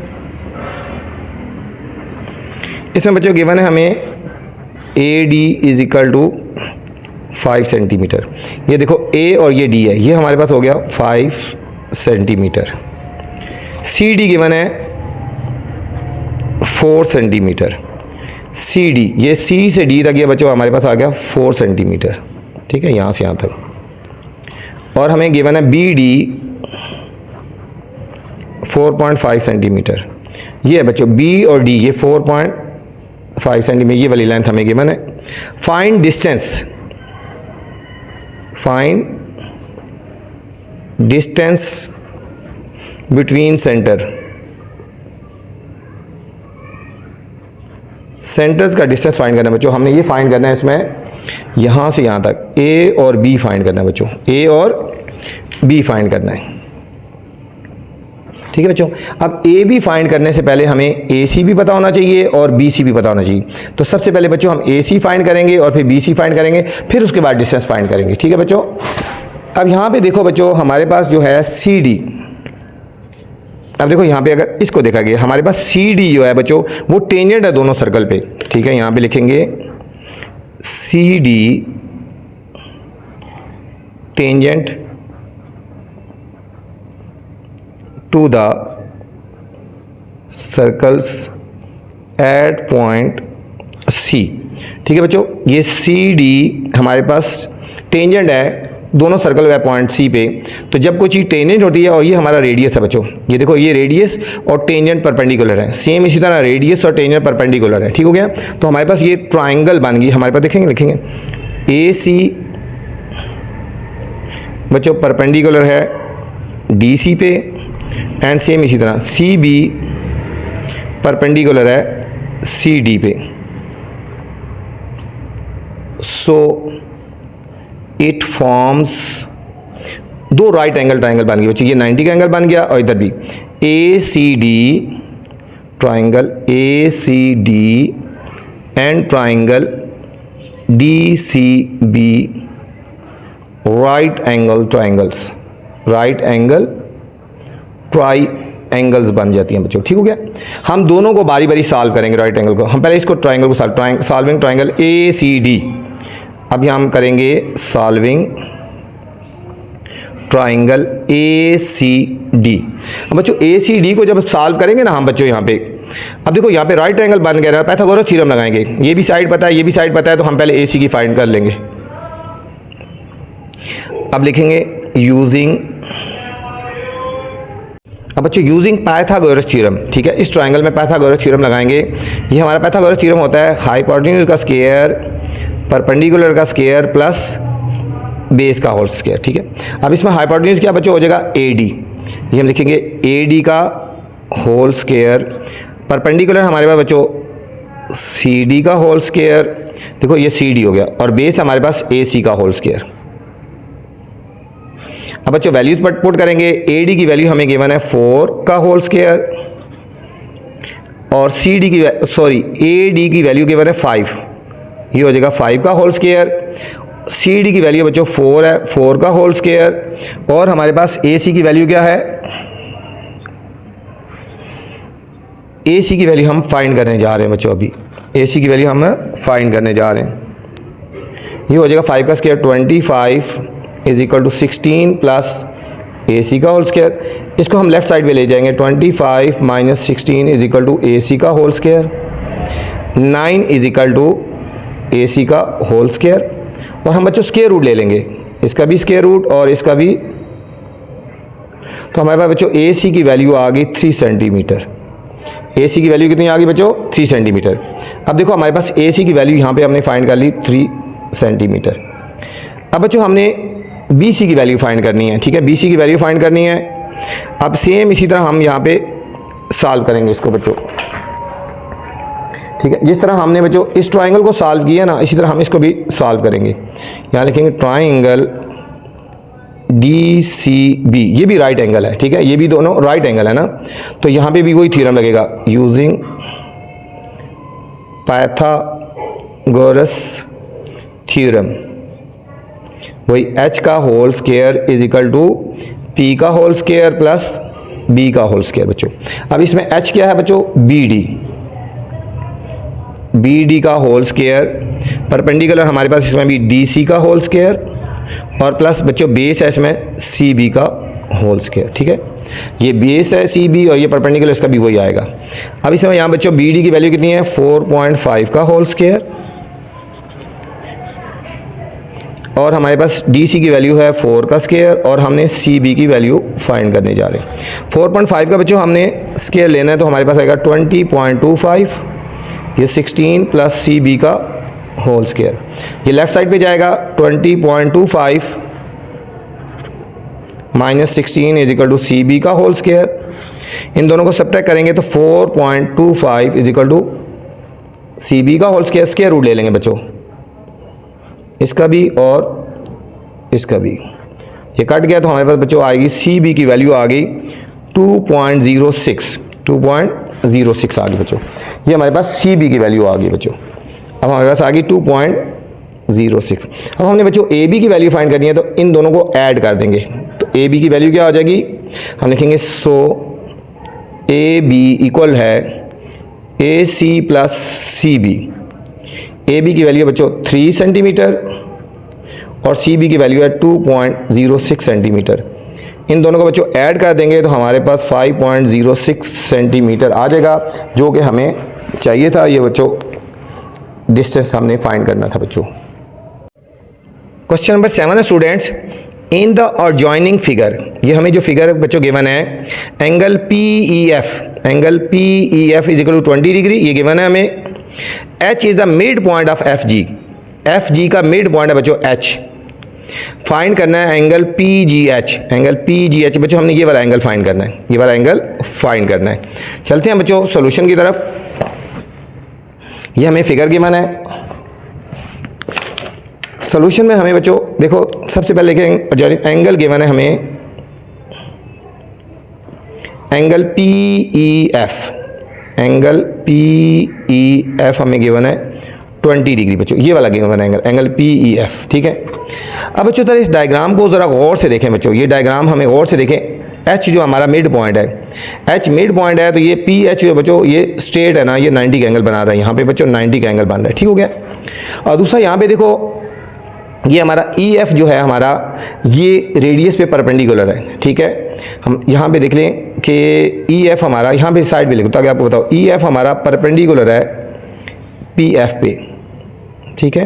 S1: इसमें बच्चों गिवन है हमें AD is equal to 5 centimetre. ये देखो A और ये D है, ये हमारे पास हो गया 5 सेंटीमीटर। CD गिवन है 4 सेंटीमीटर। CD ये C से D तक ये बच्चों हमारे पास आ गया 4 सेंटीमीटर, ठीक है, यहाँ से यहाँ तक। और हमें गिवन है BD 4.5 सेंटीमीटर। ये है बच्चों B और D, ये 4.5 सेंटीमीटर ये वाली लेंथ हमें गिवन है। Find distance, find distance between centre, centres का डिस्टेंस फाइंड करना है बच्चों। हमने ये फाइंड करना है इसमें, यहाँ से यहाँ तक A और B फाइंड करना है बच्चों, A और B फाइंड करना है, ठीक है बच्चों। अब AB फाइंड करने से पहले हमें AC भी पता होना चाहिए और BC भी पता होना चाहिए। तो सबसे पहले बच्चों हम AC फाइंड करेंगे और फिर BC फाइंड करेंगे, फिर उसके बाद डिस्टेंस फाइंड करेंगे, ठीक है बच्चों। अब यहाँ पे देखो बच्चों हमारे पास जो है CD, अब देखो यहाँ पे अगर इसको देखा गया हमारे पास CD जो है बच्चों वो टेंजेंट है दोनों सर्कल पे, ठीक है। यहाँ पे लिखेंगे CD tangent to the circles at point C, ठीक है बच्चों। ये CD हमारे पास टेंजेंट है दोनों सर्कल है पॉइंट C पे। तो जब कोई चीज़ टेंजेंट होती है, और ये हमारा रेडियस है बच्चों, ये देखो ये रेडियस और टेंजेंट परपेंडिकुलर है, सेम इसी तरह रेडियस और टेंजेंट परपेंडिकुलर है, ठीक हो गया। तो हमारे पास ये ट्राइंगल बन गई, हमारे पास देखेंगे लिखेंगे AC बच्चों परपेंडिकुलर है DC पे, एंड सेम इसी तरह CB परपेंडिकुलर है CD पे। सो इट फॉर्म्स दो राइट एंगल ट्राइंगल बन गए बच्चों, ये 90 का एंगल बन गया और इधर भी ACD triangle ACD and triangle DCB right angle triangles, right angle triangles बन जाती हैं बच्चों, ठीक हो गया। हम दोनों को बारी बारी सॉल्व करेंगे राइट एंगल को। हम पहले इसको ट्राइंगल को सॉल्विंग ट्राइंगल ACD, अभी हम करेंगे सॉल्विंग ट्राइंगल ACD। अब बच्चों ACD को जब सॉल्व करेंगे ना हम बच्चों यहाँ पे, अब देखो यहाँ पे राइट एंगल बन गया, पाइथागोरस थ्योरम लगाएंगे, ये भी साइड पता है ये भी साइड पता है, तो हम पहले AC की फाइंड कर लेंगे। अब लिखेंगे यूजिंग, अब बच्चों यूजिंग पाइथागोरस थ्योरम, ठीक है। इस ट्राइंगल में पाइथागोरस थ्योरम लगाएंगे। ये हमारा पाइथागोरस थ्योरम होता है हाइपोटेन्यूज का स्क्वायर परपेंडिकुलर का स्क्वायर प्लस बेस का होल स्क्वायर, ठीक है। अब इसमें हाइपोटेन्यूज क्या बच्चों हो जाएगा AD, ये हम लिखेंगे AD का होल स्क्वायर, परपेंडिकुलर हमारे पास बच्चों CD का होल स्क्वायर, देखो ये CD हो गया, और बेस हमारे पास AC का होल स्क्वायर। अब बच्चों वैल्यूज पुट करेंगे, AD की वैल्यू हमें गिवन है 4 का होल स्क्वायर और AD की वैल्यू गिवन है 5, ये हो जाएगा 5 का होल स्क्वायर। CD की वैल्यू बच्चों 4 है, 4 का होल स्क्वायर, और हमारे पास AC की वैल्यू क्या है, AC की वैल्यू हम फाइंड करने जा रहे हैं बच्चों। अभी AC की वैल्यू हम फाइंड करने जा रहे हैं, ये हो जाएगा 5 का square 25 is equal to 16 plus AC का होल स्क्वायर। इसको हम लेफ्ट साइड पे ले जाएंगे, 25 minus 16 is equal to AC का whole square, 9 is equal to AC का होल स्क्वायर, और हम बच्चों स्क्वायर रूट ले लेंगे, इसका भी स्क्वायर रूट और इसका भी। तो हमारे पास बच्चों AC की वैल्यू आ गई 3 सेंटीमीटर। AC की वैल्यू कितनी आ गई बच्चों 3 सेंटीमीटर। अब देखो हमारे पास AC की वैल्यू यहाँ पे हमने फाइंड कर ली 3 सेंटीमीटर। अब बच्चों हमने BC की वैल्यू फाइंड करनी है, ठीक है, BC की वैल्यू फाइंड करनी है। अब सेम इसी तरह हम यहाँ पे सॉल्व करेंगे इसको बच्चों, ठीक ठीक है। जिस तरह हमने बच्चों इस ट्राइंगल को सॉल्व किया ना, इसी तरह हम इसको भी सॉल्व करेंगे। यहाँ लिखेंगे ट्राइंगल DCB, ये भी राइट एंगल है, ठीक है, ये भी दोनों राइट एंगल है ना, तो यहाँ पे भी वही थ्योरम लगेगा, यूजिंग पाइथागोरस थ्योरम, वही h का whole square is equal to p का होल स्क्वायर प्लस b का होल स्क्वायर बच्चों। अब इसमें h क्या है बच्चों, BD का होल स्क्वायर, परपेंडिकुलर हमारे पास इसमें भी DC का होल स्क्वायर और प्लस बच्चों बेस है इसमें CB का होल स्क्वायर, ठीक है। ये बेस है CB और ये परपेंडिकुलर इसका भी वही आएगा। अब इसमें यहाँ बच्चों BD की वैल्यू कितनी है, 4.5 का होल स्क्वायर और हमारे पास DC की वैल्यू है 4 का स्क्वायर और हमने CB की वैल्यू फाइंड करने जा रहे हैं। 4.5 का बच्चों हमने स्क्वायर लेना है तो हमारे पास आएगा 20.25, ये 16 प्लस CB का होल स्क्वायर, ये लेफ्ट साइड पे जाएगा 20.25 minus 16 is equal to CB का होल स्क्वायर। इन दोनों को सब्ट्रैक्ट करेंगे तो 4.25 इज इक्वल टू CB का होल स्क्वायर, स्क्वायर रूट ले लेंगे बच्चों, इसका भी और इसका भी, ये कट गया तो हमारे पास बच्चों आएगी CB की वैल्यू आ गई 2.06 आ गई बच्चों, ये हमारे पास CB की वैल्यू आ गई बच्चों। अब हमारे पास आ गई 2.06। अब हमने बच्चों AB की वैल्यू फाइंड करनी है तो इन दोनों को ऐड कर देंगे, तो AB की वैल्यू क्या हो जाएगी, हम लिखेंगे सो AB इक्वल है AC प्लस CB। AB की वैल्यू है बच्चों 3 सेंटीमीटर और CB की वैल्यू है 2.06 सेंटीमीटर। इन दोनों को बच्चों ऐड कर देंगे तो हमारे पास 5.06 सेंटीमीटर आ जाएगा, जो कि हमें चाहिए था। ये बच्चों डिस्टेंस हमने फाइंड करना था बच्चों। क्वेश्चन नंबर 7 है students, in the adjoining figure, ये हमें जो फिगर बच्चों गिवन है, angle PEF is equal to 20 degree, ये गिवन है हमें। H is the mid point of FG का मिड पॉइंट है बच्चों H। फाइंड करना है एंगल PGH बच्चों, हमने ये वाला एंगल फाइंड करना है, ये वाला एंगल फाइंड करना है। चलते हैं बच्चों सॉल्यूशन की तरफ। ये हमें फिगर गिवन है, सॉल्यूशन में हमें बच्चों देखो सबसे पहले लिखेंगे एंगल गिवन है हमें, एंगल PEF हमें गिवन है 20 डिग्री बच्चों, ये वाला गिवन है एंगल PEF, ठीक है। अब बच्चों तरह इस डायग्राम को ज़रा गौर से देखें बच्चों, ये डायग्राम हमें गौर से देखें। H जो हमारा मिड पॉइंट है, H मिड पॉइंट है तो ये PH जो बच्चों ये स्ट्रेट है ना, ये 90 का एंगल बना रहा है, यहाँ पे बच्चों 90 का एंगल बन रहा है, ठीक हो गया। और दूसरा यहाँ पे देखो ये हमारा EF जो है हमारा, ये रेडियस पे परपेंडिकुलर है, ठीक है। हम यहाँ पे देख लें कि EF हमारा, यहाँ पे साइड पे लिखो ताकि आपको बताओ, EF हमारा परपेंडिकुलर है PF पे, ठीक है।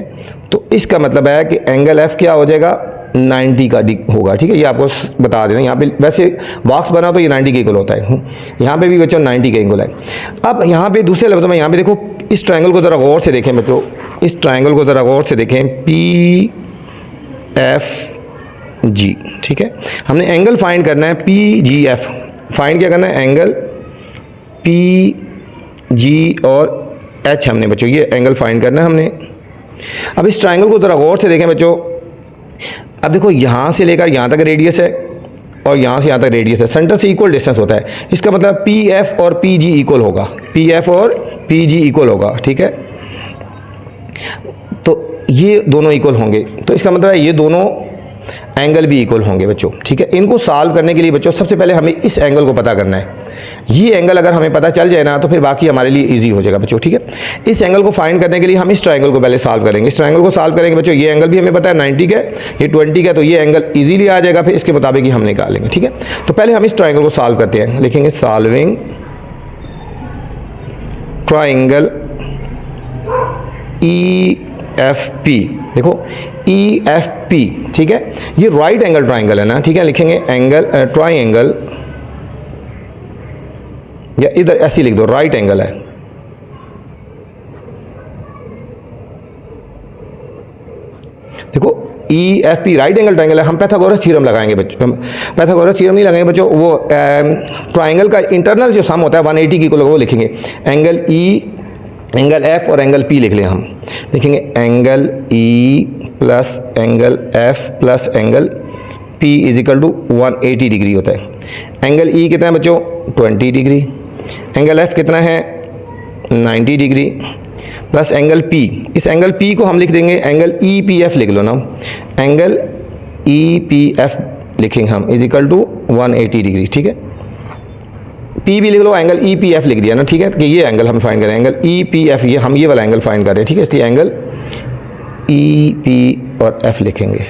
S1: तो इसका मतलब है कि एंगल F क्या हो जाएगा, 90 का होगा, ठीक है। ये आपको बता देना, यहाँ पे वैसे बॉक्स बना तो ये 90 के इक्वल होता है, यहाँ पे भी बच्चों 90 के इक्वल है। अब यहाँ पे दूसरे लफ्ज़ों में यहाँ पे देखो, इस ट्रायंगल को ज़रा गौर से देखें बच्चों, इस ट्रायंगल को ज़रा गौर से देखें, PFG, ठीक है। हमने एंगल फाइंड करना है PGF, फाइंड क्या करना है, एंगल PG और H हमने बच्चों ये एंगल फाइंड करना है हमने। अब इस ट्रायंगल को ज़रा गौर से देखें बच्चों, अब देखो यहाँ से लेकर यहाँ तक रेडियस है और यहाँ से यहाँ तक रेडियस है, सेंटर से इक्वल डिस्टेंस होता है, इसका मतलब PF और PG इक्वल होगा, PF और PG इक्वल होगा, ठीक है। तो ये दोनों इक्वल होंगे, तो इसका मतलब है ये दोनों एंगल भी इक्वल होंगे बच्चों, ठीक है। इनको सॉल्व करने के लिए बच्चों सबसे पहले हमें इस एंगल को पता करना है। ये एंगल अगर हमें पता चल जाए ना तो फिर बाकी हमारे लिए इजी हो जाएगा बच्चों, ठीक है। इस एंगल को फाइंड करने के लिए हम इस ट्रायंगल को पहले सॉल्व करेंगे। इस ट्रायंगल को सॉल्व करेंगे बच्चों, ये एंगल भी हमें पता है 90 का, ये 20 का, तो ये एंगल इजीली आ जाएगा, फिर इसके मुताबिक ही हम निकालेंगे, ठीक है। तो पहले हम इस ट्रायंगल को सॉल्व करते हैं, लिखेंगे सॉल्विंग ट्रायंगल EFP, देखो EFP, ठीक है। ये राइट एंगल ट्रायंगल है ना, ठीक है। लिखेंगे एंगल ट्रायंगल, या इधर ऐसे लिख दो, राइट एंगल है, देखो EFP राइट एंगल ट्रायंगल है। हम पाइथागोरस थ्योरम लगाएंगे बच्चों, हम पाइथागोरस थ्योरम नहीं लगाएंगे बच्चों, वो ट्रायंगल का इंटरनल जो सम होता है 180 की इक्वल, वो लिखेंगे एंगल एंगल एफ और एंगल पी लिख लें हम, देखेंगे angle E plus angle F plus angle P is equal to 180 degree होता है। एंगल ई कितना है बच्चों 20 डिग्री, एंगल एफ कितना है 90 डिग्री प्लस एंगल पी, इस एंगल पी को हम लिख देंगे एंगल ई पी एफ लिख लो ना, एंगल ई पी एफ लिखेंगे हम इज इक्वल टू 180 डिग्री, ठीक है। पी भी लिख लो, एंगल ई पी एफ लिख दिया ना, ठीक है। कि ये एंगल हम फाइंड करें, एंगल ई पी एफ, ये हम ये वाला एंगल फाइंड कर रहे हैं, ठीक है। इसलिए एंगल ई पी और एफ लिखेंगे,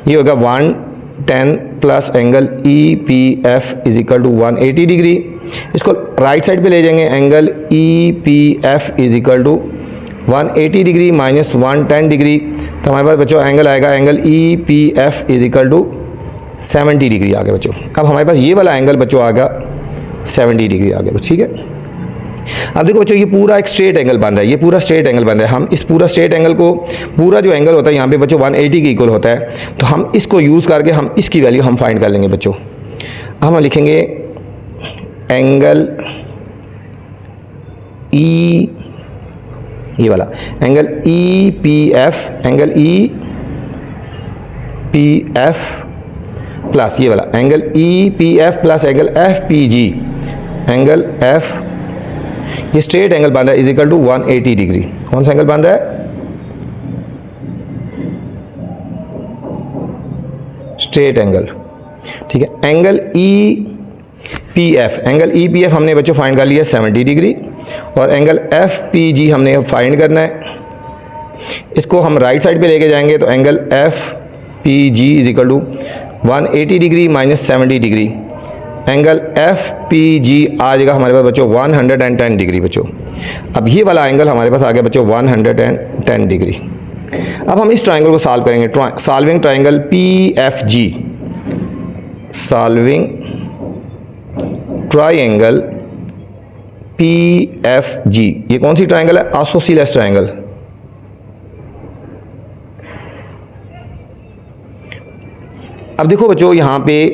S1: ये होगा 110 प्लस angle E P F is equal to 180 degree. इसको राइट साइड पे ले जाएंगे, angle E P F is equal to 180 degree minus 110 degree, तो हमारे पास बच्चों एंगल आएगा angle E P F is equal to 70 degree आ गया बच्चों। अब हमारे पास ये वाला एंगल बच्चों आ गया 70 डिग्री आ गया, ठीक है। अब देखो बच्चों ये पूरा एक स्ट्रेट एंगल बन रहा है, ये पूरा स्ट्रेट एंगल बन रहा है। हम इस पूरा स्ट्रेट एंगल को, पूरा जो एंगल होता है यहाँ पे बच्चों 180 के इक्वल होता है, तो हम इसको यूज़ करके हम इसकी वैल्यू हम फाइंड कर लेंगे बच्चों। हम लिखेंगे एंगल ई, ये वाला angle E P F, angle E P F plus ये वाला angle E P F plus angle F P जी, एंगल एफ, ये स्ट्रेट एंगल बन रहा है इज इक्वल टू 180 डिग्री। कौन सा एंगल बन रहा है स्ट्रेट एंगल, ठीक है। Angle E P F, angle E P F हमने बच्चों फाइंड कर लिया 70 डिग्री, और एंगल एफ पी जी हमने फाइंड करना है। इसको हम राइट साइड पे लेके जाएंगे, तो angle F P G is equal to 180 degree minus 70 degree, angle F P G आ जाएगा हमारे पास बच्चों 110 डिग्री बच्चों। अब ये वाला एंगल हमारे पास आ गया बच्चों 110 डिग्री। अब हम इस ट्राइंगल को सॉल्व करेंगे, solving triangle P F G, solving triangle P F G. ये कौन सी ट्राइंगल है आइसोसेलेस ट्राइंगल। अब देखो बच्चों यहाँ पे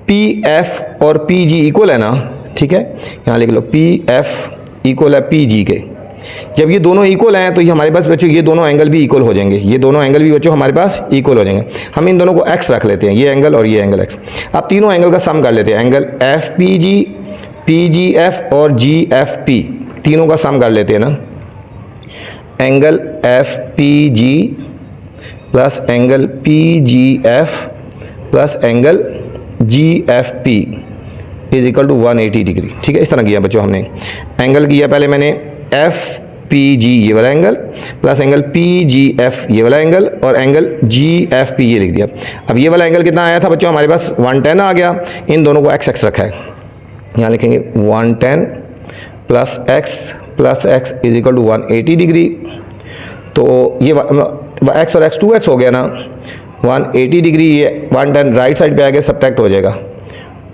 S1: पी एफ और पी जी इक्वल है ना, ठीक है। यहाँ लिख लो पी एफ इक्वल है पी जी के। जब ये दोनों इक्वल हैं तो ये हमारे पास बच्चों ये दोनों एंगल भी इक्वल हो जाएंगे, ये दोनों एंगल भी बच्चों हमारे पास इक्वल हो जाएंगे। हम इन दोनों को एक्स रख लेते हैं, ये एंगल और ये एंगल एक्स। अब तीनों एंगल का सम कर लेते हैं, angle F P G F और जी एफ पी, तीनों का सम कर लेते हैं ना। Angle F P G plus angle P G F plus angle G F P is equal to 180 degree, ठीक है। इस तरह किया बच्चों हमने, एंगल किया पहले मैंने एफ पी जी ये वाला angle plus angle P G F ये वाला एंगल और एंगल जी एफ पी ये लिख दिया। अब ये वाला एंगल कितना आया था बच्चों हमारे पास 110 आ गया, इन दोनों को एक्स एक्स रखा है, यहाँ लिखेंगे 110 plus x is equal to 180 degree. तो ये एक्स और एक्स 2x हो गया ना, 180 डिग्री, ये 110 राइट साइड पे आ गया, सब्ट्रैक्ट हो जाएगा।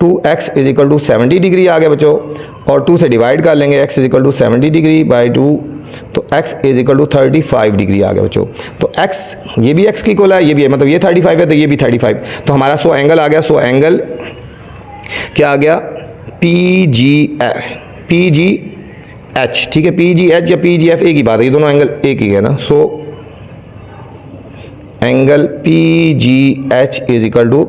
S1: 2x is equal to 70 degree आ गया बच्चों, और 2 से डिवाइड कर लेंगे, x is equal to 70 degree by 2, तो x is equal to 35 degree आ गया बच्चों। तो x ये भी x की इक्वल है, ये भी है, मतलब ये 35 है तो ये भी 35, तो हमारा 100 एंगल आ गया। 100 एंगल क्या आ गया पी जी एच, ठीक है। पी जी एच या पी जी एफ एक ही बात है, ये दोनों एंगल एक ही है ना। So angle P G H is equal to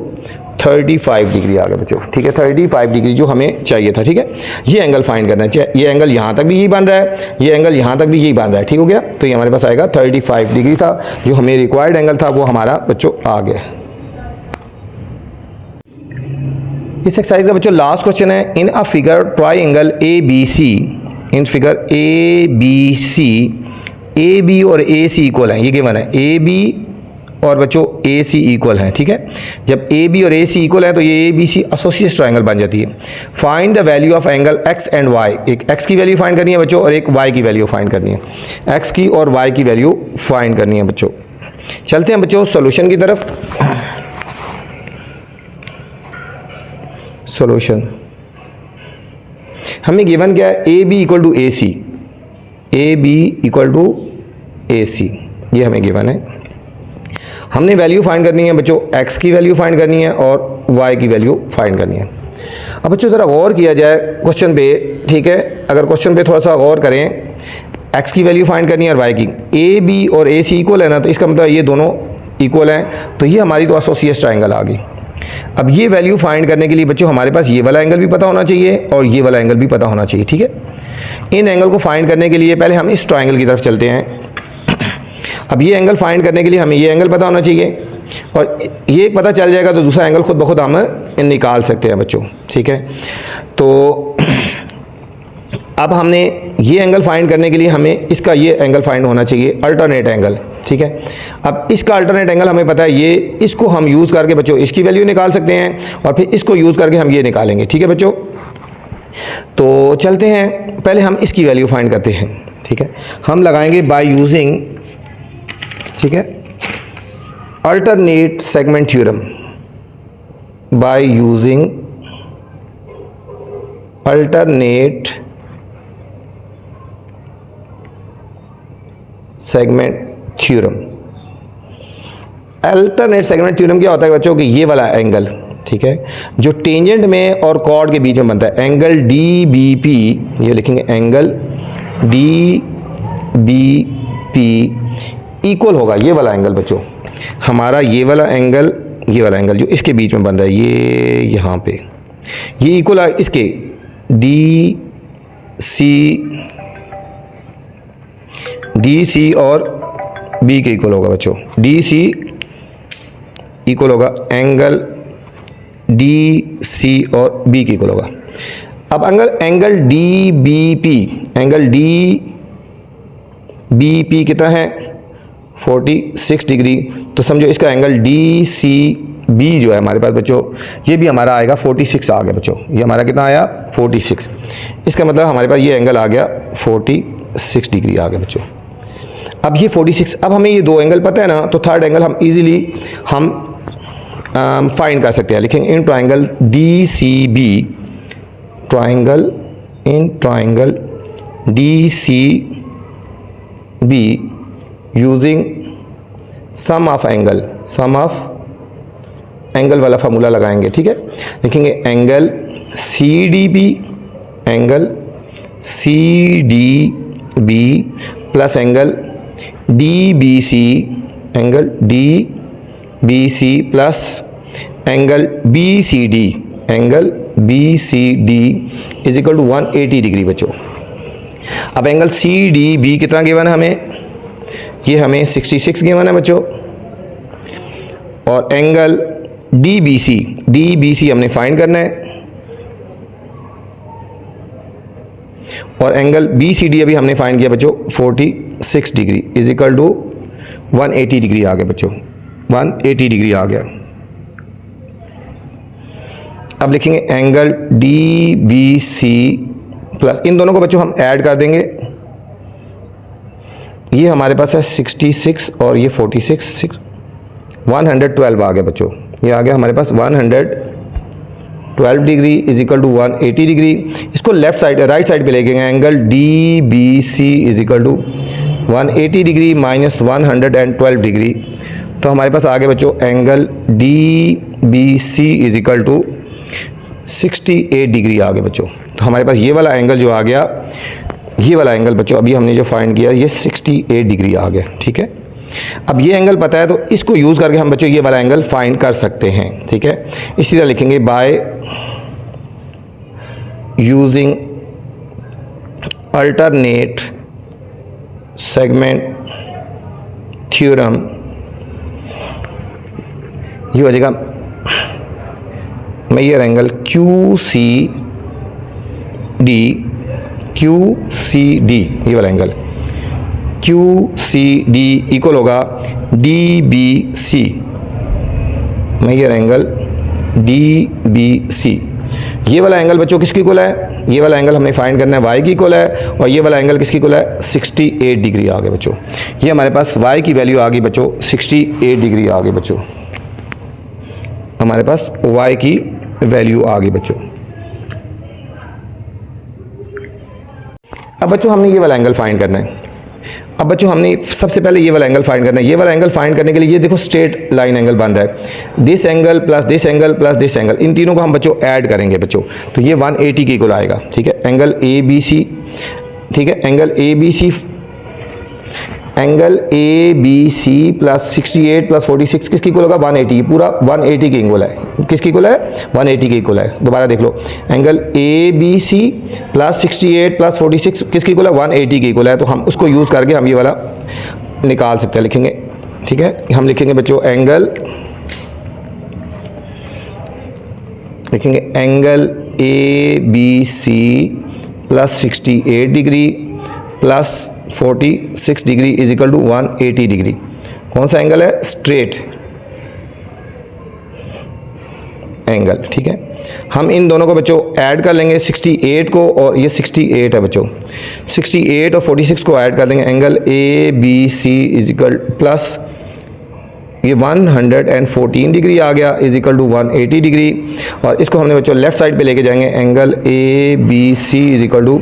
S1: 35 degree आ गया बच्चों, ठीक है। 35 डिग्री जो हमें चाहिए था, ठीक है। ये एंगल फाइंड करना चाहिए, ये एंगल यहाँ तक भी यही बन रहा है, ये एंगल यहाँ तक भी यही बन रहा है, ठीक हो गया। तो ये हमारे पास आएगा 35 डिग्री था, जो हमें रिक्वायर्ड एंगल था वो हमारा बच्चों आ गया। इस एक्सरसाइज का बच्चों लास्ट क्वेश्चन है, in a figure triangle A B C, in figure A B C, A B और ए सी इक्वल है, ये गिवन है। ए बी और बच्चों ए सी इक्वल हैं, ठीक है। जब ए बी और ए सी इक्वल है तो ये A B C associate triangle बन जाती है। Find the value of angle x and y, एक एक्स की वैल्यू फाइंड करनी है बच्चों और एक वाई की वैल्यू फाइंड करनी है, एक्स की और वाई की वैल्यू फाइंड करनी है बच्चों। चलते हैं बच्चों सॉल्यूशन की तरफ। सॉल्यूशन हमें गिवन क्या है, A B equal to A C, A B equal to A C, ये हमें गिवन है। हमने वैल्यू फाइंड करनी है बच्चों, x की वैल्यू फाइंड करनी है और y की वैल्यू फाइंड करनी है। अब बच्चों ज़रा गौर किया जाए क्वेश्चन पे, ठीक है। अगर क्वेश्चन पे थोड़ा सा गौर करें, एक्स की वैल्यू फाइंड करनी है और वाई की, ए बी और ए सी इक्वल है ना, तो इसका मतलब ये दोनों इक्वल हैं, तो ये हमारी तो एसोसिएट ट्रायंगल आ गई। अब ये वैल्यू फाइंड करने के लिए बच्चों हमारे पास ये वाला एंगल भी पता होना चाहिए और ये वाला एंगल भी पता होना चाहिए, ठीक है। इन एंगल को फाइंड करने के लिए पहले हम इस ट्रायंगल की तरफ चलते हैं। अब ये एंगल फाइंड करने के लिए हमें ये एंगल पता होना चाहिए और ये पता चल जाएगा तो दूसरा एंगल खुद ब खुद हम निकाल सकते हैं बच्चों, ठीक है। तो अब हमने ये एंगल फाइंड करने के लिए हमें इसका ये एंगल फाइंड होना चाहिए, अल्टरनेट एंगल, ठीक है। अब इसका अल्टरनेट एंगल हमें पता है, ये इसको हम यूज़ करके बच्चों इसकी वैल्यू निकाल सकते हैं और फिर इसको यूज़ करके हम ये निकालेंगे, ठीक है बच्चों। तो चलते हैं, पहले हम इसकी वैल्यू फाइंड करते हैं, ठीक है। हम लगाएंगे बाय यूजिंग, ठीक है, alternate segment theorem, bye using alternate segment theorem. Alternate segment theorem क्या होता है बच्चों कि ये वाला एंगल, ठीक है, जो टेंजेंट में और कॉर्ड के बीच में बनता है, एंगल डी बी पी, ये लिखेंगे angle D B P equal होगा ये वाला एंगल बच्चों, हमारा ये वाला एंगल जो इसके बीच में बन रहा है, ये यहाँ पे, ये इक्वल है इसके डी सी और बी के इक्वल होगा बच्चों। डी सी इक्वल होगा एंगल डी सी और बी के इक्वल होगा। अब angle D B P, angle D B P कितना है 46 डिग्री, तो समझो इसका एंगल डी सी बी जो है हमारे पास बच्चों, ये भी हमारा आएगा 46 आ गया बच्चों, ये हमारा कितना आया 46। इसका मतलब हमारे पास ये एंगल आ गया 46 डिग्री आ गया बच्चों। अब ये 46, अब हमें ये दो एंगल पता है ना, तो थर्ड एंगल हम इजीली हम फाइंड कर सकते हैं। लिखेंगे in triangle D C B, triangle in triangle D C B using sum of angle वाला फार्मूला लगाएंगे, ठीक है। लिखेंगे angle C D B, angle C D B plus angle D B C, angle D B C plus angle B C D, angle B C D is equal to 180 degree बच्चों। अब angle C D B कितना given है हमें, ये हमें 66 given है बच्चों, और एंगल डी बी सी हमने फाइंड करना है, और एंगल बी सी डी अभी हमने फाइंड किया बच्चों 46 degree is equal to 180 degree आ गया बच्चों, 180 डिग्री आ गया। अब लिखेंगे angle D B C plus, इन दोनों को बच्चों हम ऐड कर देंगे, ये हमारे पास है 66 और ये 46, 112 आ गया बच्चों, ये आ गया हमारे पास 112 degree is equal to 180 degree. इसको लेफ्ट साइड राइट साइड पे ले गए, angle D B C is equal to 180 degree minus 112 degree, तो हमारे पास आ गया बच्चों angle D B C is equal to 68 degree आ गया बच्चों। तो हमारे पास ये वाला एंगल जो आ गया, ये वाला एंगल बच्चों अभी हमने जो फाइंड किया ये 68 डिग्री आ गया, ठीक है। अब ये एंगल पता है तो इसको यूज़ करके हम बच्चों ये वाला एंगल फाइंड कर सकते हैं, ठीक है। इसी तरह लिखेंगे by using alternate segment theorem, ये हो जाएगा major angle Q C D, ये वाला angle Q C D equal होगा D B C, major angle D B C. ये वाला एंगल बच्चों किसकी इक्वल है, ये वाला एंगल हमने फाइंड करना है y की इक्वल है, और ये वाला एंगल किसकी इक्वल है 68 डिग्री आ गए बच्चों। ये हमारे पास y की वैल्यू आ गई बच्चों 68 डिग्री आ गई बच्चों, हमारे पास y की वैल्यू आ गई बच्चों। अब बच्चों हमने ये वाला एंगल फाइंड करना है। अब बच्चों हमने सबसे पहले ये वाला एंगल फाइंड करना है। ये वाला एंगल फाइंड करने के लिए ये देखो स्ट्रेट लाइन एंगल बन रहा है, this angle plus this angle plus this angle, इन तीनों को हम बच्चों ऐड करेंगे बच्चों, तो ये 180 के इक्वल आएगा। ठीक है, एंगल ए बी सी, ठीक है, angle A B C, angle A B C plus 68 plus 46 किसकी इक्वल होगा? 180, पूरा 180 के इक्वल है। किसकी इक्वल है? 180 के इक्वल है। दोबारा देख लो, angle A B C plus 68 plus 46 किसकी इक्वल है? 180 के इक्वल है। तो हम उसको यूज़ करके हम ये वाला निकाल सकते हैं, लिखेंगे। ठीक है, हम लिखेंगे बच्चों एंगल, लिखेंगे angle A B C plus 68 degree plus 46 degree is equal to 180 degree. कौन सा एंगल है? Straight angle. ठीक है, हम इन दोनों को बच्चों ऐड कर लेंगे, 68 को, और ये 68 है बच्चों, 68 और 46 को ऐड कर देंगे, angle A B C is equal plus ये 114 डिग्री आ गया इज इक्वल टू 180 डिग्री। और इसको हमने बच्चों लेफ्ट साइड पे लेके जाएंगे, angle A B C is equal to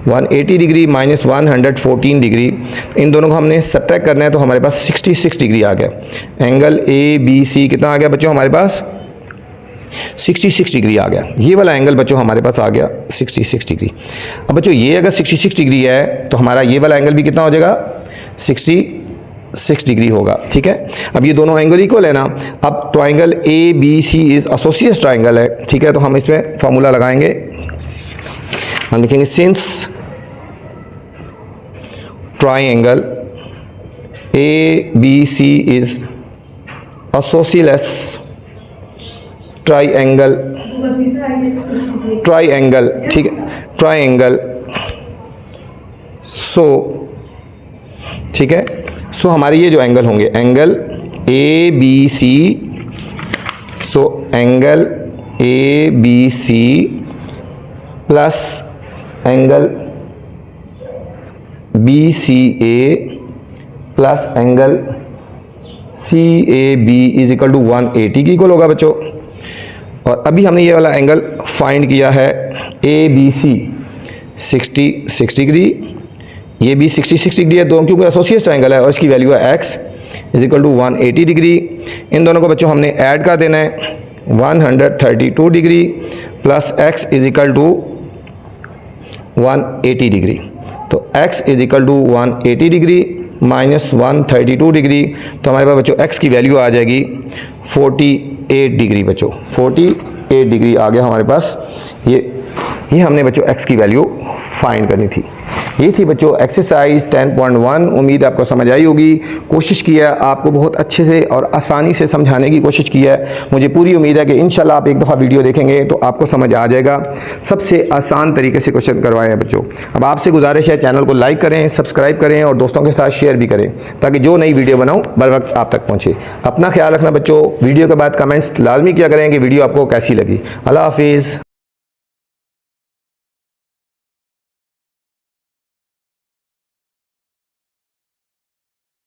S1: 180 degree minus 114 degree, इन दोनों को हमने सब्ट्रैक्ट करना है, तो हमारे पास 66 डिग्री आ गया। एंगल ए बी सी कितना आ गया बच्चों? हमारे पास 66 डिग्री आ गया। ये वाला एंगल बच्चों हमारे पास आ गया 66 डिग्री। अब बच्चों ये अगर 66 डिग्री है तो हमारा ये वाला एंगल भी कितना हो जाएगा? 66 डिग्री होगा। ठीक है, अब ये दोनों एंगल इक्वल है ना। अब triangle A B C is associate triangle है। ठीक है, तो हम इसमें फॉर्मूला लगाएंगे, हम लिखेंगे since triangle A B C is associate triangle, ठीक है, ट्राइंगल, सो ठीक है, सो हमारे ये जो एंगल होंगे, angle A B C, so angle A B C plus angle B C A plus angle C A B is equal to 180 की equal होगा बच्चों। और अभी हमने ये वाला एंगल फाइंड किया है, ए बी सी 66 डिग्री, ये भी 66 डिग्री है, दोनों क्योंकि एसोसिएट ट्राइंगल है और इसकी वैल्यू है x is equal to 180 degree. इन दोनों को बच्चों हमने ऐड कर देना है, 132 degree plus x is equal to 180 degree, तो x is equal to 180 degree minus 132 degree, तो हमारे पास बच्चों x की वैल्यू आ जाएगी 48 डिग्री बच्चों, 48 डिग्री आ गया हमारे पास। ये हमने बच्चों x की वैल्यू फाइंड करनी थी। ये थी बच्चों एक्सरसाइज 10.1। उम्मीद आपको समझ आई होगी। कोशिश की है आपको बहुत अच्छे से और आसानी से समझाने की कोशिश की है। मुझे पूरी उम्मीद है कि इंशाल्लाह आप एक दफ़ा वीडियो देखेंगे तो आपको समझ आ जाएगा। सबसे आसान तरीके से क्वेश्चन करवाए हैं बच्चों। अब आपसे गुजारिश है चैनल को लाइक करें, सब्सक्राइब करें और दोस्तों के साथ शेयर भी करें ताकि जो नई वीडियो बनाऊँ बर वक्त आप तक पहुँचे। अपना ख्याल रखना बच्चों। वीडियो के बाद कमेंट्स लाजमी किया करें कि वीडियो आपको कैसी लगी। अल्लाह हाफिज़।